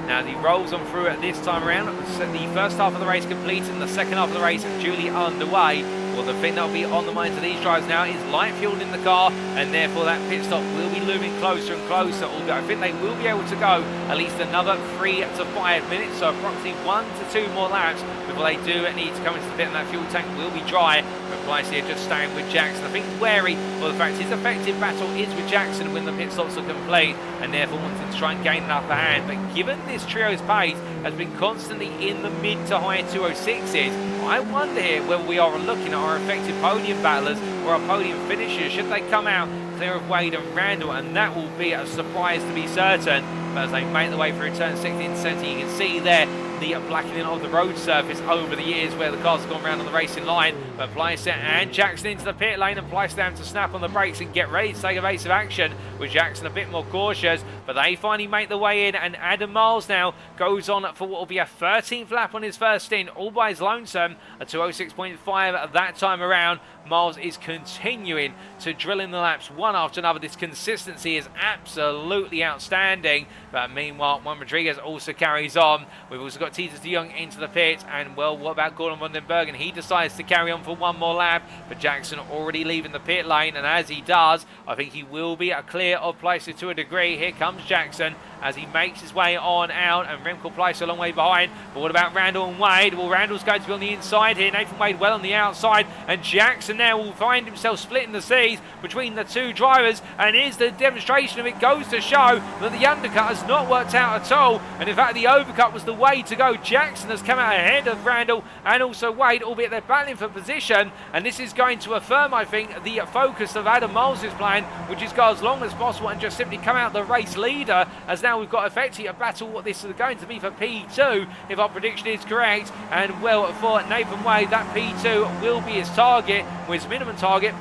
Now as he rolls on through at this time around, the first half of the race completed and the second half of the race duly underway. Well, the thing that will be on the minds of these drivers now is light fuel in the car, and therefore that pit stop will be looming closer and closer. Although I think they will be able to go at least another 3 to 5 minutes, so approximately 1 to 2 more laps before they do need to come into the pit, and that fuel tank will be dry. But Pleister here just staying with Jackson. I think wary of the fact his effective battle is with Jackson when the pit stops are complete, and therefore wanting to try and gain an upper hand. But given this trio's pace has been constantly in the mid to high 206s, I wonder here whether we are looking at our effective podium battlers or our podium finishers should they come out clear of Wade and Randall, and that will be a surprise to be certain. But as they make the way through turn 16 center, you can see there the blackening of the road surface over the years where the cars have gone round on the racing line. But Pleister and Jackson into the pit lane, and Pleister down to snap on the brakes and get ready to take evasive action, with Jackson a bit more cautious. But they finally make the way in, and Adam Miles now goes on for what will be a 13th lap on his first stint, all by his lonesome, a 206.5 that time around. Miles is continuing to drill in the laps one after another. This consistency is absolutely outstanding. But meanwhile, Juan Rodriguez also carries on. We've also got Titus de Jong into the pit, and well, what about Gordon van den Bergen? He decides to carry on for one more lap, but Jackson already leaving the pit lane, and as he does, I think he will be clear of Pleister to a degree. Here comes Jackson as he makes his way on out, and Remco Pleister a long way behind. But what about Randall and Wade? Well, Randall's going to be on the inside here, Nathan Wade well on the outside, and Jackson now will find himself splitting the seas between the two drivers, and here's the demonstration of it. Goes to show that the undercut has not worked out at all, and in fact the overcut was the way to go. Jackson has come out ahead of Randall and also Wade, albeit they're battling for position, and this is going to affirm, I think, the focus of Adam Miles' plan, which is go as long as possible and just simply come out the race leader, as now we've got effectively a battle what this is going to be for P2 if our prediction is correct. And well, for Nathan Wade, that P2 will be his target, with his minimum target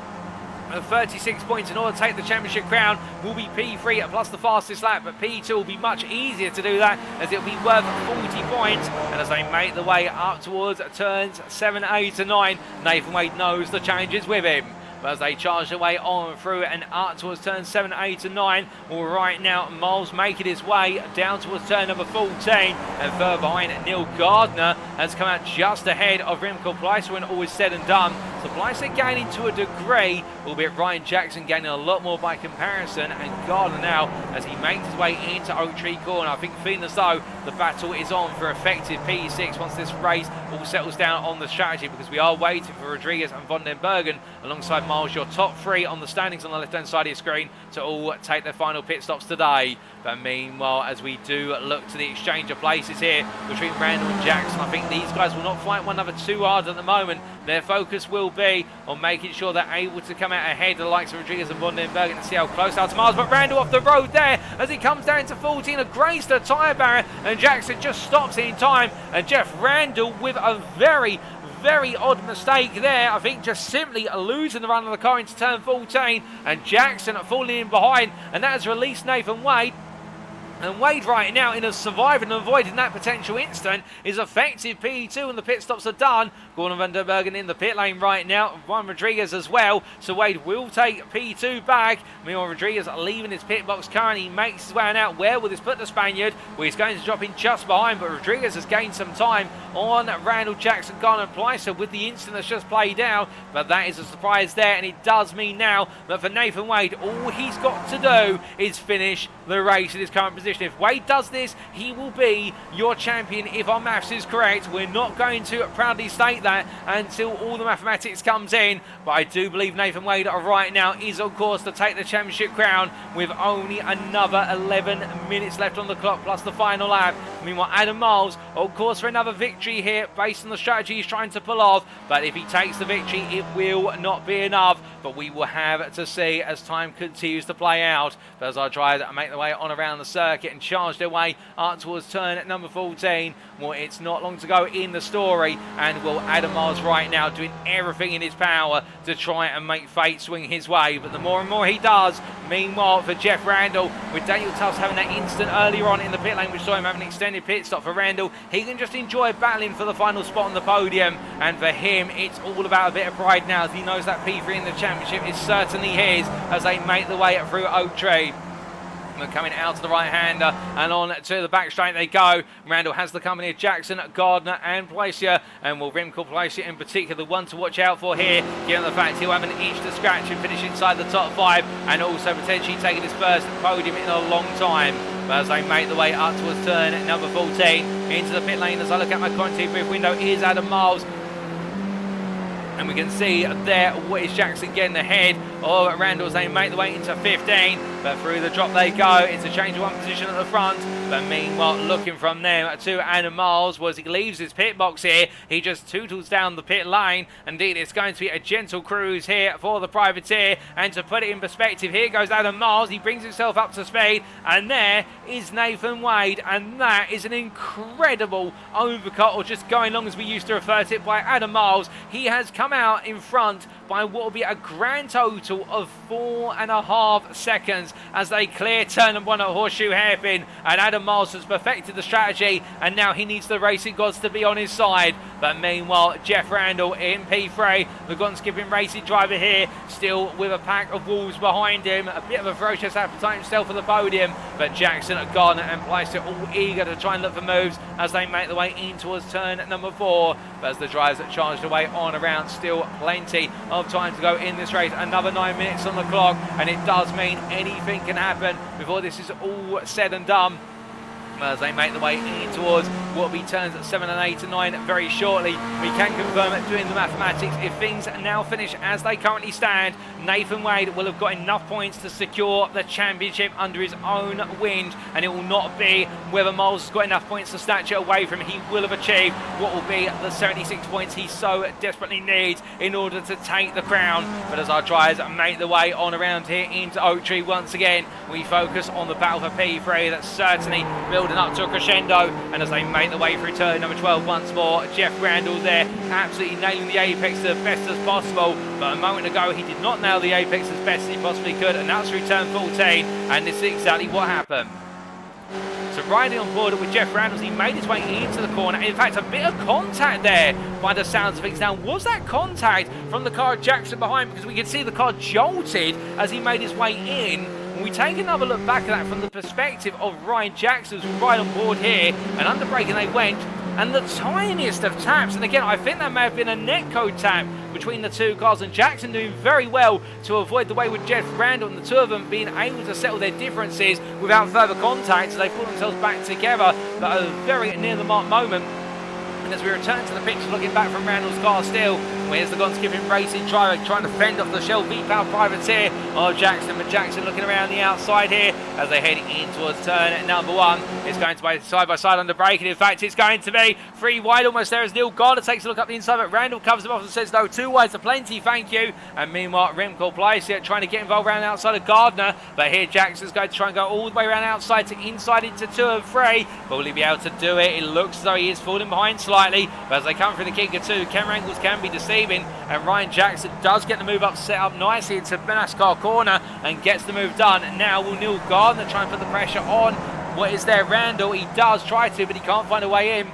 of 36 points in order to take the championship crown. Will be P3 plus the fastest lap, but P2 will be much easier to do that, as it'll be worth 40 points. And as they make the way up towards turns 7, 8 and 9, Nathan Wade knows the challenge is with him. But as they charge their way on through and up towards turn 7, 8 and 9, well, right now Miles making his way down towards turn number 14, and further behind Neil Gardner has come out just ahead of Remco Pleister when all is said and done. So Pleister gaining to a degree, albeit Ryan Jackson gaining a lot more by comparison, and Gardner now as he makes his way into Oak Tree Corner. I think feeling as though the battle is on for effective P6 once this race all settles down on the strategy, because we are waiting for Rodriguez and Van den Bergen alongside Miles, your top 3 on the standings on the left hand side of your screen, to all take their final pit stops today. But meanwhile, as we do look to the exchange of places here between Randall and Jackson, I think these guys will not fight one another too hard at the moment. Their focus will be on making sure they're able to come out ahead of the likes of Rodriguez and Van den Bergen and see how close out to Miles. But Randall off the road there as he comes down to 14, a grazed the tyre barrier, and Jackson just stops in time, and Jeff Randall with a very odd mistake there. I think just simply losing the run of the car into turn 14, and Jackson falling in behind, and that has released Nathan Wade. And Wade right now, in a surviving and avoiding that potential incident, is effective P2 and the pit stops are done. Gordon van der Bergen in the pit lane right now, Juan Rodriguez as well, so Wade will take P2 back. Meanwhile, Rodriguez leaving his pit box currently, makes his way out. Where will this put the Spaniard? Well, he's going to drop in just behind, but Rodriguez has gained some time on Randall, Jackson, Garner and Pleister with the incident that's just played out. But that is a surprise there, and it does mean now that for Nathan Wade, all he's got to do is finish the race in his current position. position. If Wade does this, he will be your champion if our maths is correct. We're not going to proudly state that until all the mathematics comes in, but I do believe Nathan Wade right now is on course to take the championship crown with only another 11 minutes left on the clock plus the final lap. Meanwhile, Adam Miles on course for another victory here based on the strategy he's trying to pull off, but if he takes the victory, it will not be enough, but we will have to see as time continues to play out. But as our drivers make their way on around the circuit and charge their way up towards turn at number 14, well, it's not long to go in the story, and well, Adam Miles right now doing everything in his power to try and make fate swing his way, but the more and more he does. Meanwhile, for Jeff Randall, with Daniel Tubbs having that instant earlier on in the pit lane, which saw him having an extended pit stop for Randall, he can just enjoy battling for the final spot on the podium, and for him, it's all about a bit of pride now, as he knows that P3 in the championship is certainly his, as they make their way through Oak Tree. Coming out to the right-hander and on to the back straight they go. Randall has the company of Jackson, Gardner and Placier, and will Remco Placier in particular the one to watch out for here, given the fact he'll have an itch to scratch and finish inside the top 5, and also potentially taking his first podium in a long time. But as they make their way up towards turn at number 14 into the pit lane, as I look at my quantity brief window, is Adam Miles. And we can see there what is Jackson getting ahead of Randall as they make the way into 15. But through the drop they go. It's a change of one position at the front. But meanwhile, looking from them to Adam Miles, as he leaves his pit box here, he just tootles down the pit lane. Indeed, it's going to be a gentle cruise here for the privateer. And to put it in perspective, here goes Adam Miles. He brings himself up to speed. And there is Nathan Wade. And that is an incredible overcut, or just going long as we used to refer to it, by Adam Miles. He has come out in front by what will be a grand total of 4.5 seconds as they clear turn number 1 at Horseshoe Hairpin, and Adam Miles has perfected the strategy, and now he needs the racing gods to be on his side. But meanwhile, Jeff Randall in P3, the gun-skipping racing driver here, still with a pack of wolves behind him, a bit of a ferocious appetite himself for the podium, but Jackson, Gardner and Placer all eager to try and look for moves as they make their way in towards turn number 4. But as the drivers are charged away on around, still plenty of time to go in this race. Another 9 minutes on the clock, and it does mean anything can happen before this is all said and done. As they make their way in towards what will be turns at 7 and 8 and 9 very shortly. We can confirm it doing the mathematics. If things now finish as they currently stand, Nathan Wade will have got enough points to secure the championship under his own wind, and it will not be whether Miles has got enough points to snatch it away from him. He will have achieved what will be the 76 points he so desperately needs in order to take the crown. But as our drivers make their way on around here into Oak Tree once again, we focus on the battle for P3. That's certainly building up to a crescendo, and as they make their way through turn number 12 once more, Jeff Randall there absolutely nailing the apex to the best as possible, but a moment ago he did not nail the apex as best as he possibly could, and that's through turn 14, and this is exactly what happened. So riding on board with Jeff Randall, he made his way into the corner. In fact, a bit of contact there by the sounds of things. Now, was that contact from the car of Jackson behind? Because we could see the car jolted as he made his way in. When we take another look back at that from the perspective of Ryan Jackson, who's right on board here, and under braking they went, and the tiniest of taps, and again, I think that may have been a netcode tap between the two cars, and Jackson doing very well to avoid the way with Jeff Randall, and the two of them being able to settle their differences without further contact, so they pull themselves back together, but a very near the mark moment. And as we return to the picture, looking back from Randall's car still, where's the gun-skipping racing driver trying to fend off the Shell V-Power privateer of Jackson, but Jackson looking around the outside here as they head in towards turn at number 1. It's going to be side-by-side under braking. In fact, it's going to be 3 wide almost there as Neil Gardner takes a look up the inside, but Randall covers him off and says, no, 2 wides are plenty, thank you. And meanwhile, Remco Placer trying to get involved around the outside of Gardner, but here Jackson's going to try and go all the way around outside to inside into 2 and 3. But will he be able to do it? It looks as though he is falling behind slightly, but as they come through the kick of 2, camera angles can be deceiving, and Ryan Jackson does get the move up, set up nicely into NASCAR corner and gets the move done. And now will Neil Gardner try and put the pressure on what is there Randall? He does try to, but he can't find a way in.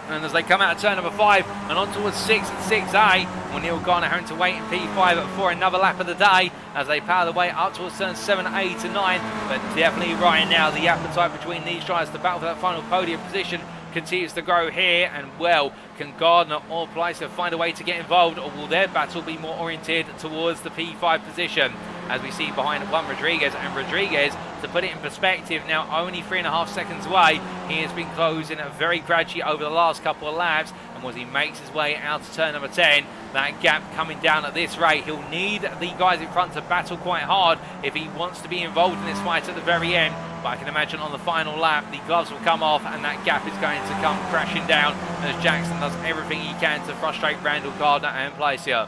And as they come out of turn number 5 and on towards 6 and 6A, well, Neil Gardner having to wait in P5 for another lap of the day as they power the way up towards turn 7, 8 and 9. But definitely right now, the appetite between these drivers to battle for that final podium position continues to grow here, and well, can Gardner or Pleister find a way to get involved, or will their battle be more oriented towards the P5 position? As we see behind Juan Rodriguez, and Rodriguez, to put it in perspective, now only 3.5 seconds away. He has been closing very gradually over the last couple of laps, and as he makes his way out to turn number 10, that gap coming down at this rate, he'll need the guys in front to battle quite hard if he wants to be involved in this fight at the very end. But I can imagine on the final lap, the gloves will come off and that gap is going to come crashing down as Jackson does everything he can to frustrate Randall, Gardner and Pleister.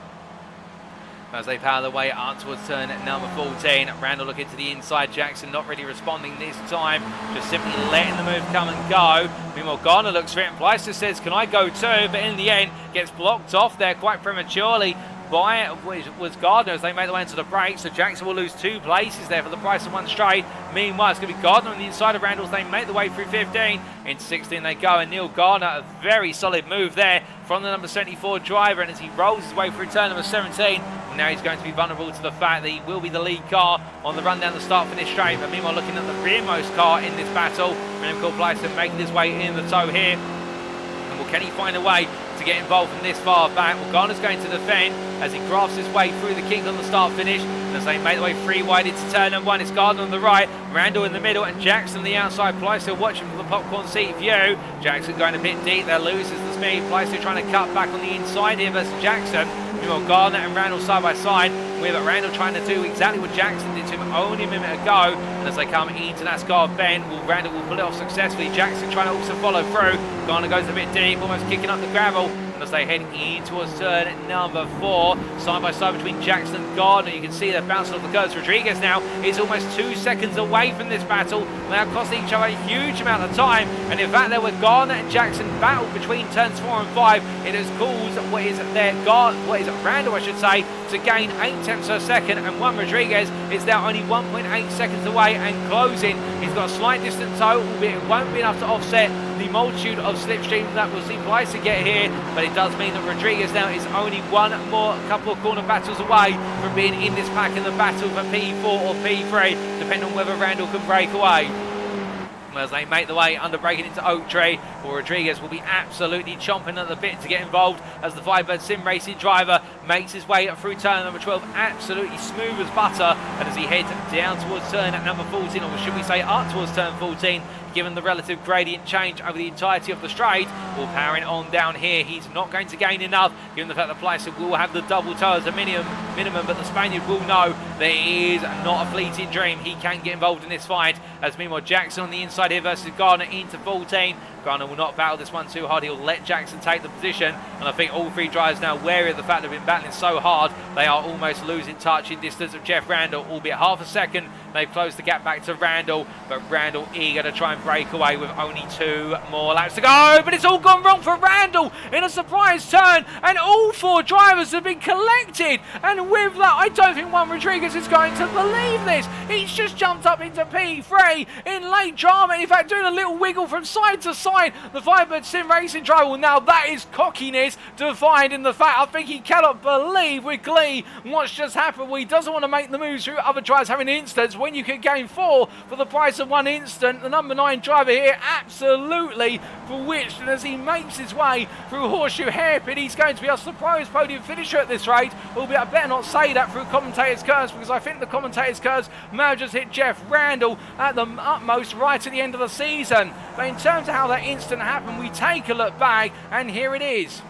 As they power their way up towards turn number 14, Randall looking to the inside, Jackson not really responding this time, just simply letting the move come and go. Meanwhile, Gardner looks for it and Pleister says, can I go too? But in the end, gets blocked off there quite prematurely by was Gardner as they make their way into the break, so Jackson will lose 2 places there for the price of 1 straight. Meanwhile, it's going to be Gardner on the inside of Randall as they make their way through 15. Into 16 they go, and Neil Gardner, a very solid move there from the number 74 driver, and as he rolls his way through turn number 17, now he's going to be vulnerable to the fact that he will be the lead car on the run down the start for this straight. But meanwhile, looking at the rearmost car in this battle, Remco Pleister making his way in the tow here. And well, can he find a way to get involved from this far back? Well, Gardner's going to defend as he grafts his way through the kick on the start finish. And as they make their way 3 wide into turn number 1, it's Gardner on the right, Randall in the middle, and Jackson on the outside. Pleister watching from the popcorn seat view. Jackson going a bit deep there, loses the speed. Pleister trying to cut back on the inside here versus Jackson. Meanwhile, Gardner and Randall side by side, with Randall trying to do exactly what Jackson did to him only a minute ago. And as they come into that scar bend, Randall will pull it off successfully. Jackson trying to also follow through. Gardner goes a bit deep, almost kicking up the gravel. And as they head in towards turn number 4, side by side between Jackson and Gardner, you can see they're bouncing off the curves. Rodriguez now is almost 2 seconds away from this battle. They are costing each other a huge amount of time. And in fact, there were Gardner and Jackson battle between turns 4 and 5. It has caused Randall, I should say, to gain 8 tenths per second, and Juan Rodriguez is now only 1.8 seconds away and closing. He's got a slight distance total, albeit it won't be enough to offset the multitude of slipstreams that we'll see Pleister get here, but it does mean that Rodriguez now is only one more couple of corner battles away from being in this pack in the battle for P4 or P3, depending on whether Randall can break away. As they make the way under braking into Oak Tree, well, Rodriguez will be absolutely chomping at the bit to get involved as the Firebird Sim Racing driver makes his way through turn number 12, absolutely smooth as butter. And as he heads down towards turn at number 14, or should we say up towards turn 14, given the relative gradient change over the entirety of the straight, well, powering on down here, he's not going to gain enough, given the fact that Pleister will have the double toe as a minimum, but the Spaniard will know that it is not a fleeting dream. He can get involved in this fight, as meanwhile Jackson on the inside here versus Gardner into 14. Gardner will not battle this one too hard. He'll let Jackson take the position, and I think all 3 drivers now wary of the fact they've been battling so hard, they are almost losing touch in distance of Jeff Randall, albeit half a second. They've closed the gap back to Randall, but Randall eager to try and break away with only 2 more laps to go. But it's all gone wrong for Randall in a surprise turn, and all 4 drivers have been collected. And with that, I don't think Juan Rodriguez is going to believe this. He's just jumped up into P3 in late drama. In fact, doing a little wiggle from side to side. The Firebird Sim Racing driver, well, now that is cockiness defined in the fact I think he cannot believe with glee what's just happened. Well, he doesn't want to make the moves through other drivers having instants when you can gain 4 for the price of 1 instant. The number 9 driver here absolutely bewitched, and as he makes his way through Horseshoe Hairpin, he's going to be a surprise podium finisher at this rate. Albeit I better not say that through commentators' curves, because I think the commentators' curves may have just hit Jeff Randall at the utmost right at the end of the season. But in terms of how that instant happened, we take a look back, and here it is.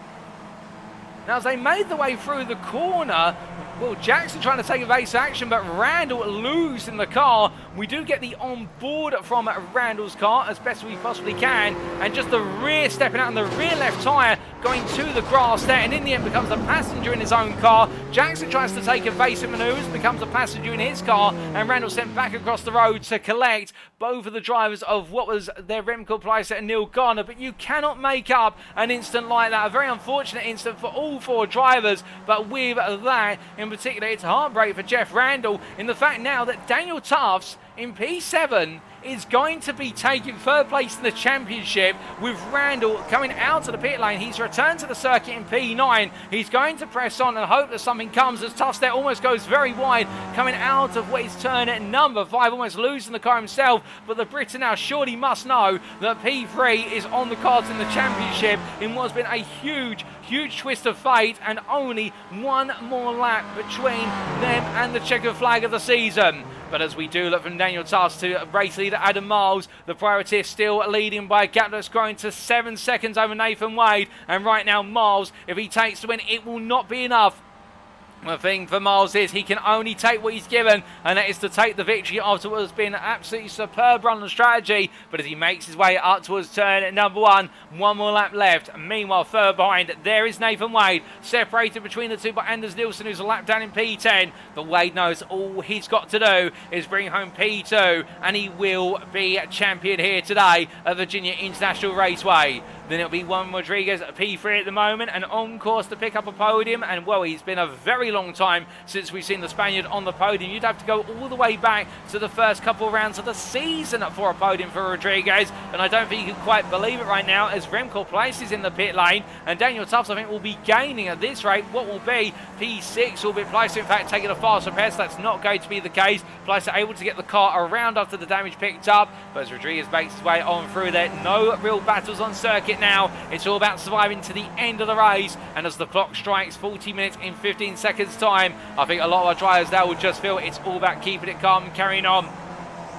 Now, as they made the way through the corner, well, Jackson trying to take evasive action, but Randall loose in the car. We do get the on-board from Randall's car as best we possibly can, and just the rear stepping out on the rear left tyre going to the grass there, and in the end becomes a passenger in his own car. Jackson tries to take evasive manoeuvres, becomes a passenger in his car, and Randall sent back across the road to collect both of the drivers of what was their Remco Pleister and Neil Gardner. But you cannot make up an instant like that. A very unfortunate instant for all 4 drivers, but with that in particular, it's heartbreak for Jeff Randall in the fact now that Daniel Tufts in P7 is going to be taking third place in the championship, with Randall coming out of the pit lane. He's returned to the circuit in P9. He's going to press on and hope that something comes, as Tuss there almost goes very wide, coming out of what is turn at number 5, almost losing the car himself. But the Briton now surely must know that P3 is on the cards in the championship in what's been a huge twist of fate, and only one more lap between them and the checkered flag of the season. But as we do look from Daniel Tuss to race leader Adam Miles, the priority is still leading by a gap that's growing to 7 seconds over Nathan Wade. And right now, Miles, if he takes the win, it will not be enough. The thing for Miles is he can only take what he's given, and that is to take the victory after what has been an absolutely superb run and strategy. But as he makes his way up towards turn at number 1, one more lap left. Meanwhile, further behind, there is Nathan Wade, separated between the two by Anders Nielsen, who's a lap down in P10. But Wade knows all he's got to do is bring home P2, and he will be champion here today at Virginia International Raceway. Then it'll be Juan Rodriguez at P3 at the moment, and on course to pick up a podium. And well, he's been a very long time since we've seen the Spaniard on the podium. You'd have to go all the way back to the first couple of rounds of the season for a podium for Rodriguez, and I don't think you can quite believe it right now, as Remco Place is in the pit lane, and Daniel Tuss, I think, will be gaining at this rate. What will be P6 will be Place, in fact, taking a faster pace. That's not going to be the case. Place are able to get the car around after the damage picked up, but as Rodriguez makes his way on through there, no real battles on circuit now. It's all about surviving to the end of the race, and as the clock strikes 40 minutes in 15 seconds time, I think a lot of our drivers now will just feel it's all about keeping it calm and carrying on.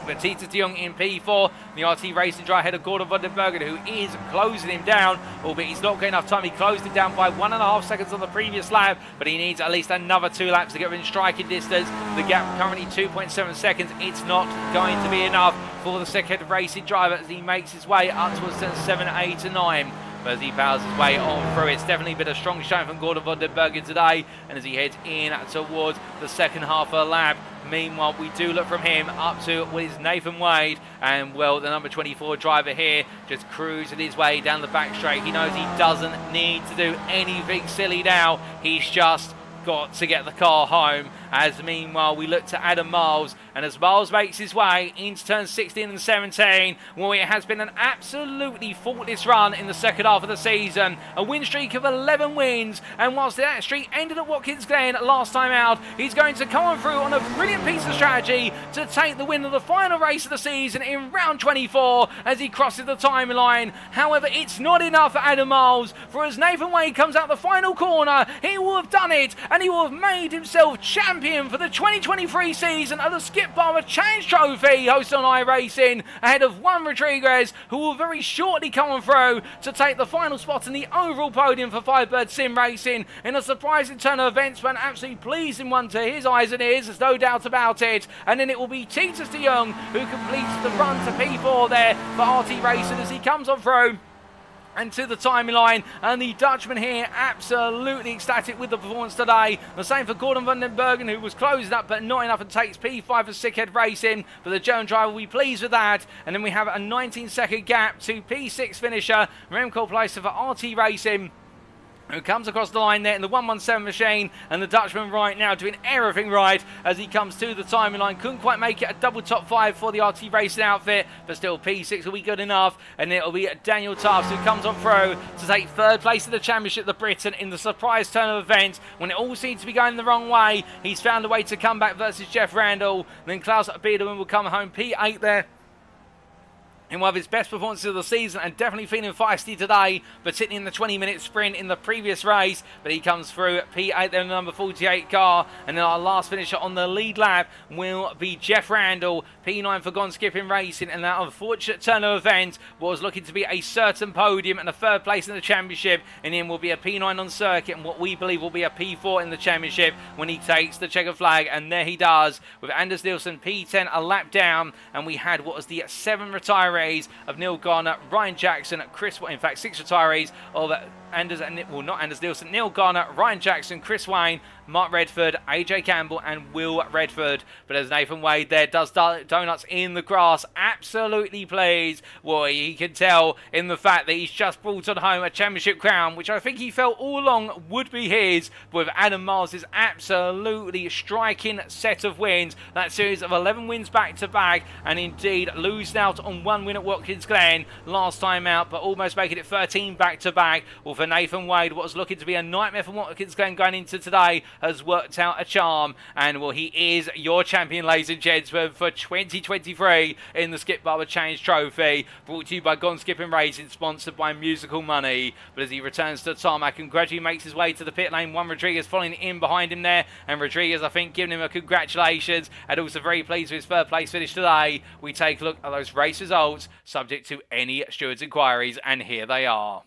But Titus de Jong in P4, the RT Racing driver ahead of Gordon van den Bergen, who is closing him down, albeit he's not got enough time. He closed him down by 1.5 seconds on the previous lap, but he needs at least another 2 laps to get within striking distance. The gap currently 2.7 seconds. It's not going to be enough for the second racing driver as he makes his way up towards 7, 8 and 9. But as he powers his way on through, it's definitely been a strong showing from Gordon van den Bergen today. And as he heads in towards the second half of the lap, meanwhile, we do look from him up to what is Nathan Wade. And, well, the number 24 driver here just cruising his way down the back straight. He knows he doesn't need to do anything silly now. He's just got to get the car home. As meanwhile, we look to Adam Miles, and as Miles makes his way into turns 16 and 17, well, it has been an absolutely faultless run in the second half of the season. A win streak of 11 wins, and whilst that streak ended at Watkins Glen last time out, he's going to come on through on a brilliant piece of strategy to take the win of the final race of the season in round 24 as he crosses the timeline. However, it's not enough for Adam Miles, for as Nathan Wade comes out the final corner, he will have done it, and he will have made himself champion for the 2023 season of the Skip Barber Challenge Trophy hosted on iRacing, ahead of Juan Rodriguez, who will very shortly come on through to take the final spot in the overall podium for Firebird Sim Racing in a surprising turn of events, but an absolutely pleasing one to his eyes and ears, there's no doubt about it. And then it will be Titus de Jong who completes the run to P4 there for RT Racing as he comes on through and to the timeline, and the Dutchman here absolutely ecstatic with the performance today. The same for Gordon van den Bergen, who was closing up but not enough and takes P5 for Sickhead Racing, but the German driver will be pleased with that. And then we have a 19-second gap to P6 finisher Remco Placer for RT Racing, who comes across the line there in the 117 machine, and the Dutchman right now doing everything right as he comes to the timing line. Couldn't quite make it a double top 5 for the RT Racing outfit, but still P6 will be good enough. And it'll be Daniel Tuss who comes on through to take third place in the championship, the Britain, in the surprise turn of events when it all seems to be going the wrong way. He's found a way to come back versus Jeff Randall. Then Klaus Biedermann will come home P8 there in one of his best performances of the season, and definitely feeling feisty today, particularly in the 20-minute sprint in the previous race. But he comes through at P8 there in the number 48 car. And then our last finisher on the lead lap will be Jeff Randall, P9 for Gone Skipping Racing. And that unfortunate turn of events was looking to be a certain podium and a third place in the championship, and then will be a P9 on circuit and what we believe will be a P4 in the championship when he takes the checkered flag. And there he does, with Anders Nielsen P10 a lap down. And we had what was the 7 retirees of Neil Garner, Ryan Jackson, Chris, in fact 6 retirees of not Anders Nielsen, Neil Garner, Ryan Jackson, Chris Wayne, Mark Redford, AJ Campbell and Will Redford. But as Nathan Wade there does donuts in the grass, absolutely pleased. Well, he can tell in the fact that he's just brought on home a championship crown, which I think he felt all along would be his. But with Adam Miles' absolutely striking set of wins, that series of 11 wins back to back, and indeed losing out on one win at Watkins Glen last time out, but almost making it 13 back to back. Well, for Nathan Wade, what was looking to be a nightmare for Watkins Glen going into today has worked out a charm, and well, he is your champion, ladies and gentlemen, for 2023 in the Skip Barber Challenge Trophy, brought to you by Gone Skipping Racing, sponsored by Musical Money. But as he returns to the tarmac and gradually makes his way to the pit lane, Juan Rodriguez following in behind him there, and Rodriguez, I think, giving him a congratulations, and also very pleased with his third place finish today. We take a look at those race results, subject to any stewards' inquiries, and here they are.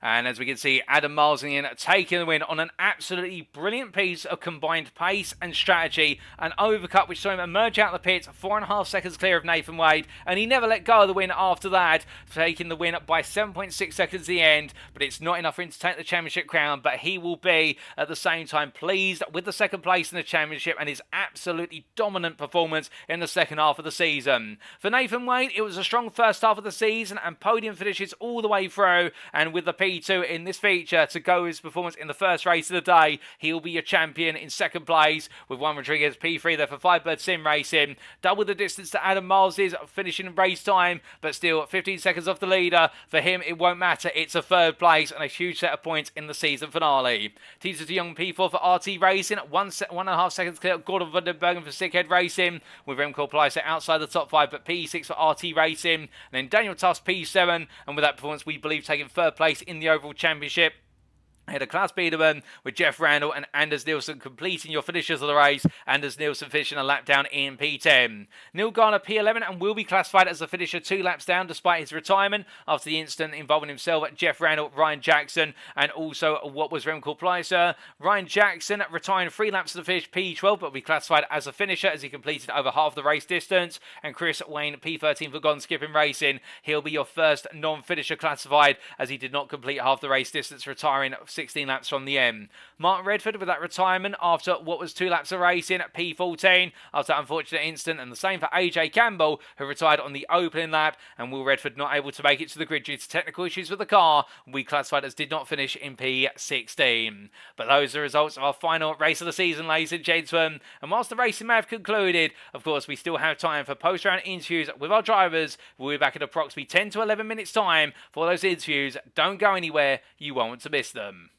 And as we can see, Adam Miles in taking the win on an absolutely brilliant piece of combined pace and strategy. An overcut which saw him emerge out of the pits 4.5 seconds clear of Nathan Wade. And he never let go of the win after that, taking the win by 7.6 seconds at the end. But it's not enough for him to take the championship crown. But he will be, at the same time, pleased with the second place in the championship and his absolutely dominant performance in the second half of the season. For Nathan Wade, it was a strong first half of the season and podium finishes all the way through. And with the P2 in this feature to go his performance in the first race of the day, he'll be your champion in second place with Juan Rodriguez P3 there for Firebird Sim Racing. Double the distance to Adam Miles's finishing race time, but still 15 seconds off the leader. For him, it won't matter. It's a third place and a huge set of points in the season finale. Teaser to Young P4 for RT Racing, 1.5 seconds clear of Gordon Vandenbergen for Stickhead Racing, with Remco Pleiser outside the top 5, but P6 for RT Racing, and then Daniel Tuss P7, and with that performance, we believe taking third place in the overall championship. Ahead of Klaus Biedermann with Jeff Randall and Anders Nielsen completing your finishers of the race. Anders Nielsen finishing a lap down in P10. Neil Garner P11 and will be classified as a finisher 2 laps down despite his retirement after the incident involving himself, Jeff Randall, Ryan Jackson, and also what was Remco Pleiser. Ryan Jackson retiring 3 laps to the finish P12 but will be classified as a finisher as he completed over half the race distance. And Chris Wayne P13 for Gone Skipping Racing. He'll be your first non-finisher classified as he did not complete half the race distance, retiring 16 laps from the end. Mark Redford with that retirement after what was 2 laps of racing at P14 after that unfortunate incident, and the same for AJ Campbell, who retired on the opening lap, and Will Redford not able to make it to the grid due to technical issues with the car. We classified as did not finish in P16. But those are the results of our final race of the season, ladies and gentlemen. And whilst the racing may have concluded, of course, we still have time for post-round interviews with our drivers. We'll be back in approximately 10 to 11 minutes time for those interviews. Don't go anywhere, you won't want to miss them.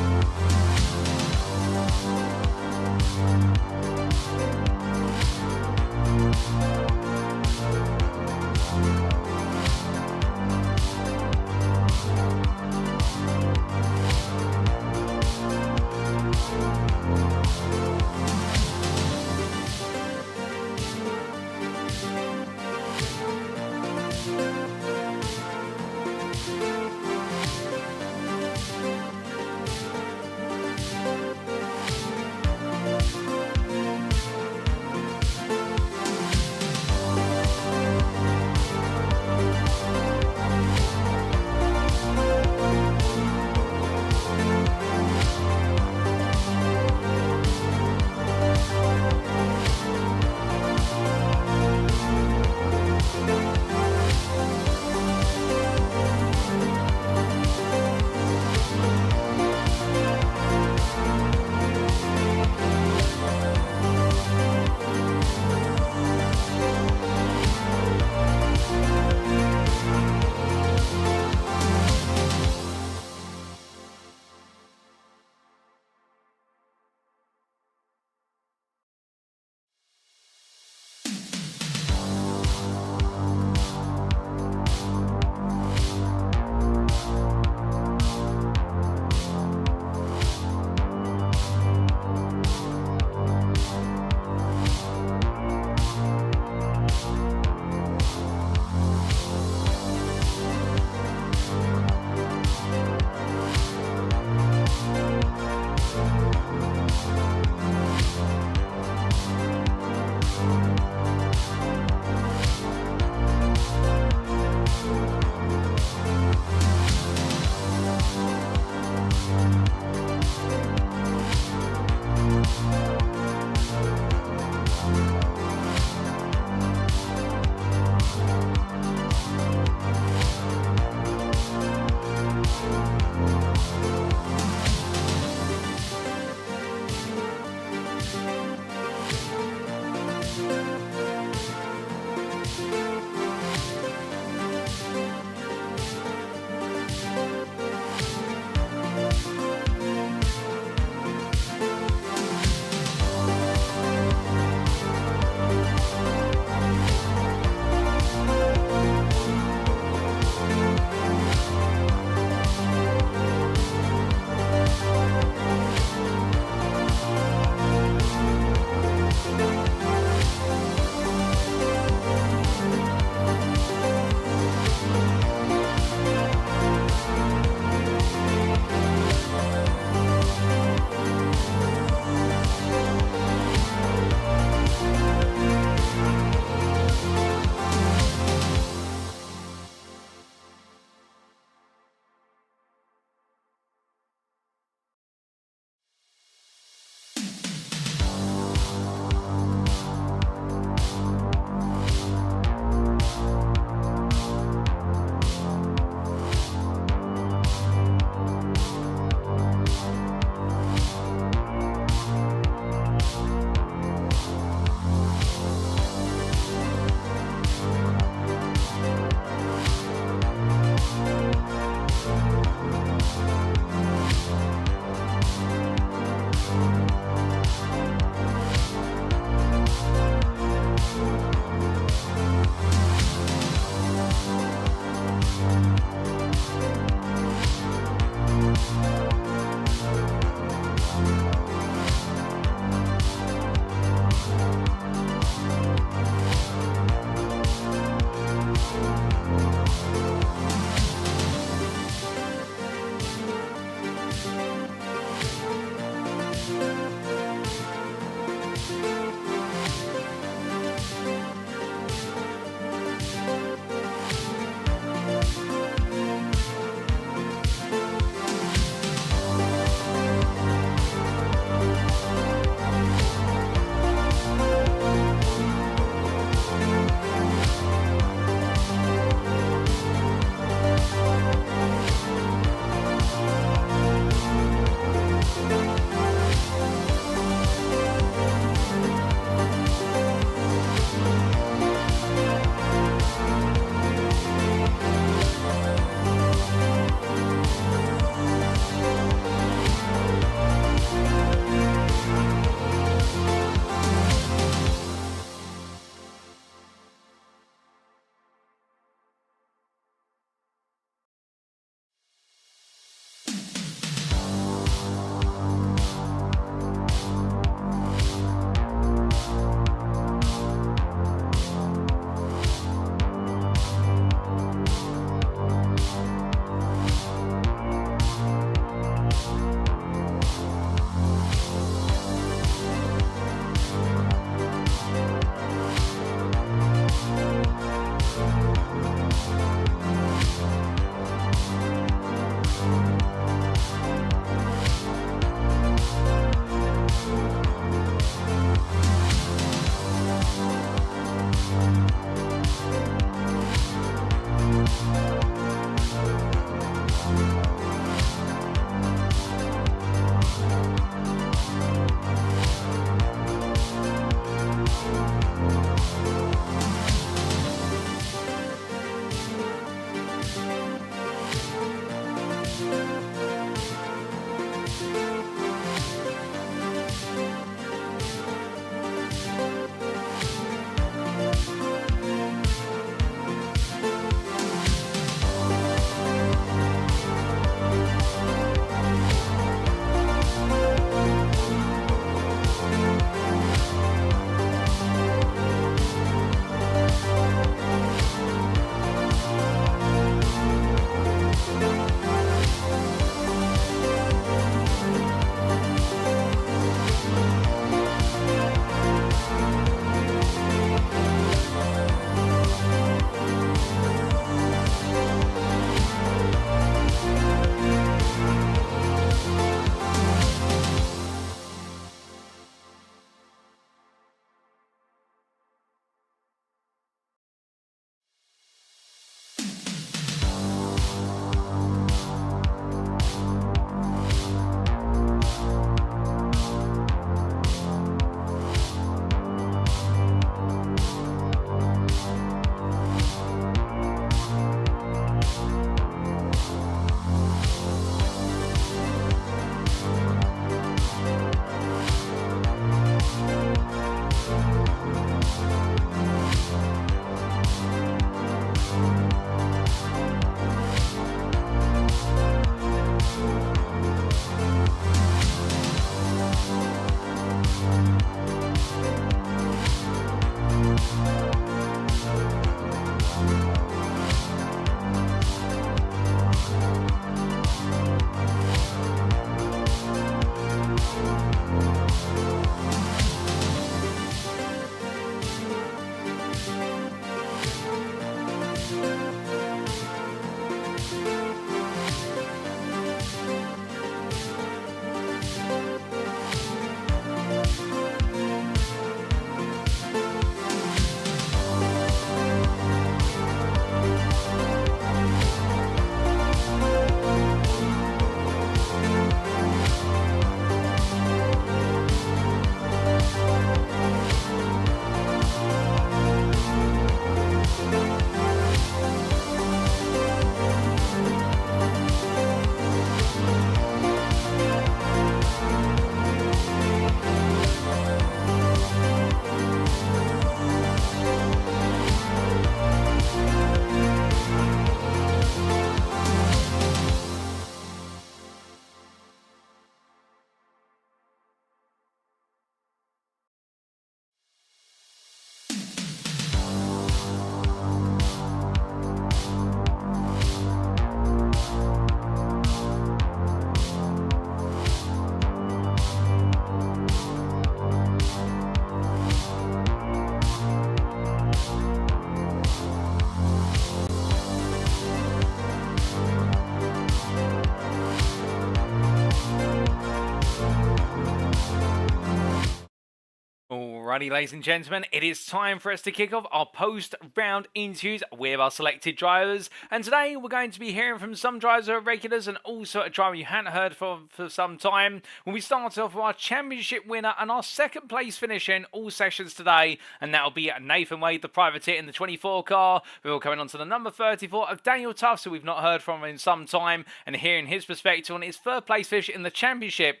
Alrighty, ladies and gentlemen, it is time for us to kick off our post-round interviews with our selected drivers. And today we're going to be hearing from some drivers who are regulars and also a driver you hadn't heard from for some time. When we start off with our championship winner and our second place finisher in all sessions today, and that'll be Nathan Wade, the privateer in the 24 car. We're all coming on to the number 34 of Daniel Tufts, who we've not heard from in some time, and hearing his perspective on his third place finish in the championship,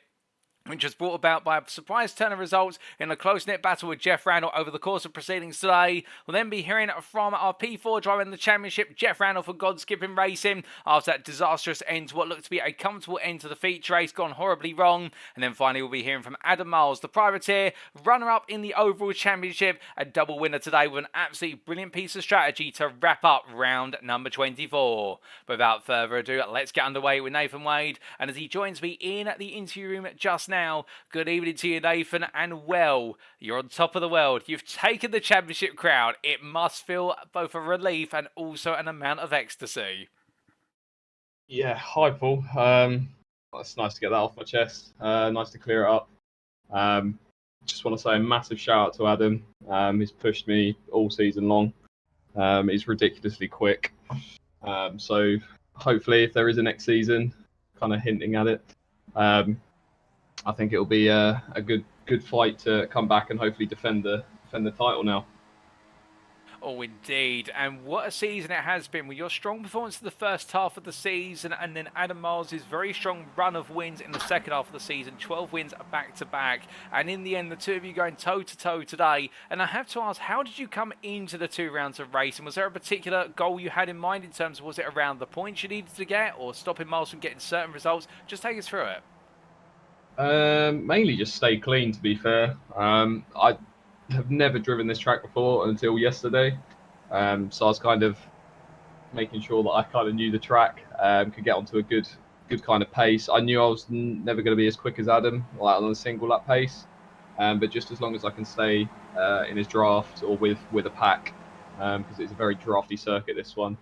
which was brought about by a surprise turn of results in a close-knit battle with Jeff Randall over the course of proceedings today. We'll then be hearing from our P4 driver in the championship, Jeff Randall for God Skipping Racing, after that disastrous end to what looked to be a comfortable end to the feature race, gone horribly wrong. And then finally we'll be hearing from Adam Miles, the privateer, runner-up in the overall championship, a double winner today with an absolutely brilliant piece of strategy to wrap up round number 24. But without further ado, let's get underway with Nathan Wade. And as he joins me in the interview room just now, good evening to you, Nathan, and well, you're on top of the world. You've taken the championship crown. It must feel both a relief and also an amount of ecstasy. Yeah, hi Paul. It's nice to get that off my chest. Nice to clear it up. Just want to say a massive shout out to Adam. He's pushed me all season long. He's ridiculously quick. So hopefully, if there is a next season, kind of hinting at it, I think it'll be a good fight to come back and hopefully defend the title now. Oh, indeed. And what a season it has been, with your strong performance in the first half of the season, and then Adam Miles' very strong run of wins in the second half of the season, 12 wins back-to-back. And in the end, the two of you going toe-to-toe today. And I have to ask, how did you come into the 2 rounds of racing? Was there a particular goal you had in mind in terms of, was it around the points you needed to get, or stopping Miles from getting certain results? Just take us through it. Mainly just stay clean, to be fair. I have never driven this track before until yesterday, so I was kind of making sure that I kind of knew the track, could get onto a good kind of pace. I knew I was never going to be as quick as Adam, like on a single lap pace, but just as long as I can stay in his draft or with a pack, because it's a very drafty circuit, this one.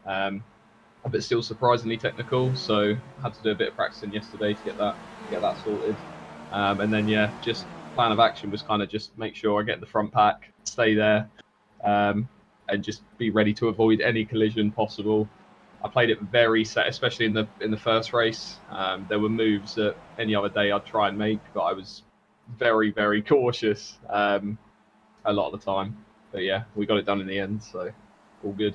But still surprisingly technical, so had to do a bit of practicing yesterday to get that sorted. And then yeah, just plan of action was kind of just make sure I get the front pack, stay there, and just be ready to avoid any collision possible. I played it very set, especially in the first race. There were moves that any other day I'd try and make, but I was very, very cautious a lot of the time. But yeah, we got it done in the end, so all good.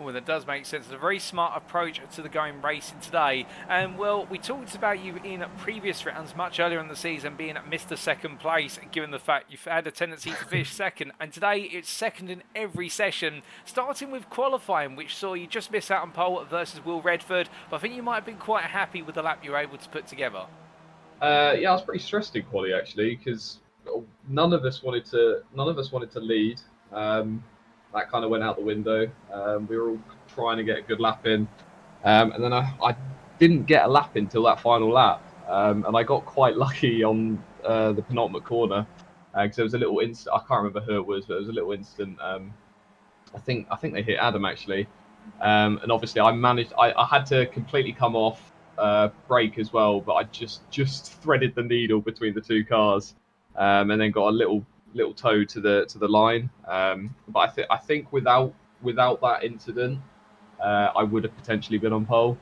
Well, that does make sense. It's a very smart approach to the going racing today. And, well, we talked about you in previous rounds much earlier in the season being Mr. Second Place, given the fact you've had a tendency to finish second. And today it's second in every session, starting with qualifying, which saw you just miss out on pole versus Will Redford. But I think you might have been quite happy with the lap you were able to put together. Yeah, I was pretty stressed in quali, actually, because none of us wanted to lead. That kind of went out the window. We were all trying to get a good lap in. And then I didn't get a lap in till that final lap. And I got quite lucky on the penultimate corner. Because there was a little instant, I can't remember who it was, but it was a little instant. I think they hit Adam, actually. And obviously I had to completely come off, brake as well, but I just threaded the needle between the two cars. And then got a little toe to the line, but I think without that incident, I would have potentially been on pole,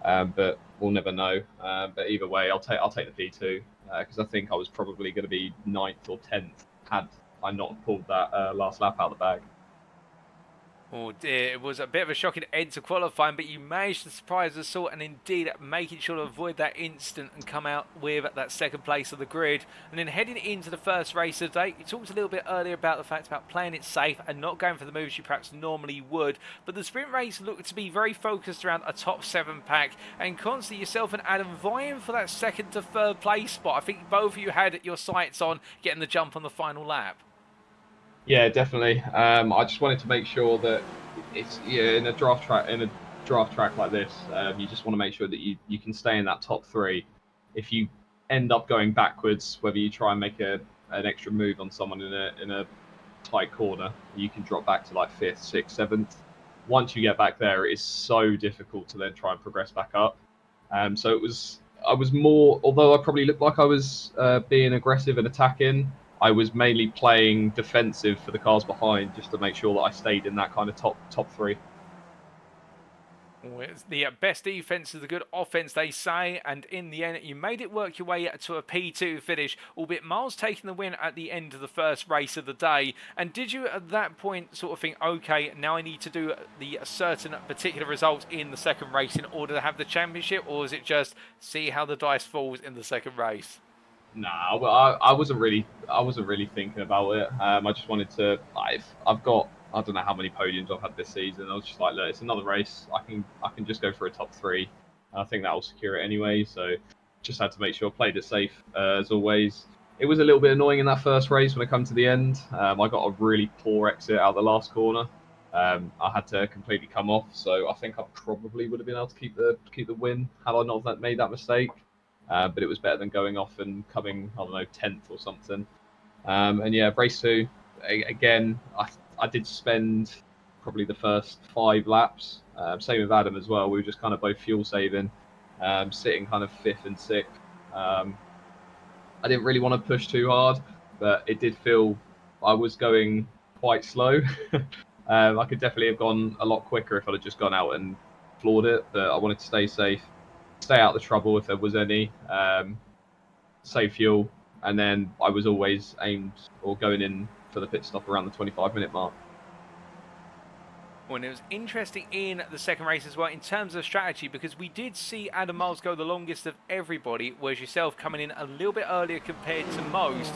but we'll never know. But either way, I'll take the P2 because I think I was probably going to be 9th or 10th had I not pulled that last lap out of the bag. Oh dear, it was a bit of a shocking end to qualifying, but you managed to surprise us all and indeed making sure to avoid that instant and come out with that second place of the grid. And then heading into the first race of the day, you talked a little bit earlier about the fact about playing it safe and not going for the moves you perhaps normally would. But the sprint race looked to be very focused around a top 7 pack, and constantly yourself and Adam vying for that second to third place spot. I think both of you had your sights on getting the jump on the final lap. Yeah, definitely. I just wanted to make sure that it's in a draft track like this, you just want to make sure that you can stay in that top 3. If you end up going backwards, whether you try and make an extra move on someone in a tight corner, you can drop back to like 5th, 6th, 7th. Once you get back there, it is so difficult to then try and progress back up. So I was more, although I probably looked like I was being aggressive and attacking, I was mainly playing defensive for the cars behind, just to make sure that I stayed in that kind of top three. Well, the best defence is the good offence, they say, and in the end, you made it work your way to a P2 finish, albeit Miles taking the win at the end of the first race of the day. And did you at that point sort of think, okay, now I need to do the certain particular results in the second race in order to have the championship, or is it just see how the dice falls in the second race? Nah, well, I wasn't really thinking about it. I just wanted to. I've got, I don't know how many podiums I've had this season. I was just like, look, it's another race. I can just go for a top three. And I think that will secure it anyway. So just had to make sure I played it safe as always. It was a little bit annoying in that first race when I come to the end. I got a really poor exit out of the last corner. I had to completely come off. So I think I probably would have been able to keep the win had I not made that mistake. But it was better than going off and coming, I don't know, 10th or something. And yeah, race 2, again, I did spend probably the first 5 laps. Same with Adam as well. We were just kind of both fuel saving, sitting kind of 5th and 6th. I didn't really want to push too hard, but it did feel I was going quite slow. I could definitely have gone a lot quicker if I'd have just gone out and floored it, but I wanted to stay safe. Stay out of the trouble if there was any, save fuel, and then I was always aimed or going in for the pit stop around the 25-minute mark. Well, and it was interesting in the second race as well in terms of strategy, because we did see Adam Miles go the longest of everybody, whereas yourself coming in a little bit earlier compared to most.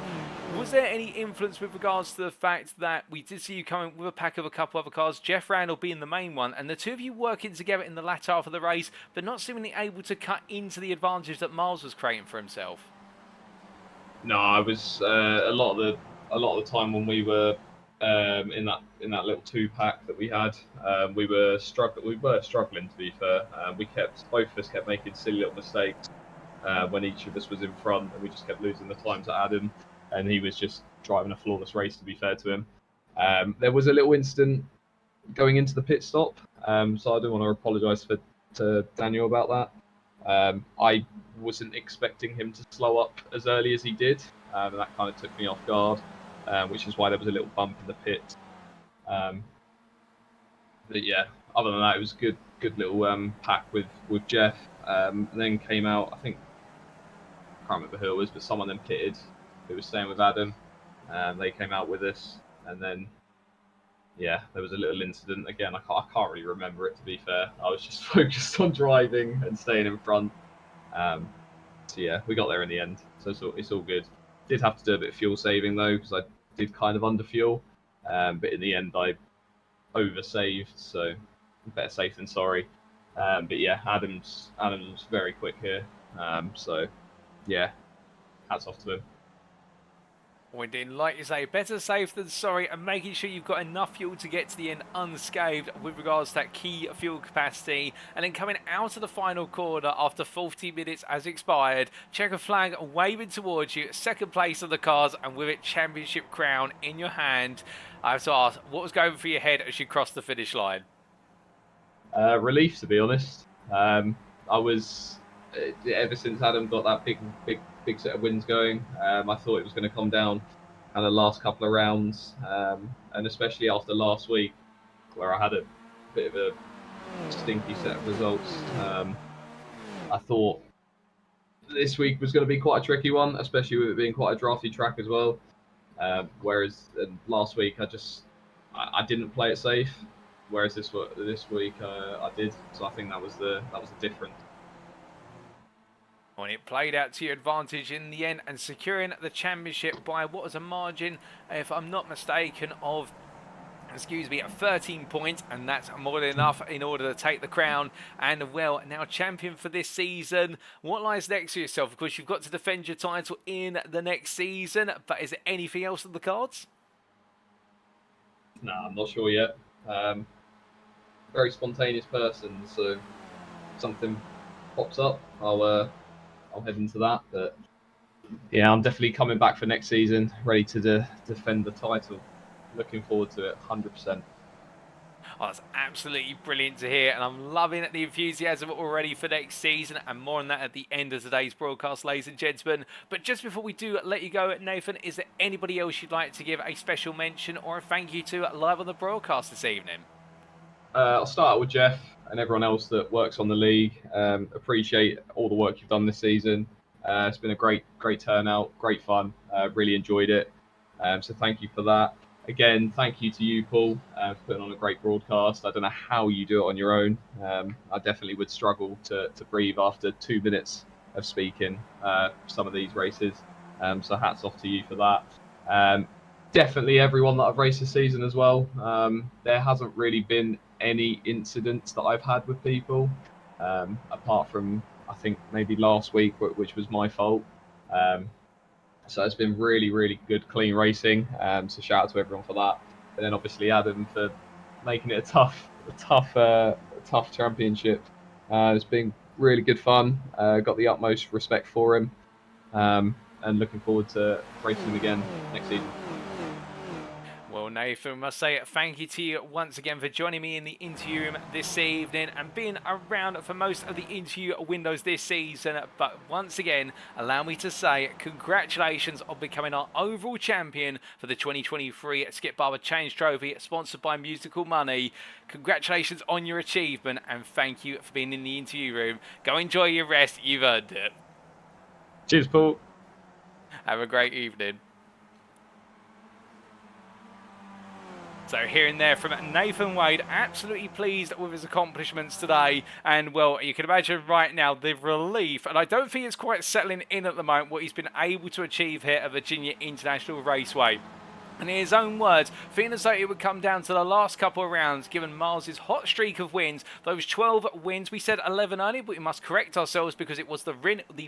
Was there any influence with regards to the fact that we did see you coming with a pack of a couple other cars, Jeff Randall being the main one, and the two of you working together in the latter half of the race, but not seemingly able to cut into the advantage that Miles was creating for himself? No, I was a lot of the time when we were in that little 2-pack that we had, we were struggling to be fair. Both of us kept making silly little mistakes when each of us was in front, and we just kept losing the time to Adam, and he was just driving a flawless race, to be fair to him. There was a little incident going into the pit stop, so I do want to apologise to Daniel about that. I wasn't expecting him to slow up as early as he did, and that kind of took me off guard, which is why there was a little bump in the pit. But yeah, other than that, it was a good little pack with Jeff. And then came out, I think, I can't remember who it was, but someone then pitted who was staying with Adam. They came out with us, and then yeah, there was a little incident again. I can't really remember it, to be fair. I was just focused on driving and staying in front. So yeah, we got there in the end, so it's all good. Did have to do a bit of fuel saving though, because I did kind of under fuel, but in the end I over saved, so better safe than sorry. But yeah, Adam's very quick here, so yeah, hats off to him. Indeed, like you say, better safe than sorry, and making sure you've got enough fuel to get to the end unscathed with regards to that key fuel capacity. And then coming out of the final corner after 40 minutes as expired, checker flag waving towards you, second place of the cars, and with it championship crown in your hand. I have to ask, what was going through your head as you crossed the finish line? Relief, to be honest. I was ever since Adam got that big set of wins going. I thought it was going to come down kind of last couple of rounds, and especially after last week, where I had a bit of a stinky set of results. I thought this week was going to be quite a tricky one, especially with it being quite a drafty track as well. Whereas last week I didn't play it safe, whereas this week I did. So I think that was the difference. When it played out to your advantage in the end and securing the championship by what was a margin, if I'm not mistaken, of 13 points, and that's more than enough in order to take the crown. And well, now champion for this season. What lies next for yourself? Of course, you've got to defend your title in the next season, but is there anything else on the cards? No, I'm not sure yet. Very spontaneous person, so if something pops up, I'll head into that. But yeah, I'm definitely coming back for next season, ready to defend the title. Looking forward to it, 100%. Oh, that's absolutely brilliant to hear, and I'm loving the enthusiasm already for next season, and more on that at the end of today's broadcast, ladies and gentlemen. But just before we do let you go, Nathan, is there anybody else you'd like to give a special mention or a thank you to live on the broadcast this evening? I'll start with Jeff and everyone else that works on the league. Appreciate all the work you've done this season. It's been a great turnout, great fun. Really enjoyed it. So thank you for that. Again, thank you to you, Paul, for putting on a great broadcast. I don't know how you do it on your own. I definitely would struggle to breathe after 2 minutes of speaking some of these races. So hats off to you for that. Definitely everyone that I've raced this season as well. There hasn't really been any incidents that I've had with people, apart from I think maybe last week, which was my fault. So it's been really good, clean racing. So shout out to everyone for that. And then obviously Adam for making it a tough championship. It's been really good fun. Got the utmost respect for him, and looking forward to racing him again next season. Well, Nathan, I must say thank you to you once again for joining me in the interview room this evening and being around for most of the interview windows this season. But once again, allow me to say congratulations on becoming our overall champion for the 2023 Skip Barber Challenge Trophy, sponsored by Musical Money. Congratulations on your achievement, and thank you for being in the interview room. Go enjoy your rest. You've earned it. Cheers, Paul. Have a great evening. So hearing there from Nathan Wade, absolutely pleased with his accomplishments today. And, well, you can imagine right now the relief, and I don't think it's quite settling in at the moment, what he's been able to achieve here at Virginia International Raceway. And in his own words, feeling as though it would come down to the last couple of rounds, given Miles' hot streak of wins. Those 12 wins, we said 11 earlier, but we must correct ourselves because it was the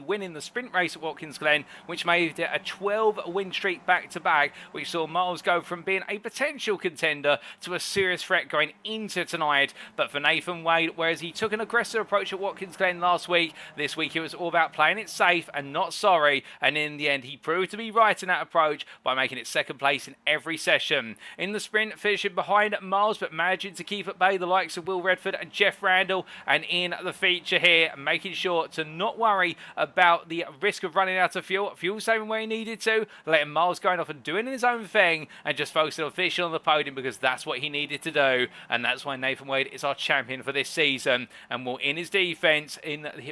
win in the sprint race at Watkins Glen, which made it a 12-win streak back-to-back, which saw Miles go from being a potential contender to a serious threat going into tonight. But for Nathan Wade, whereas he took an aggressive approach at Watkins Glen last week, this week it was all about playing it safe and not sorry. And in the end, he proved to be right in that approach by making it second place in every session. In the sprint, finishing behind Miles, but managing to keep at bay the likes of Will Redford and Jeff Randall. And in the feature here, making sure to not worry about the risk of running out of fuel saving where he needed to, letting Miles going off and doing his own thing, and just focusing on finishing on the podium because that's what he needed to do. And that's why Nathan Wade is our champion for this season. And will, in his defense,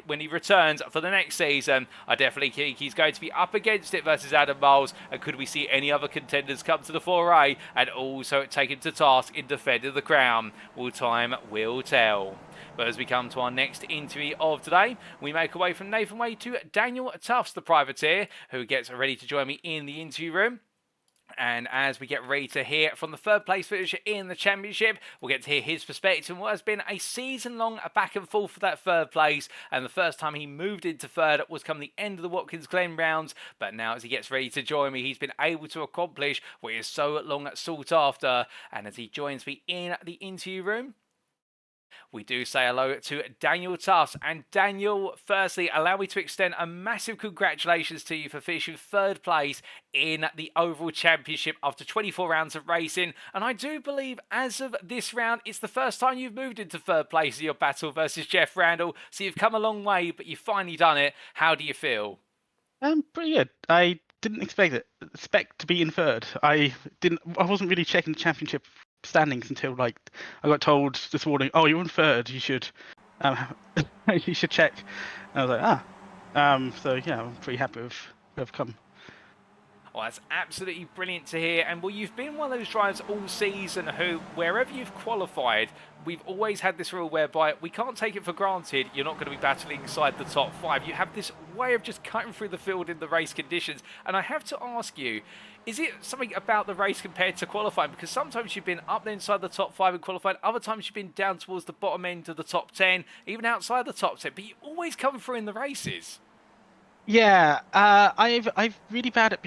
when he returns for the next season, I definitely think he's going to be up against it versus Adam Miles. And could we see any other contenders come to the foray and also take him to task in defending the crown? Well, time will tell. But as we come to our next interview of today, we make our way from Nathan Wade to Daniel Tufts, the privateer, who gets ready to join me in the interview room. And as we get ready to hear from the third place finisher in the championship, we'll get to hear his perspective on what has been a season-long back and forth for that third place. And the first time he moved into third was come the end of the Watkins Glen rounds. But now as he gets ready to join me, he's been able to accomplish what he is so long sought after. And as he joins me in the interview room, we do say hello to Daniel Tufts. And Daniel, firstly, allow me to extend a massive congratulations to you for finishing third place in the overall championship after 24 rounds of racing. And I do believe as of this round, it's the first time you've moved into third place in your battle versus Jeff Randall. So you've come a long way, but you've finally done it. How do you feel? Pretty good. I didn't expect to be in third. I wasn't really checking the championship standings until I got told this morning, oh, you're in third, you should you should check. And I was like, so yeah, I'm pretty happy with where I've come. Well, that's absolutely brilliant to hear. And well, you've been one of those drivers all season who, wherever you've qualified, we've always had this rule whereby we can't take it for granted you're not going to be battling inside the top five. You have this way of just cutting through the field in the race conditions. And I have to ask you, is it something about the race compared to qualifying? Because sometimes you've been up there inside the top five and qualified. Other times you've been down towards the bottom end of the top 10, even outside the top 10. But you always come through in the races. Yeah, I've really bad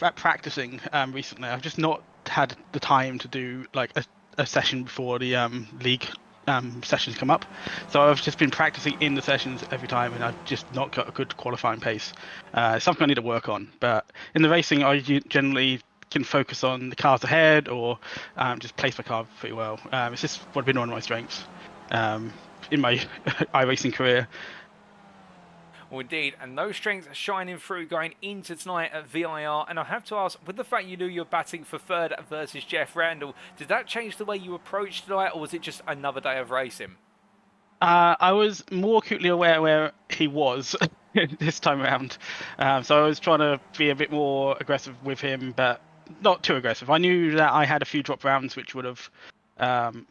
at practicing recently. I've just not had the time to do like a session before the league sessions come up. So I've just been practicing in the sessions every time, and I've just not got a good qualifying pace. It's something I need to work on. But in the racing, I generally can focus on the cars ahead or just place my car pretty well. It's just what have been one of my strengths in my iRacing career. Well, indeed, and those strengths are shining through going into tonight at VIR. And I have to ask, with the fact you knew you were batting for third versus Jeff Randall, did that change the way you approached tonight, or was it just another day of racing? I was more acutely aware where he was this time around, so I was trying to be a bit more aggressive with him, but not too aggressive. I knew that I had a few drop rounds which would have,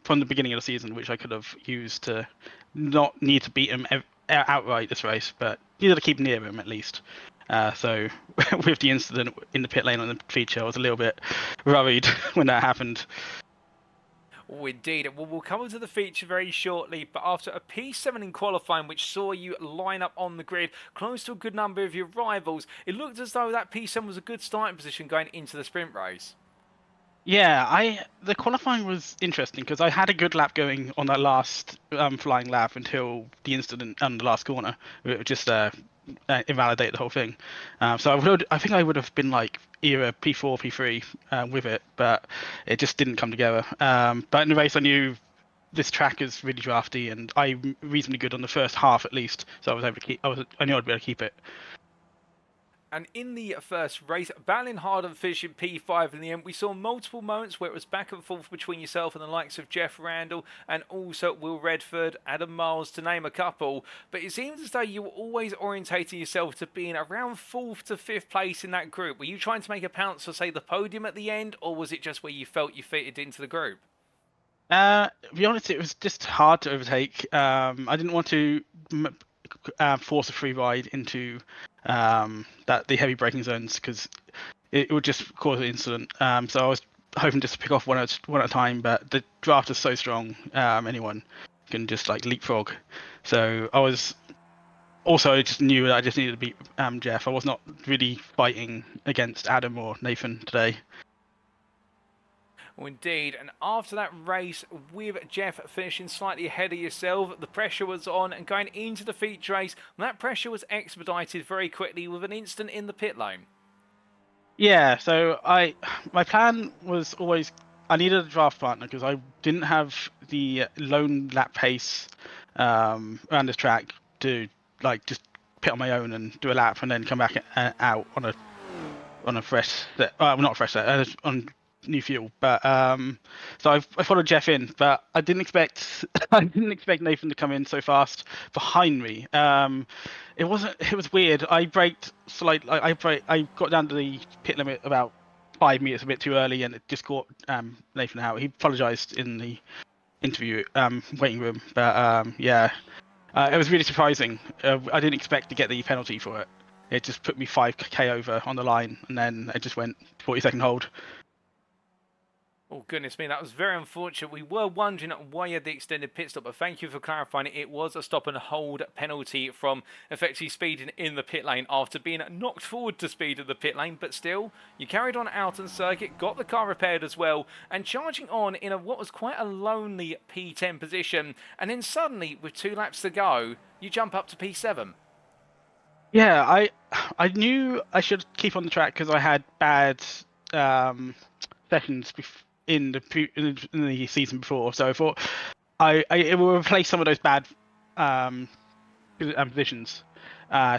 from the beginning of the season, which I could have used to not need to beat him outright this race, but needed to keep near him at least. So with the incident in the pit lane on the feature, I was a little bit worried when that happened. Oh, indeed. Well, we'll come to the feature very shortly, but after a P7 in qualifying, which saw you line up on the grid close to a good number of your rivals, it looked as though that P7 was a good starting position going into the sprint race. Yeah, the qualifying was interesting because I had a good lap going on that last flying lap until the incident on the last corner. It just invalidated the whole thing. So I think I would have been like either P4, P3 with it, but it just didn't come together. But in the race, I knew this track is really drafty, and I'm reasonably good on the first half at least. So I was able to keep. I knew I'd be able to keep it. And in the first race, battling hard and finishing P5 in the end, we saw multiple moments where it was back and forth between yourself and the likes of Jeff Randall and also Will Redford, Adam Miles, to name a couple. But it seems as though you were always orientating yourself to being around 4th to 5th place in that group. Were you trying to make a pounce for, say, the podium at the end, or was it just where you felt you fitted into the group? To be honest, it was just hard to overtake. I didn't want to force a free ride into the heavy braking zones because it would just cause an incident. So I was hoping just to pick off one at a time, but the draft is so strong, anyone can just like leapfrog. So I just knew that I just needed to beat Jeff. I was not really fighting against Adam or Nathan today. Well, indeed, and after that race with Jeff finishing slightly ahead of yourself, the pressure was on, and going into the feature race, that pressure was expedited very quickly with an incident in the pit lane. Yeah, so my plan was always I needed a draft partner because I didn't have the lone lap pace around this track to like just pit on my own and do a lap and then come back out on a fresh set, not a fresh set, on new fuel. But so I followed Jeff in, but I didn't expect Nathan to come in so fast behind me. It was weird. I braked slightly. I got down to the pit limit about 5 meters a bit too early, and it just caught Nathan out. He apologized in the interview waiting room, but it was really surprising. I didn't expect to get the penalty for it. It just put me 5k over on the line, and then it just went 40-second hold. Oh, goodness me, that was very unfortunate. We were wondering why you had the extended pit stop, but thank you for clarifying it. It was a stop and hold penalty from effectively speeding in the pit lane after being knocked forward to speed in the pit lane, but still, you carried on out on circuit, got the car repaired as well, and charging on in what was quite a lonely P10 position, and then suddenly, with 2 laps to go, you jump up to P7. Yeah, I knew I should keep on the track because I had bad sessions in the season before, so I thought it will replace some of those bad positions.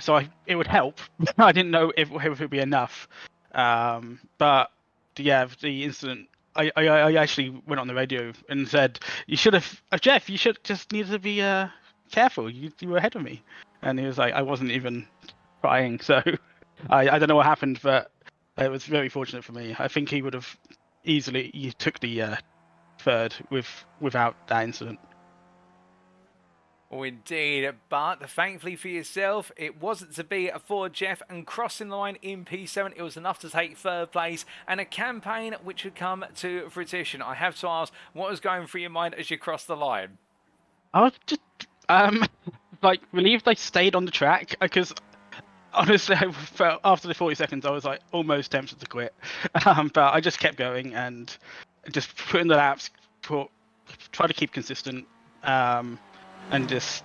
So it would help. I didn't know if it would be enough. But yeah, the incident. I actually went on the radio and said, "You should have, Jeff. You should just need to be careful. You were ahead of me." And he was like, "I wasn't even trying." So I don't know what happened, but it was very fortunate for me. I think he would have easily took the third without that incident. Oh, indeed, but thankfully for yourself, it wasn't to be for Jeff, and crossing the line in P7, it was enough to take third place, and a campaign which would come to fruition. I have to ask, what was going through your mind as you crossed the line? I was just relieved I stayed on the track, because honestly, I felt after the 40 seconds, I was like almost tempted to quit. But I just kept going and just put in the laps, try to keep consistent, and just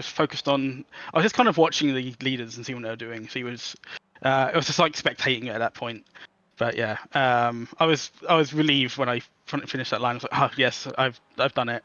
focused on. I was just kind of watching the leaders and seeing what they were doing. So it was just like spectating at that point. But yeah, I was relieved when I finished that line. I was like, oh yes, I've done it.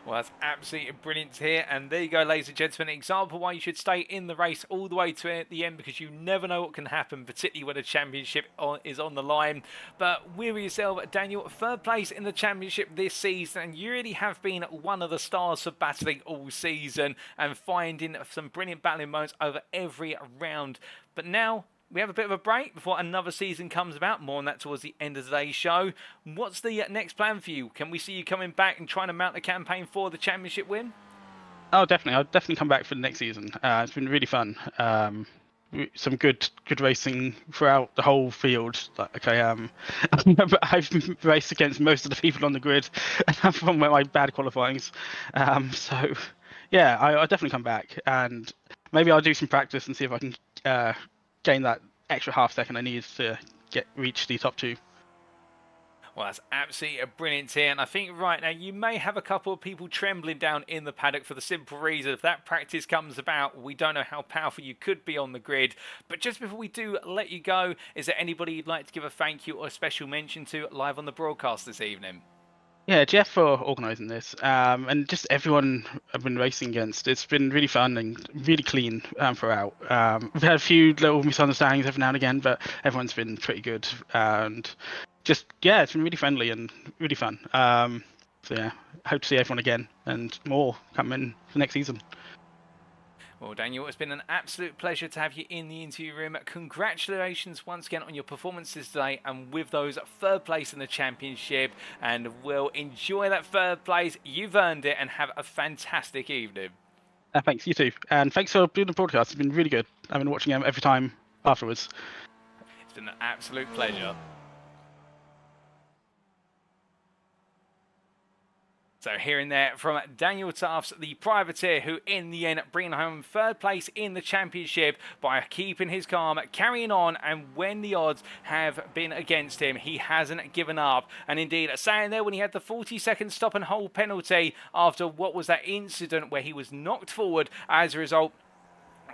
Well, that's absolutely brilliant to hear. And there you go, ladies and gentlemen, an example why you should stay in the race all the way to the end, because you never know what can happen, particularly when a championship is on the line. But with yourself, Daniel, third place in the championship this season, and you really have been one of the stars for battling all season and finding some brilliant battling moments over every round. But now we have a bit of a break before another season comes about. More on that towards the end of today's show. What's the next plan for you? Can we see you coming back and trying to mount a campaign for the championship win? Oh, definitely. I'll definitely come back for the next season. It's been really fun. Some good racing throughout the whole field. Like, I've raced against most of the people on the grid from my bad qualifyings. So, yeah, I'll definitely come back, and maybe I'll do some practice and see if I can gain that extra half second I need to reach the top 2. Well, that's absolutely brilliant here, and I think right now you may have a couple of people trembling down in the paddock for the simple reason if that practice comes about, we don't know how powerful you could be on the grid. But just before we do let you go, is there anybody you'd like to give a thank you or a special mention to live on the broadcast this evening? Yeah, Jeff for organising this, and just everyone I've been racing against. It's been really fun and really clean throughout. We've had a few little misunderstandings every now and again, but everyone's been pretty good. And just, yeah, it's been really friendly and really fun. So yeah, hope to see everyone again and more coming for next season. Well, Daniel, it's been an absolute pleasure to have you in the interview room. Congratulations once again on your performances today and with those third place in the championship. And we'll enjoy that third place. You've earned it, and have a fantastic evening. Thanks, you too. And thanks for doing the broadcast. It's been really good. I've been watching them every time afterwards. It's been an absolute pleasure. So hearing there from Daniel Tufts, the privateer, who in the end bringing home third place in the championship by keeping his calm, carrying on, and when the odds have been against him, he hasn't given up. And indeed, saying there when he had the 40-second stop and hold penalty after what was that incident where he was knocked forward as a result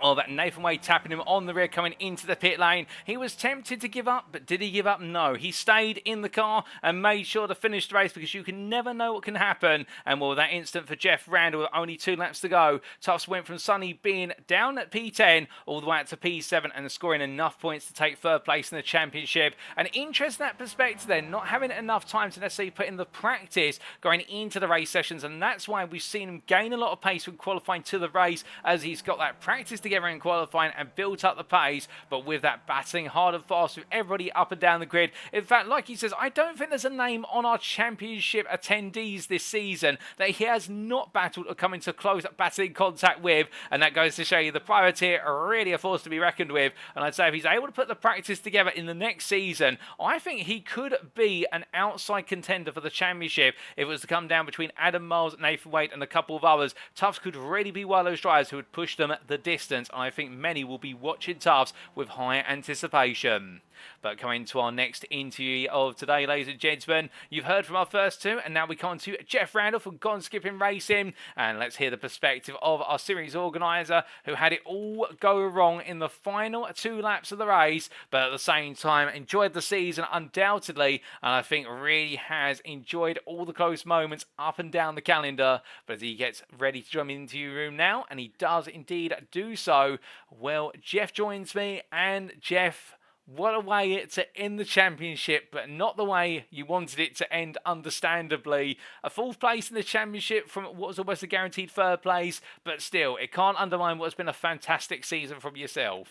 of Nathan Wade tapping him on the rear coming into the pit lane. He was tempted to give up, but did he give up? No. He stayed in the car and made sure to finish the race, because you can never know what can happen. And well, that instant for Jeff Randall, with only 2 laps to go, Tufts went from Sonny being down at P10 all the way up to P7 and scoring enough points to take third place in the championship. An interesting that perspective then, not having enough time to necessarily put in the practice going into the race sessions, and that's why we've seen him gain a lot of pace from qualifying to the race, as he's got that practice together in qualifying and built up the pace. But with that battling hard and fast with everybody up and down the grid, in fact, like he says, I don't think there's a name on our championship attendees this season that he has not battled or come into close battling contact with, and that goes to show you the privateer are really a force to be reckoned with. And I'd say if he's able to put the practice together in the next season, I think he could be an outside contender for the championship. If it was to come down between Adam Miles, Nathan Wade and a couple of others, Tufts could really be one of those drivers who would push them the distance. I think many will be watching Tufts with high anticipation. But coming to our next interview of today, ladies and gentlemen, you've heard from our first 2, and now we come to Jeff Randall from Gone Skipping Racing, and let's hear the perspective of our series organiser, who had it all go wrong in the final 2 laps of the race, but at the same time enjoyed the season undoubtedly, and I think really has enjoyed all the close moments up and down the calendar. But as he gets ready to jump into your room now, and he does indeed do so, well, Jeff joins me, and Jeff, what a way to end the championship, but not the way you wanted it to end, understandably. A 4th place in the championship from what was almost a guaranteed 3rd place, but still, it can't undermine what has been a fantastic season from yourself.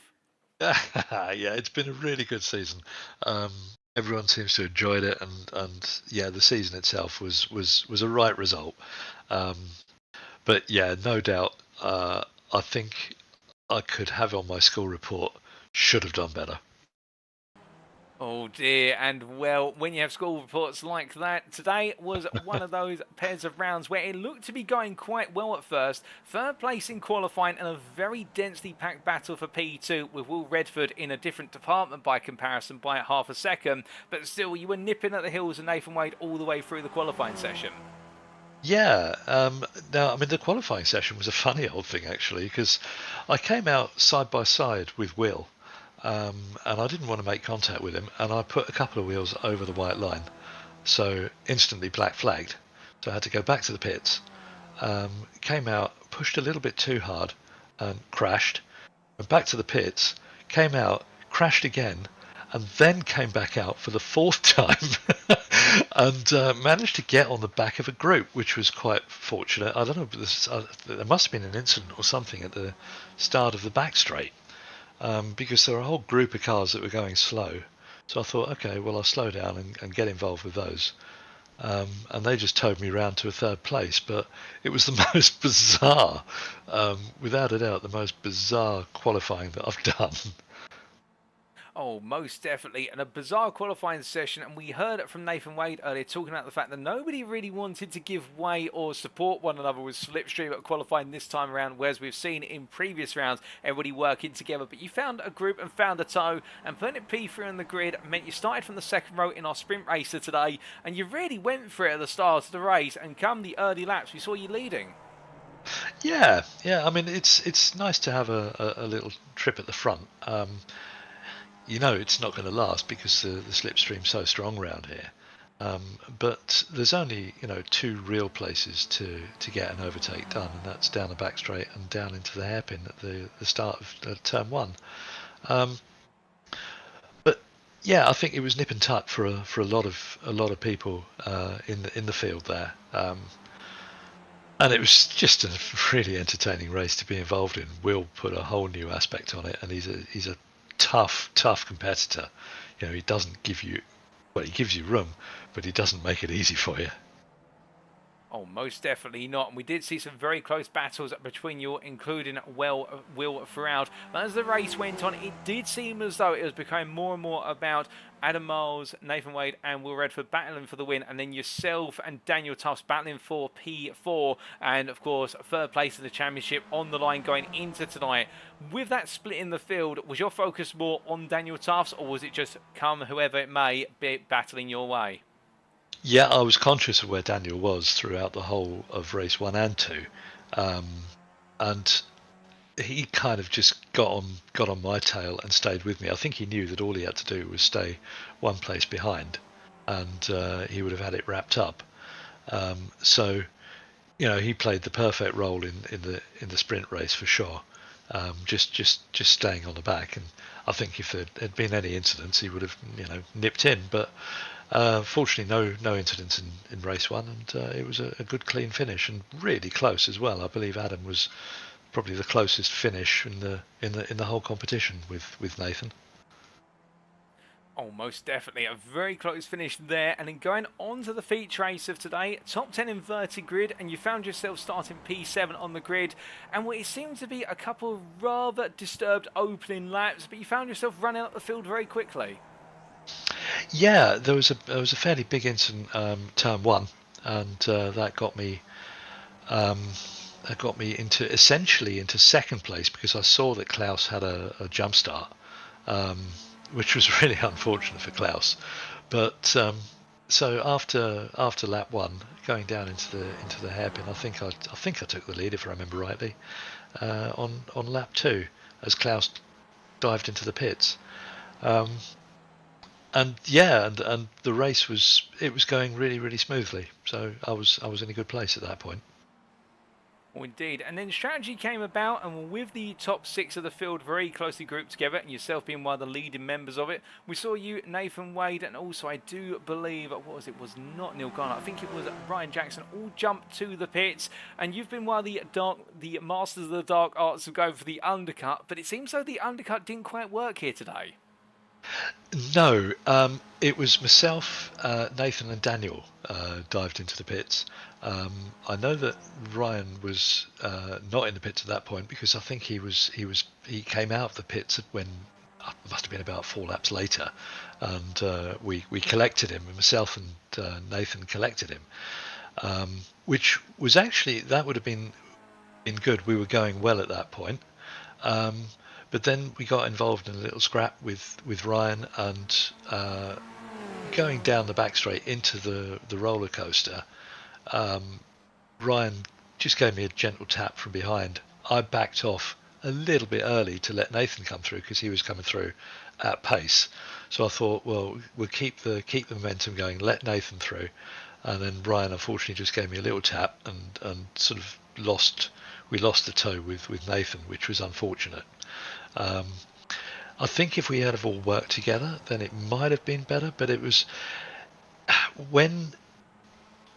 Yeah, it's been a really good season. Everyone seems to have enjoyed it, and yeah, the season itself was a right result. But yeah, no doubt, I think I could have on my school report, should have done better. Oh dear, and well, when you have school reports like that, today was one of those pairs of rounds where it looked to be going quite well at first. 3rd place in qualifying and a very densely packed battle for P2 with Will Redford in a different department by comparison by half a second, but still you were nipping at the heels of Nathan Wade all the way through the qualifying session. Yeah, now, I mean, the qualifying session was a funny old thing, actually, because I came out side by side with Will. and I didn't want to make contact with him, and I put a couple of wheels over the white line, so instantly black flagged. So I had to go back to the pits, came out, pushed a little bit too hard, and crashed. Went back to the pits, came out, crashed again, and then came back out for the fourth time, and managed to get on the back of a group, which was quite fortunate. I don't know, there must have been an incident or something at the start of the back straight, because there were a whole group of cars that were going slow. So I thought, okay, well, I'll slow down and get involved with those. And they just towed me round to a third place. But it was the most bizarre, without a doubt, the most bizarre qualifying that I've done. Oh, most definitely. And a bizarre qualifying session. And we heard it from Nathan Wade earlier talking about the fact that nobody really wanted to give way or support one another with slipstream at qualifying this time around, whereas we've seen in previous rounds everybody working together. But you found a group and found a tow, and putting it P3 on the grid meant you started from the second row in our sprint racer today, and you really went for it at the start of the race, and come the early laps, we saw you leading. Yeah. I mean, it's nice to have a little trip at the front. You know it's not going to last because the slipstream's so strong around here. But there's only two real places to get an overtake done, and that's down the back straight and down into the hairpin at the start of turn one. But yeah, I think it was nip and tuck for a lot of people in the field there. And it was just a really entertaining race to be involved in. Will put a whole new aspect on it, and he's a tough competitor. He doesn't give you, well, he gives you room, but he doesn't make it easy for you. Oh, most definitely not. And we did see some very close battles between you, including Will throughout. But as the race went on, it did seem as though it was becoming more and more about Adam Miles, Nathan Wade and Will Redford battling for the win, and then yourself and Daniel Tufts battling for P4, and of course third place in the championship on the line going into tonight. With that split in the field, was your focus more on Daniel Tufts, or was it just come whoever it may be battling your way? Yeah, I was conscious of where Daniel was throughout the whole of race 1 and 2, and he kind of just got on my tail and stayed with me. I think he knew that all he had to do was stay one place behind, and he would have had it wrapped up. So, he played the perfect role in the sprint race for sure. Just staying on the back, and I think if there had been any incidents, he would have nipped in. But fortunately, no incidents in race 1, and it was a good clean finish and really close as well. I believe Adam was probably the closest finish in the whole competition with Nathan. Oh, most definitely. A very close finish there. And then going on to the feature race of today, top 10 inverted grid, and you found yourself starting P7 on the grid. And what it seemed to be a couple of rather disturbed opening laps, but you found yourself running up the field very quickly. Yeah, there was a fairly big incident turn 1, and that got me essentially into second place, because I saw that Klaus had a jump start, which was really unfortunate for Klaus. But so after lap 1, going down into the hairpin, I think I took the lead, if I remember rightly, on lap 2 as Klaus dived into the pits. And the race was going really, really smoothly. So I was in a good place at that point. Well, indeed. And then strategy came about, and with the top 6 of the field very closely grouped together, and yourself being one of the leading members of it, we saw you, Nathan Wade, and also I do believe, was not Neil Garner, I think it was Ryan Jackson, all jumped to the pits, and you've been one of the masters of the dark arts of going for the undercut, but it seems though the undercut didn't quite work here today. No, it was myself, Nathan and Daniel dived into the pits. I know that Ryan was not in the pits at that point, because I think he came out of the pits when it must have been about 4 laps later, and we collected him, and myself and Nathan collected him, which was actually, that would have been good. We were going well at that point. But then we got involved in a little scrap with Ryan, and going down the back straight into the roller coaster, Ryan just gave me a gentle tap from behind. I backed off a little bit early to let Nathan come through because he was coming through at pace. So I thought, well, we'll keep the momentum going, let Nathan through, and then Ryan unfortunately just gave me a little tap and sort of we lost the toe with Nathan, which was unfortunate. I think if we had have all worked together, then it might have been better. But it was when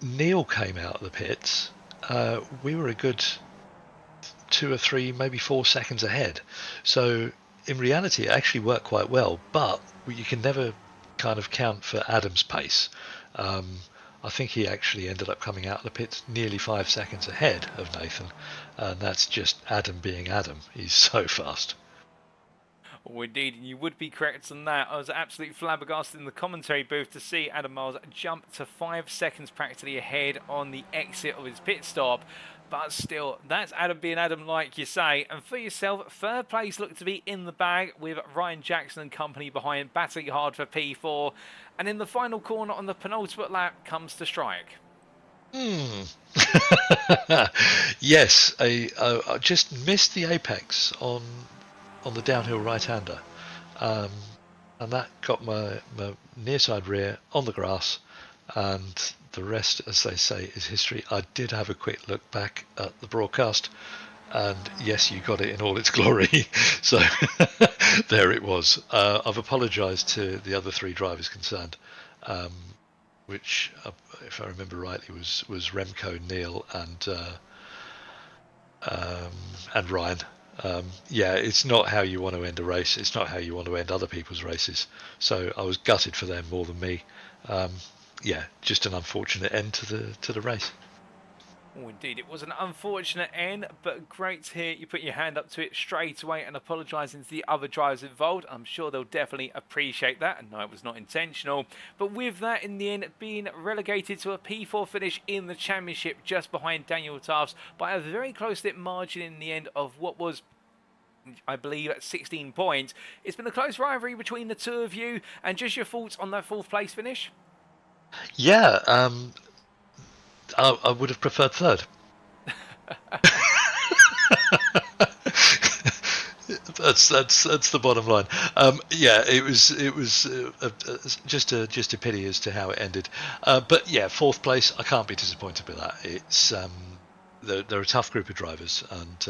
Neil came out of the pits, we were a good 2 or 3, maybe 4 seconds ahead. So in reality, it actually worked quite well. But you can never kind of count for Adam's pace. I think he actually ended up coming out of the pits nearly 5 seconds ahead of Nathan, and that's just Adam being Adam. He's so fast. Oh, indeed, and you would be correct on that. I was absolutely flabbergasted in the commentary booth to see Adam Miles jump to 5 seconds practically ahead on the exit of his pit stop. But still, that's Adam being Adam, like you say. And for yourself, third place looked to be in the bag with Ryan Jackson and company behind, battling hard for P4. And in the final corner on the penultimate lap comes the strike. Yes, I just missed the apex on the downhill right-hander, and that got my near side rear on the grass, and the rest, as they say, is history. I did have a quick look back at the broadcast, and yes, you got it in all its glory. So there it was. I've apologised to the other 3 drivers concerned, which, if I remember rightly, was Remco, Neil, and Ryan. Yeah, it's not how you want to end a race. It's not how you want to end other people's races. So I was gutted for them more than me. Yeah, just an unfortunate end to the race. Oh, indeed, it was an unfortunate end, but great to hear you put your hand up to it straight away and apologising to the other drivers involved. I'm sure they'll definitely appreciate that, and no, it was not intentional. But with that, in the end, being relegated to a P4 finish in the championship, just behind Daniel Tafts by a very close-knit margin in the end of what was, I believe, at 16 points. It's been a close rivalry between the two of you, and just your thoughts on that 4th place finish? Yeah, I would have preferred 3rd. That's the bottom line. Yeah, it was just a pity as to how it ended. But yeah, 4th place, I can't be disappointed with that. It's they're a tough group of drivers, and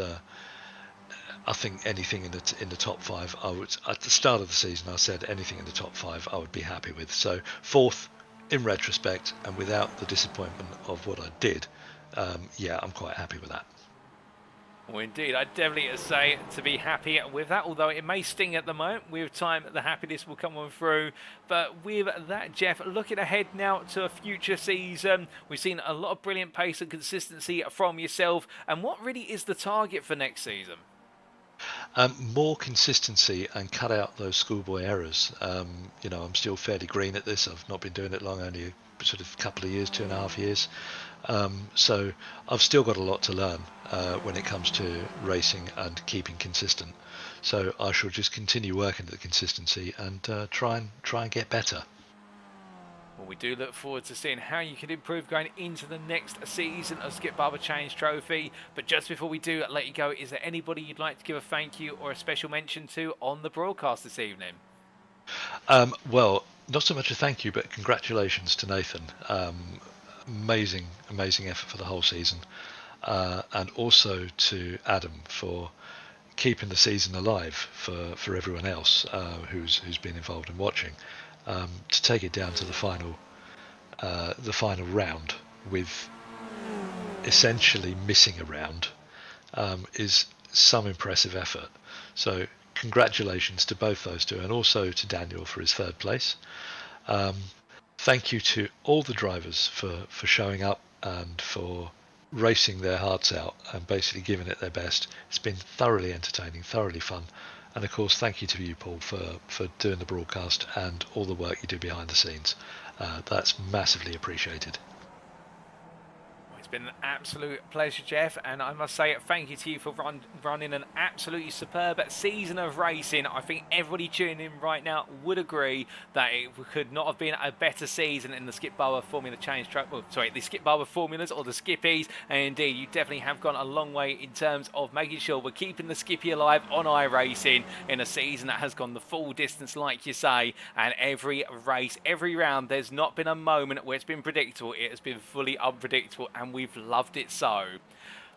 I think anything in the top 5, I would, at the start of the season, I said anything in the top 5 I would be happy with. So 4th, in retrospect, and without the disappointment of what I did, yeah, I'm quite happy with that. Well, indeed, I'd definitely say to be happy with that, although it may sting at the moment. With time, the happiness will come on through. But with that, Jeff, looking ahead now to a future season, we've seen a lot of brilliant pace and consistency from yourself. And what really is the target for next season? More consistency and cut out those schoolboy errors. You know, I'm still fairly green at this. I've not been doing it long, only sort of a couple of years, 2.5 years. So I've still got a lot to learn when it comes to racing and keeping consistent. So I shall just continue working at the consistency and try and get better. Well, we do look forward to seeing how you can improve going into the next season of Skip Barber Challenge Trophy. But just before we do let you go, is there anybody you'd like to give a thank you or a special mention to on the broadcast this evening? Well, not so much a thank you, but congratulations to Nathan. Amazing effort for the whole season. And also to Adam for keeping the season alive for everyone else who's been involved in watching. To take it down to the final round with essentially missing a round is some impressive effort. So congratulations to both those two, and also to Daniel for his 3rd place. Thank you to all the drivers for showing up and for racing their hearts out and basically giving it their best. It's been thoroughly entertaining, thoroughly fun. And of course, thank you to you, Paul, for doing the broadcast and all the work you do behind the scenes. That's massively appreciated. It's been an absolute pleasure, Jeff, and I must say thank you to you for running an absolutely superb season of racing. I think everybody tuning in right now would agree that it could not have been a better season in the Skip Barber Formula Change Track. Well, sorry, the Skip Barber Formulas or the Skippies. And indeed, you definitely have gone a long way in terms of making sure we're keeping the Skippy alive on iRacing in a season that has gone the full distance, like you say. And every race, every round, there's not been a moment where it's been predictable. It has been fully unpredictable, and we've loved it so.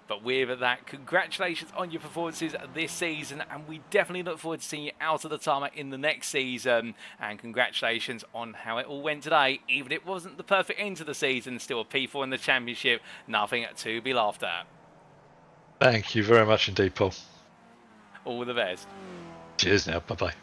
But with that, congratulations on your performances this season, and we definitely look forward to seeing you out of the tarmac in the next season. And congratulations on how it all went today. Even if it wasn't the perfect end to the season, still a P4 in the championship, nothing to be laughed at. Thank you very much indeed, Paul. All the best. Cheers now. Bye-bye.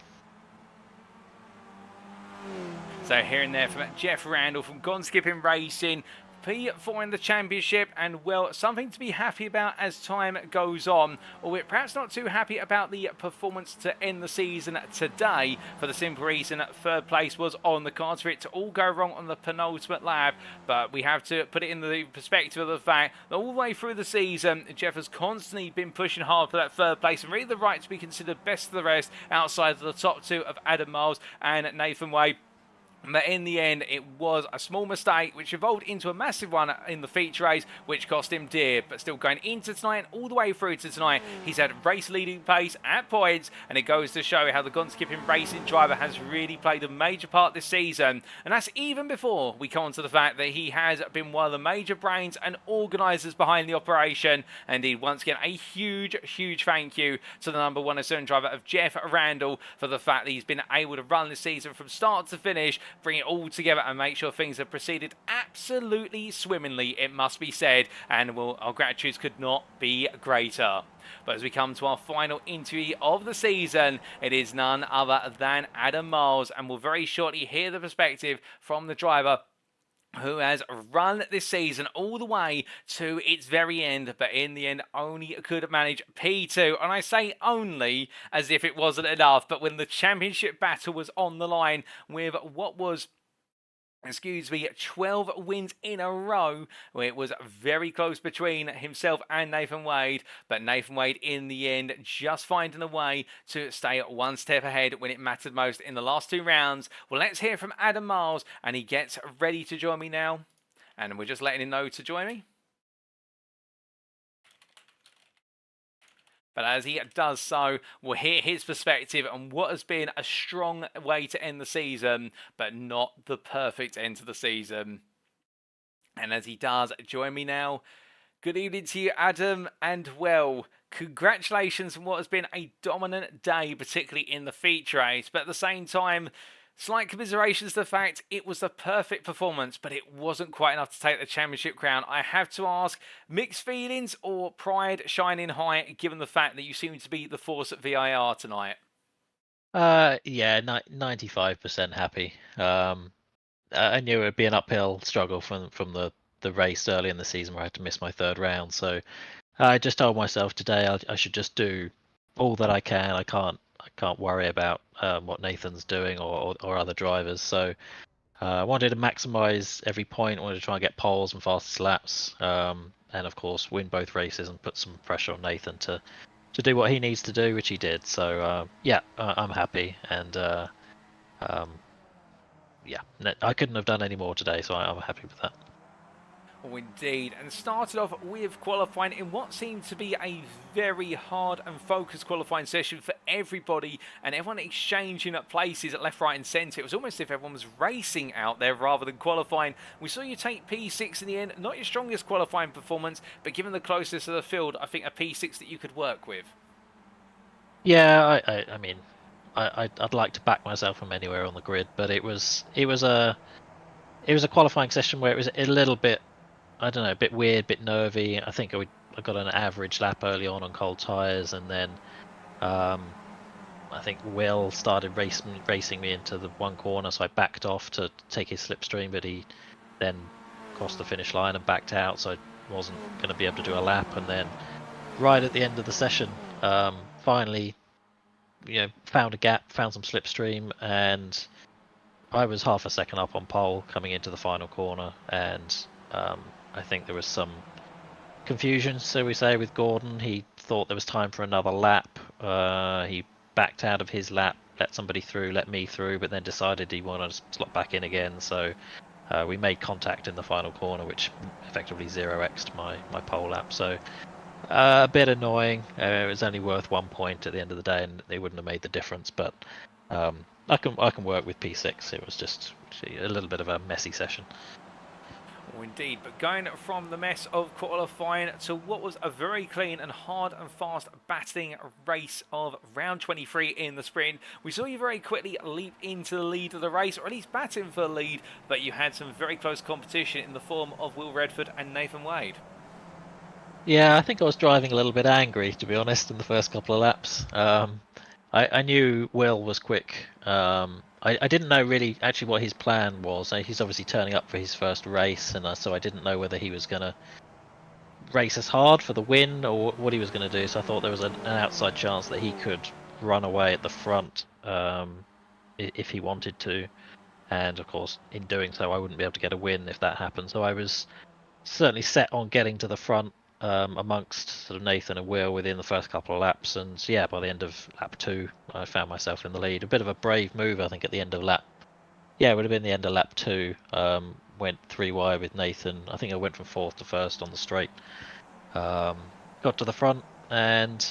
So hearing there from Jeff Randall from Gone Skipping Racing, P4 in the championship, and well, something to be happy about as time goes on, albeit perhaps not too happy about the performance to end the season today, for the simple reason that third place was on the cards for it to all go wrong on the penultimate lap. But we have to put it in the perspective of the fact that all the way through the season, Jeff has constantly been pushing hard for that third place and really the right to be considered best of the rest outside of the top two of Adam Miles and Nathan Wade. But in the end, it was a small mistake, which evolved into a massive one in the feature race, which cost him dear. But still going into tonight and all the way through to tonight, he's had race-leading pace at points, and it goes to show how the Gone Skipping Racing driver has really played a major part this season. And that's even before we come on to the fact that he has been one of the major brains and organisers behind the operation. And indeed, once again, a huge, huge thank you to the number 107 driver of Jeff Randall for the fact that he's been able to run this season from start to finish, bring it all together and make sure things have proceeded absolutely swimmingly, it must be said, and our gratitude could not be greater. But as we come to our final interview of the season, it is none other than Adam Miles, and we'll very shortly hear the perspective from the driver who has run this season all the way to its very end, but in the end only could manage P2. And I say only as if it wasn't enough, but when the championship battle was on the line with what was 12 wins in a row, where it was very close between himself and Nathan Wade, but Nathan Wade in the end just finding a way to stay one step ahead when it mattered most in the last two rounds. Well, let's hear from Adam Miles, and he gets ready to join me now, and we're just letting him know to join me. But as he does so, we'll hear his perspective on what has been a strong way to end the season, but not the perfect end to the season. And as he does, join me now. Good evening to you, Adam, and well, congratulations on what has been a dominant day, particularly in the feature race. But at the same time, slight commiserations to the fact it was the perfect performance, but it wasn't quite enough to take the championship crown. I have to ask, mixed feelings or pride shining high, given the fact that you seem to be the force at VIR tonight? Yeah, 95% happy. I knew it would be an uphill struggle from the race early in the season where I had to miss my third round. So I just told myself today I should just do all that I can. I can't worry about what Nathan's doing or other drivers. So I wanted to maximise every point. I wanted to try and get poles and fastest laps, and of course win both races and put some pressure on Nathan to do what he needs to do, which he did. So yeah, I'm happy, and yeah, I couldn't have done any more today, so I'm happy with that. Oh, indeed, and started off with qualifying in what seemed to be a very hard and focused qualifying session for everybody, and everyone exchanging at places at left, right and centre. It was almost as if everyone was racing out there rather than qualifying. We saw you take P6 in the end, not your strongest qualifying performance, but given the closeness of the field, I think a P6 that you could work with. Yeah, I mean, I'd like to back myself from anywhere on the grid, but it was a qualifying session where it was a little bit, I don't know, a bit weird, a bit nervy. I think I got an average lap early on cold tyres, and then I think Will started racing me into the one corner, so I backed off to take his slipstream, but he then crossed the finish line and backed out, so I wasn't going to be able to do a lap. And then right at the end of the session, finally, found a gap, found some slipstream, and I was half a second up on pole coming into the final corner, and I think there was some confusion, so we say, with Gordon. He thought there was time for another lap. He backed out of his lap, let somebody through, let me through, but then decided he wanted to slot back in again. So we made contact in the final corner, which effectively 0x'd my pole lap. So a bit annoying. It was only worth 1 point at the end of the day, and they wouldn't have made the difference. But I can work with P6. It was just a little bit of a messy session. Oh, indeed, but going from the mess of qualifying to what was a very clean and hard and fast battling race of round 23 in the sprint, we saw you very quickly leap into the lead of the race, or at least batting for the lead, but you had some very close competition in the form of Will Redford and Nathan Wade. Yeah, I think I was driving a little bit angry, to be honest, in the first couple of laps. I knew Will was quick. I didn't know really actually what his plan was. He's obviously turning up for his first race, and so I didn't know whether he was going to race as hard for the win or what he was going to do. So I thought there was an outside chance that he could run away at the front if he wanted to. And of course, in doing so, I wouldn't be able to get a win if that happened. So I was certainly set on getting to the front amongst sort of Nathan and Will within the first couple of laps, and yeah, by the end of lap 2 I found myself in the lead. A bit of a brave move, I think, at the end of lap, it would have been the end of lap 2. Went 3 wide with Nathan. I think I went from 4th to 1st on the straight. Got to the front, and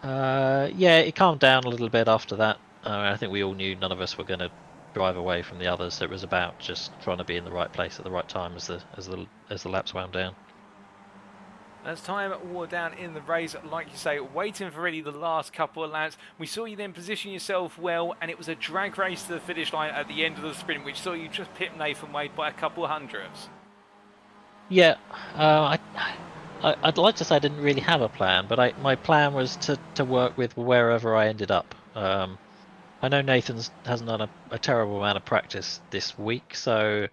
it calmed down a little bit after that. I think we all knew none of us were going to drive away from the others. It was about just trying to be in the right place at the right time as the laps wound down. As time wore down in the race, like you say, waiting for really the last couple of laps, we saw you then position yourself well, and it was a drag race to the finish line at the end of the sprint, which saw you just pip Nathan Wade by a couple of hundredths. Yeah, I'd like to say I didn't really have a plan, but my plan was to work with wherever I ended up. I know Nathan's hasn't done a terrible amount of practice this week, so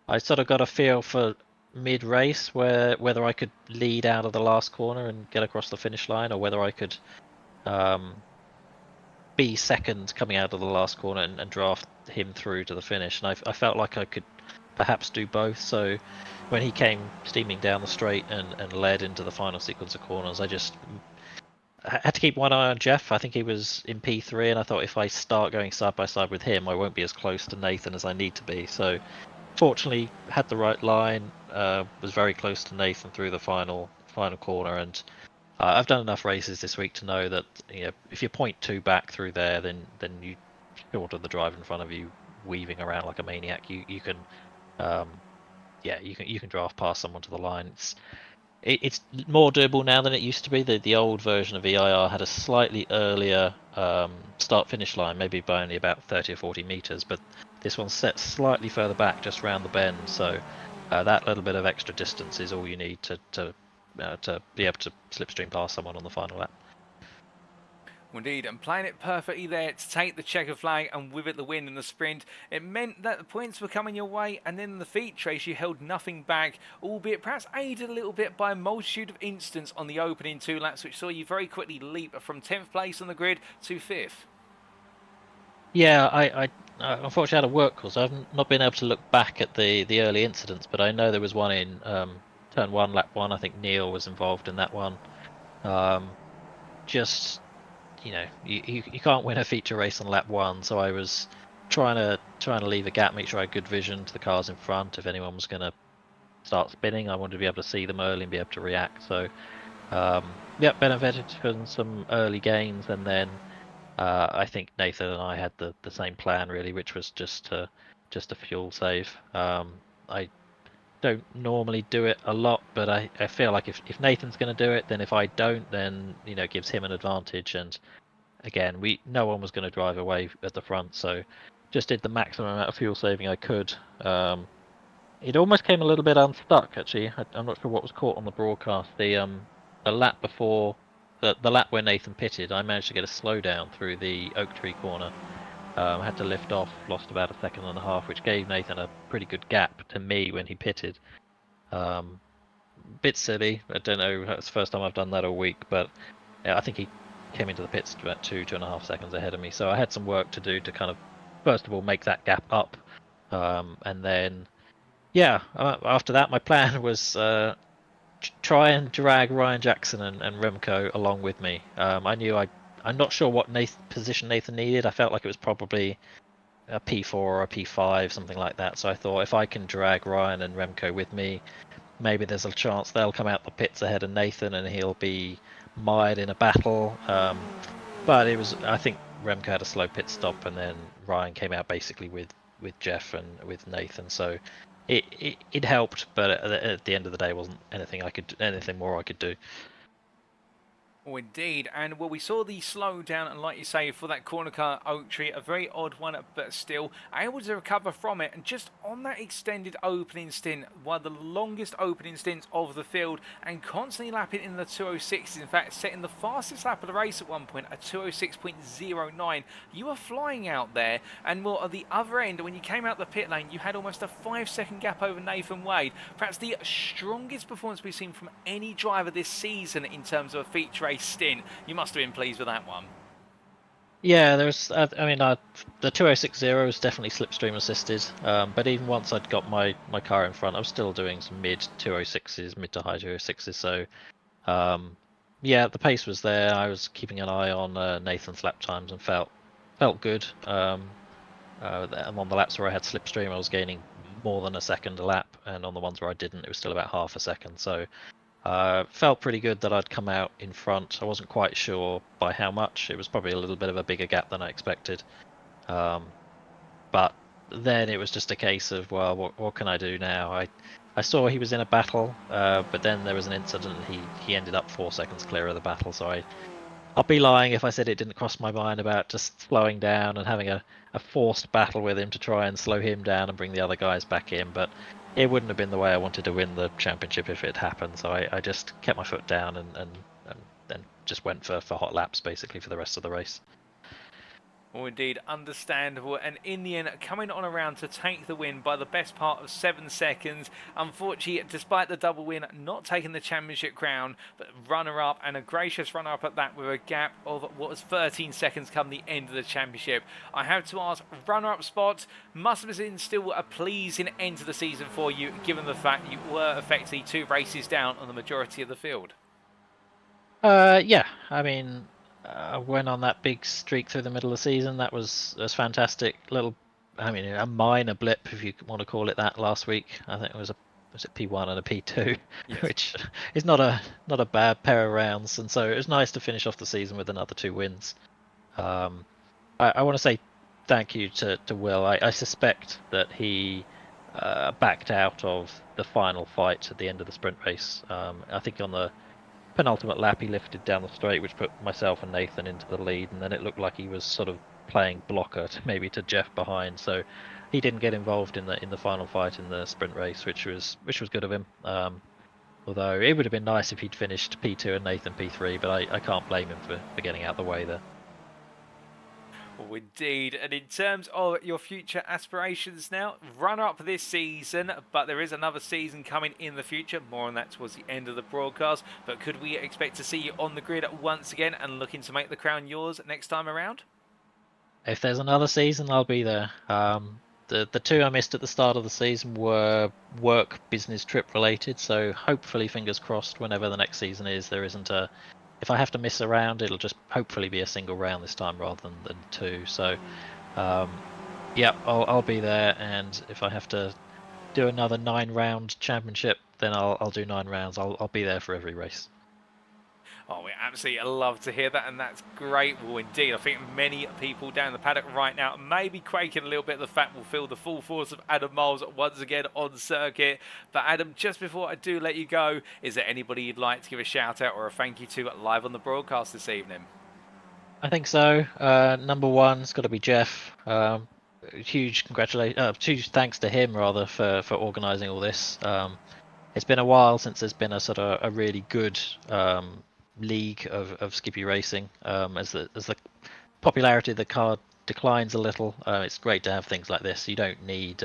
I sort of got a feel for mid-race whether I could lead out of the last corner and get across the finish line, or whether I could be second coming out of the last corner and draft him through to the finish. And I felt like I could perhaps do both. So when he came steaming down the straight and led into the final sequence of corners, I just had to keep one eye on Jeff. I think he was in P3, and I thought if I start going side by side with him, I won't be as close to Nathan as I need to be. So fortunately, had the right line, was very close to Nathan through the final corner, and I've done enough races this week to know that if you're 0.2 back through there, then you short of the driver in front of you weaving around like a maniac, you can draft past someone to the line. It's more doable now than it used to be. The old version of EIR had a slightly earlier start-finish line, maybe by only about 30 or 40 meters, but this one's set slightly further back, just round the bend. So that little bit of extra distance is all you need to be able to slipstream past someone on the final lap. Indeed, and playing it perfectly there to take the checker flag and with it the win in the sprint. It meant that the points were coming your way, and then in the feature race you held nothing back, albeit perhaps aided a little bit by a multitude of incidents on the opening 2 laps, which saw you very quickly leap from 10th place on the grid to 5th. Yeah, I unfortunately had a work call, so I've not been able to look back at the early incidents, but I know there was one in turn 1, lap 1. I think Neil was involved in that one. You can't win a feature race on lap 1, so I was trying to leave a gap, make sure I had good vision to the cars in front. If anyone was going to start spinning, I wanted to be able to see them early and be able to react. So benefited from some early gains, and then I think Nathan and I had the same plan really, which was just a fuel save. I don't normally do it a lot, but I feel like if Nathan's going to do it, then if I don't, then it gives him an advantage. And again, no one was going to drive away at the front, so just did the maximum amount of fuel saving I could. It almost came a little bit unstuck actually. I'm not sure what was caught on the broadcast. The lap before the lap where Nathan pitted, I managed to get a slowdown through the Oak Tree corner. Had to lift off, lost about 1.5 seconds, which gave Nathan a pretty good gap to me when he pitted. Bit silly. I don't know. It's the first time I've done that all week, but yeah, I think he came into the pits about 2.5 seconds ahead of me. So I had some work to do to kind of, first of all, make that gap up, and then after that, my plan was try and drag Ryan Jackson and Remco along with me. I'm not sure what position Nathan needed. I felt like it was probably a P4 or a P5, something like that. So I thought if I can drag Ryan and Remco with me, maybe there's a chance they'll come out the pits ahead of Nathan and he'll be mired in a battle. But I think Remco had a slow pit stop, and then Ryan came out basically with Jeff and with Nathan. So it helped, but at the end of the day, wasn't anything more I could do. Oh, indeed. And well, we saw the slowdown, and like you say, for that corner car Oak Tree, a very odd one, but still able to recover from it. And just on that extended opening stint, one of the longest opening stints of the field, and constantly lapping in the 206s. In fact, setting the fastest lap of the race at one point, a 206.09. You were flying out there, and well, at the other end, when you came out the pit lane, you had almost a 5-second gap over Nathan Wade. Perhaps the strongest performance we've seen from any driver this season in terms of a feature race stint. You must have been pleased with that one. Yeah, there's. I mean, the 2060 was definitely slipstream assisted. But even once I'd got my car in front, I was still doing some mid 206s, mid to high 206s. So, yeah, the pace was there. I was keeping an eye on Nathan's lap times and felt good. And on the laps where I had slipstream, I was gaining more than a second a lap, and on the ones where I didn't, it was still about half a second. So. Felt pretty good that I'd come out in front. I wasn't quite sure by how much. It was probably a little bit of a bigger gap than I expected. But then it was just a case of, well, what can I do now? I saw he was in a battle, but then there was an incident. He ended up 4 seconds clear of the battle. So I'll be lying if I said it didn't cross my mind about just slowing down and having a forced battle with him to try and slow him down and bring the other guys back in. But it wouldn't have been the way I wanted to win the championship if it happened. So I just kept my foot down and then just went for hot laps basically for the rest of the race. Well, indeed, understandable. And in the end, coming on around to take the win by the best part of 7 seconds. Unfortunately, despite the double win, not taking the championship crown, but runner-up, and a gracious runner-up at that, with a gap of what was 13 seconds come the end of the championship. I have to ask, runner-up spot must have been still a pleasing end to the season for you, given the fact you were effectively 2 races down on the majority of the field. Yeah, I mean, went on that big streak through the middle of the season. That was fantastic. A minor blip, if you want to call it that, last week. I think it was a P1 and a P2, yes. Which is not a bad pair of rounds. And so it was nice to finish off the season with another 2 wins. I want to say thank you to Will. I suspect that he backed out of the final fight at the end of the sprint race. I think on the penultimate lap he lifted down the straight, which put myself and Nathan into the lead, and then it looked like he was sort of playing blocker maybe to Jeff behind, so he didn't get involved in the final fight in the sprint race, which was good of him. Although it would have been nice if he'd finished P2 and Nathan P3, but I can't blame him for getting out the way there. Oh, indeed. And in terms of your future aspirations now, runner-up this season, but there is another season coming in the future. More on that towards the end of the broadcast. But could we expect to see you on the grid once again and looking to make the crown yours next time around? If there's another season, I'll be there. The 2 I missed at the start of the season were work business trip related, so hopefully, fingers crossed, whenever the next season is, there isn't if I have to miss a round, it'll just hopefully be a single round this time rather than 2. So, yeah, I'll be there, and if I have to do another 9-round championship, then I'll do 9 rounds. I'll be there for every race. Oh, we absolutely love to hear that, and that's great. Well, indeed, I think many people down the paddock right now may be quaking a little bit. The fact we'll feel the full force of Adam Miles once again on circuit. But Adam, just before I do let you go, is there anybody you'd like to give a shout out or a thank you to live on the broadcast this evening? I think so. Number 1, it's got to be Jeff. Huge thanks to him rather for organising all this. It's been a while since there's been a sort of a really good league of Skippy racing. As the popularity of the car declines a little, it's great to have things like this. You don't need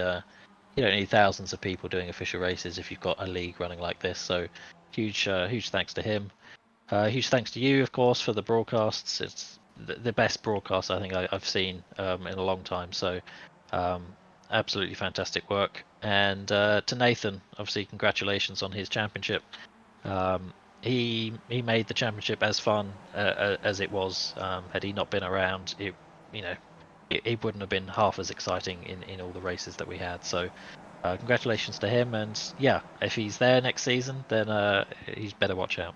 thousands of people doing official races if you've got a league running like this. So huge thanks to him. Huge thanks to you, of course, for the broadcasts. It's the best broadcast I think I've seen in a long time. So absolutely fantastic work. And to Nathan, obviously congratulations on his championship. He made the championship as fun as it was. Had he not been around, it wouldn't have been half as exciting in all the races that we had. So congratulations to him, and yeah, if he's there next season, then he's better watch out.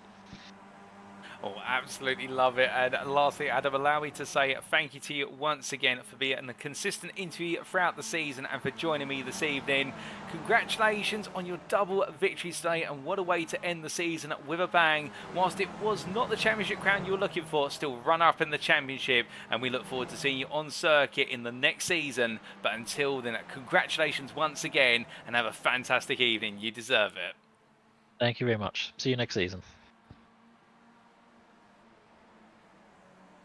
Oh, absolutely love it. And lastly, Adam, allow me to say thank you to you once again for being a consistent interview throughout the season and for joining me this evening. Congratulations on your double victory today, and what a way to end the season with a bang. Whilst it was not the championship crown you were looking for, still runner-up in the championship, and we look forward to seeing you on circuit in the next season. But until then, congratulations once again, and have a fantastic evening. You deserve it. Thank you very much. See you next season.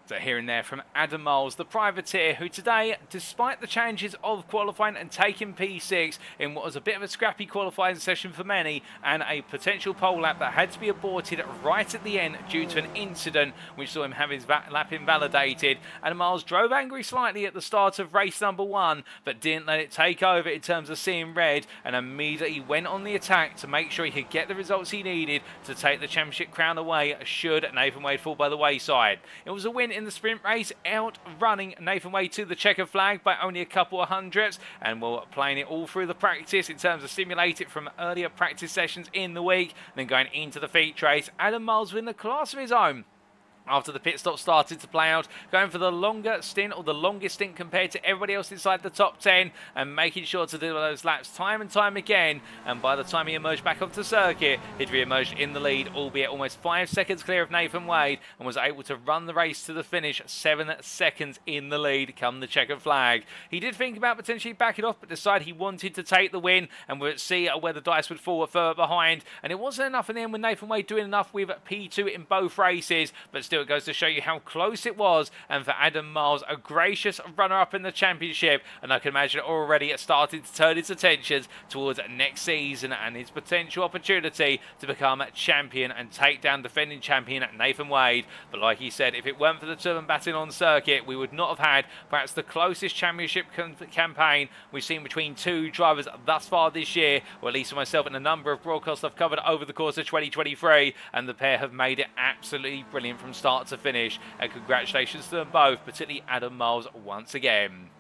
So hearing there from Adam Miles, the privateer, who today, despite the challenges of qualifying and taking P6 in what was a bit of a scrappy qualifying session for many and a potential pole lap that had to be aborted right at the end due to an incident which saw him have his lap invalidated, Adam Miles drove angry slightly at the start of race number 1 but didn't let it take over in terms of seeing red, and immediately went on the attack to make sure he could get the results he needed to take the championship crown away should Nathan Wade fall by the wayside. It was a win in the sprint race, outrunning Nathan Wade to the checkered flag by only a couple of hundredths, and we're playing it all through the practice in terms of simulate it from earlier practice sessions in the week, then going into the feature race. Adam Miles with a class of his own after the pit stop started to play out, going for the longer stint, or the longest stint compared to everybody else inside the top 10, and making sure to do those laps time and time again. And by the time he emerged back onto the circuit, he'd re-emerged in the lead, albeit almost 5 seconds clear of Nathan Wade, and was able to run the race to the finish 7 seconds in the lead come the checkered flag. He did think about potentially backing off, but decided he wanted to take the win, and we'll see where the dice would fall further behind. And it wasn't enough in the end with Nathan Wade doing enough with P2 in both races, but still it goes to show you how close it was, and for Adam Miles, a gracious runner-up in the championship, and I can imagine already it started to turn its attentions towards next season and his potential opportunity to become champion and take down defending champion Nathan Wade. But like he said, if it weren't for the two of them battling on circuit, we would not have had perhaps the closest championship campaign we've seen between two drivers thus far this year, or at least for myself and a number of broadcasts I've covered over the course of 2023, and the pair have made it absolutely brilliant from start to finish, and congratulations to them both, particularly Adam Miles once again.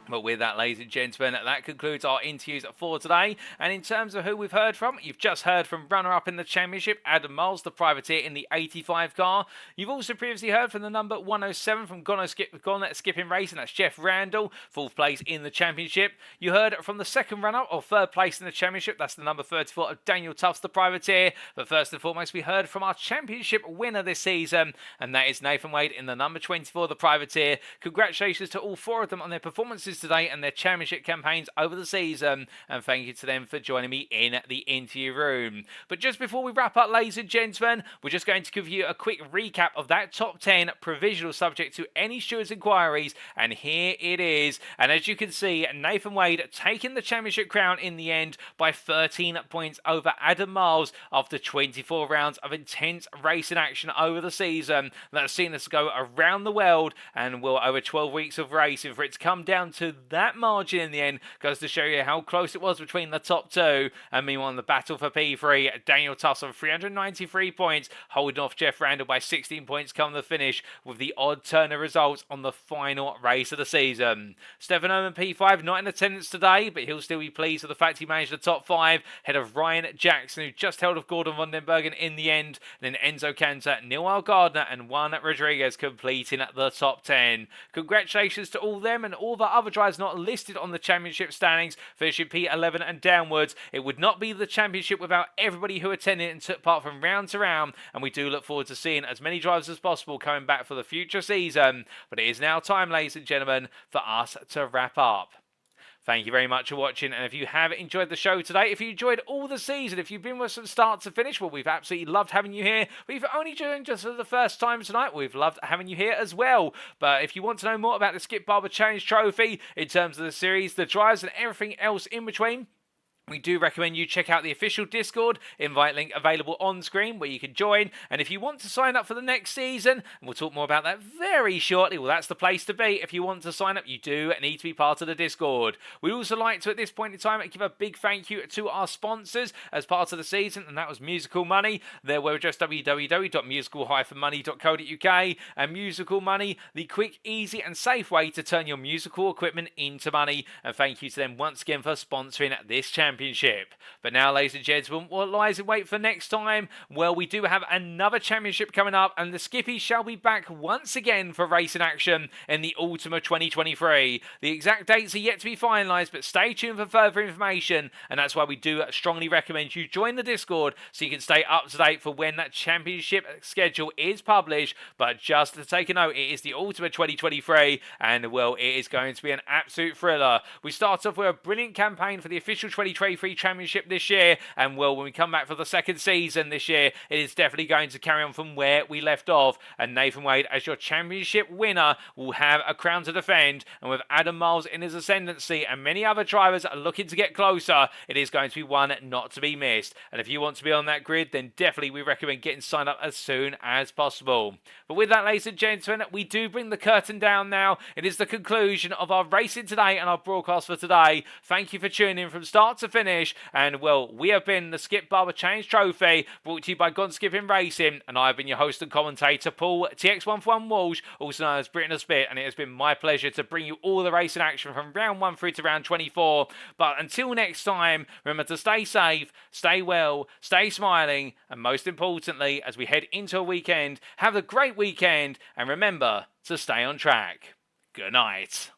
But with that, ladies and gentlemen, that concludes our interviews for today. And in terms of who we've heard from, you've just heard from runner-up in the championship, Adam Miles, the privateer in the 85 car. You've also previously heard from the number 107 from Gone Skipping Racing, that's Jeff Randall, 4th place in the championship. You heard from the second runner-up, or 3rd place in the championship, that's the number 34 of Daniel Tufts, the privateer. But first and foremost, we heard from our championship winner this season, and that is Nathan Wade in the number 24, the privateer. Congratulations to all 4 of them on their performances today and their championship campaigns over the season, and thank you to them for joining me in the interview room. But just before we wrap up, ladies and gentlemen, we're just going to give you a quick recap of that top 10 provisional subject to any stewards' inquiries, and here it is. And as you can see, Nathan Wade taking the championship crown in the end by 13 points over Adam Miles after 24 rounds of intense racing action over the season that's seen us go around the world, and will over 12 weeks of racing for it to come down to that margin in the end goes to show you how close it was between the top 2. And meanwhile, in the battle for P3, Daniel Tufts on 393 points, holding off Jeff Randall by 16 points come the finish, with the odd turn of results on the final race of the season. Stefan Oman P5 not in attendance today, but he'll still be pleased with the fact he managed the top 5, ahead of Ryan Jackson, who just held off Gordon van den Bergen in the end, and then Enzo Cantor, Neil Gardner and Juan Rodriguez completing the top 10. Congratulations to all them and all the other drivers not listed on the championship standings, finishing P11 and downwards. It would not be the championship without everybody who attended and took part from round to round, and we do look forward to seeing as many drivers as possible coming back for the future season. But it is now time, ladies and gentlemen, for us to wrap up. Thank you very much for watching, and if you have enjoyed the show today, if you enjoyed all the season, if you've been with us from start to finish, well, we've absolutely loved having you here. But if you've only joined just for the first time tonight, we've loved having you here as well. But if you want to know more about the Skip Barber Challenge Trophy, in terms of the series, the drives, and everything else in between, We do recommend you check out the official Discord, invite link available on screen where you can join. And if you want to sign up for the next season, and we'll talk more about that very shortly, well, that's the place to be. If you want to sign up, you do need to be part of the Discord. We'd also like to, at this point in time, give a big thank you to our sponsors as part of the season, and that was Musical Money. Their web address www.musical-money.co.uk, and Musical Money, the quick, easy and safe way to turn your musical equipment into money. And thank you to them once again for sponsoring this championship. But now, ladies and gentlemen, what lies in wait for next time? Well, we do have another championship coming up, and the Skippies shall be back once again for racing action in the autumn of 2023. The exact dates are yet to be finalised, but stay tuned for further information, and that's why we do strongly recommend you join the Discord so you can stay up to date for when that championship schedule is published. But just to take a note, it is the autumn of 2023, and well, it is going to be an absolute thriller. We start off with a brilliant campaign for the official 2023 championship this year, and well, when we come back for the second season this year, it is definitely going to carry on from where we left off, and Nathan Wade as your championship winner will have a crown to defend, and with Adam Miles in his ascendancy and many other drivers are looking to get closer, it is going to be one not to be missed. And if you want to be on that grid, then definitely we recommend getting signed up as soon as possible. But with that, ladies and gentlemen, we do bring the curtain down now. It is the conclusion of our racing today and our broadcast for today. Thank you for tuning in from start to finish, and well, we have been the Skip Barber Challenge Trophy, brought to you by Gone Skipping Racing, and I've been your host and commentator, Paul TX141 Walsh, also known as Britain of Spit, and it has been my pleasure to bring you all the racing action from round 1 through to round 24. But until next time, remember to stay safe, stay well, stay smiling, and most importantly, as we head into a weekend, have a great weekend, and remember to stay on track. Good night.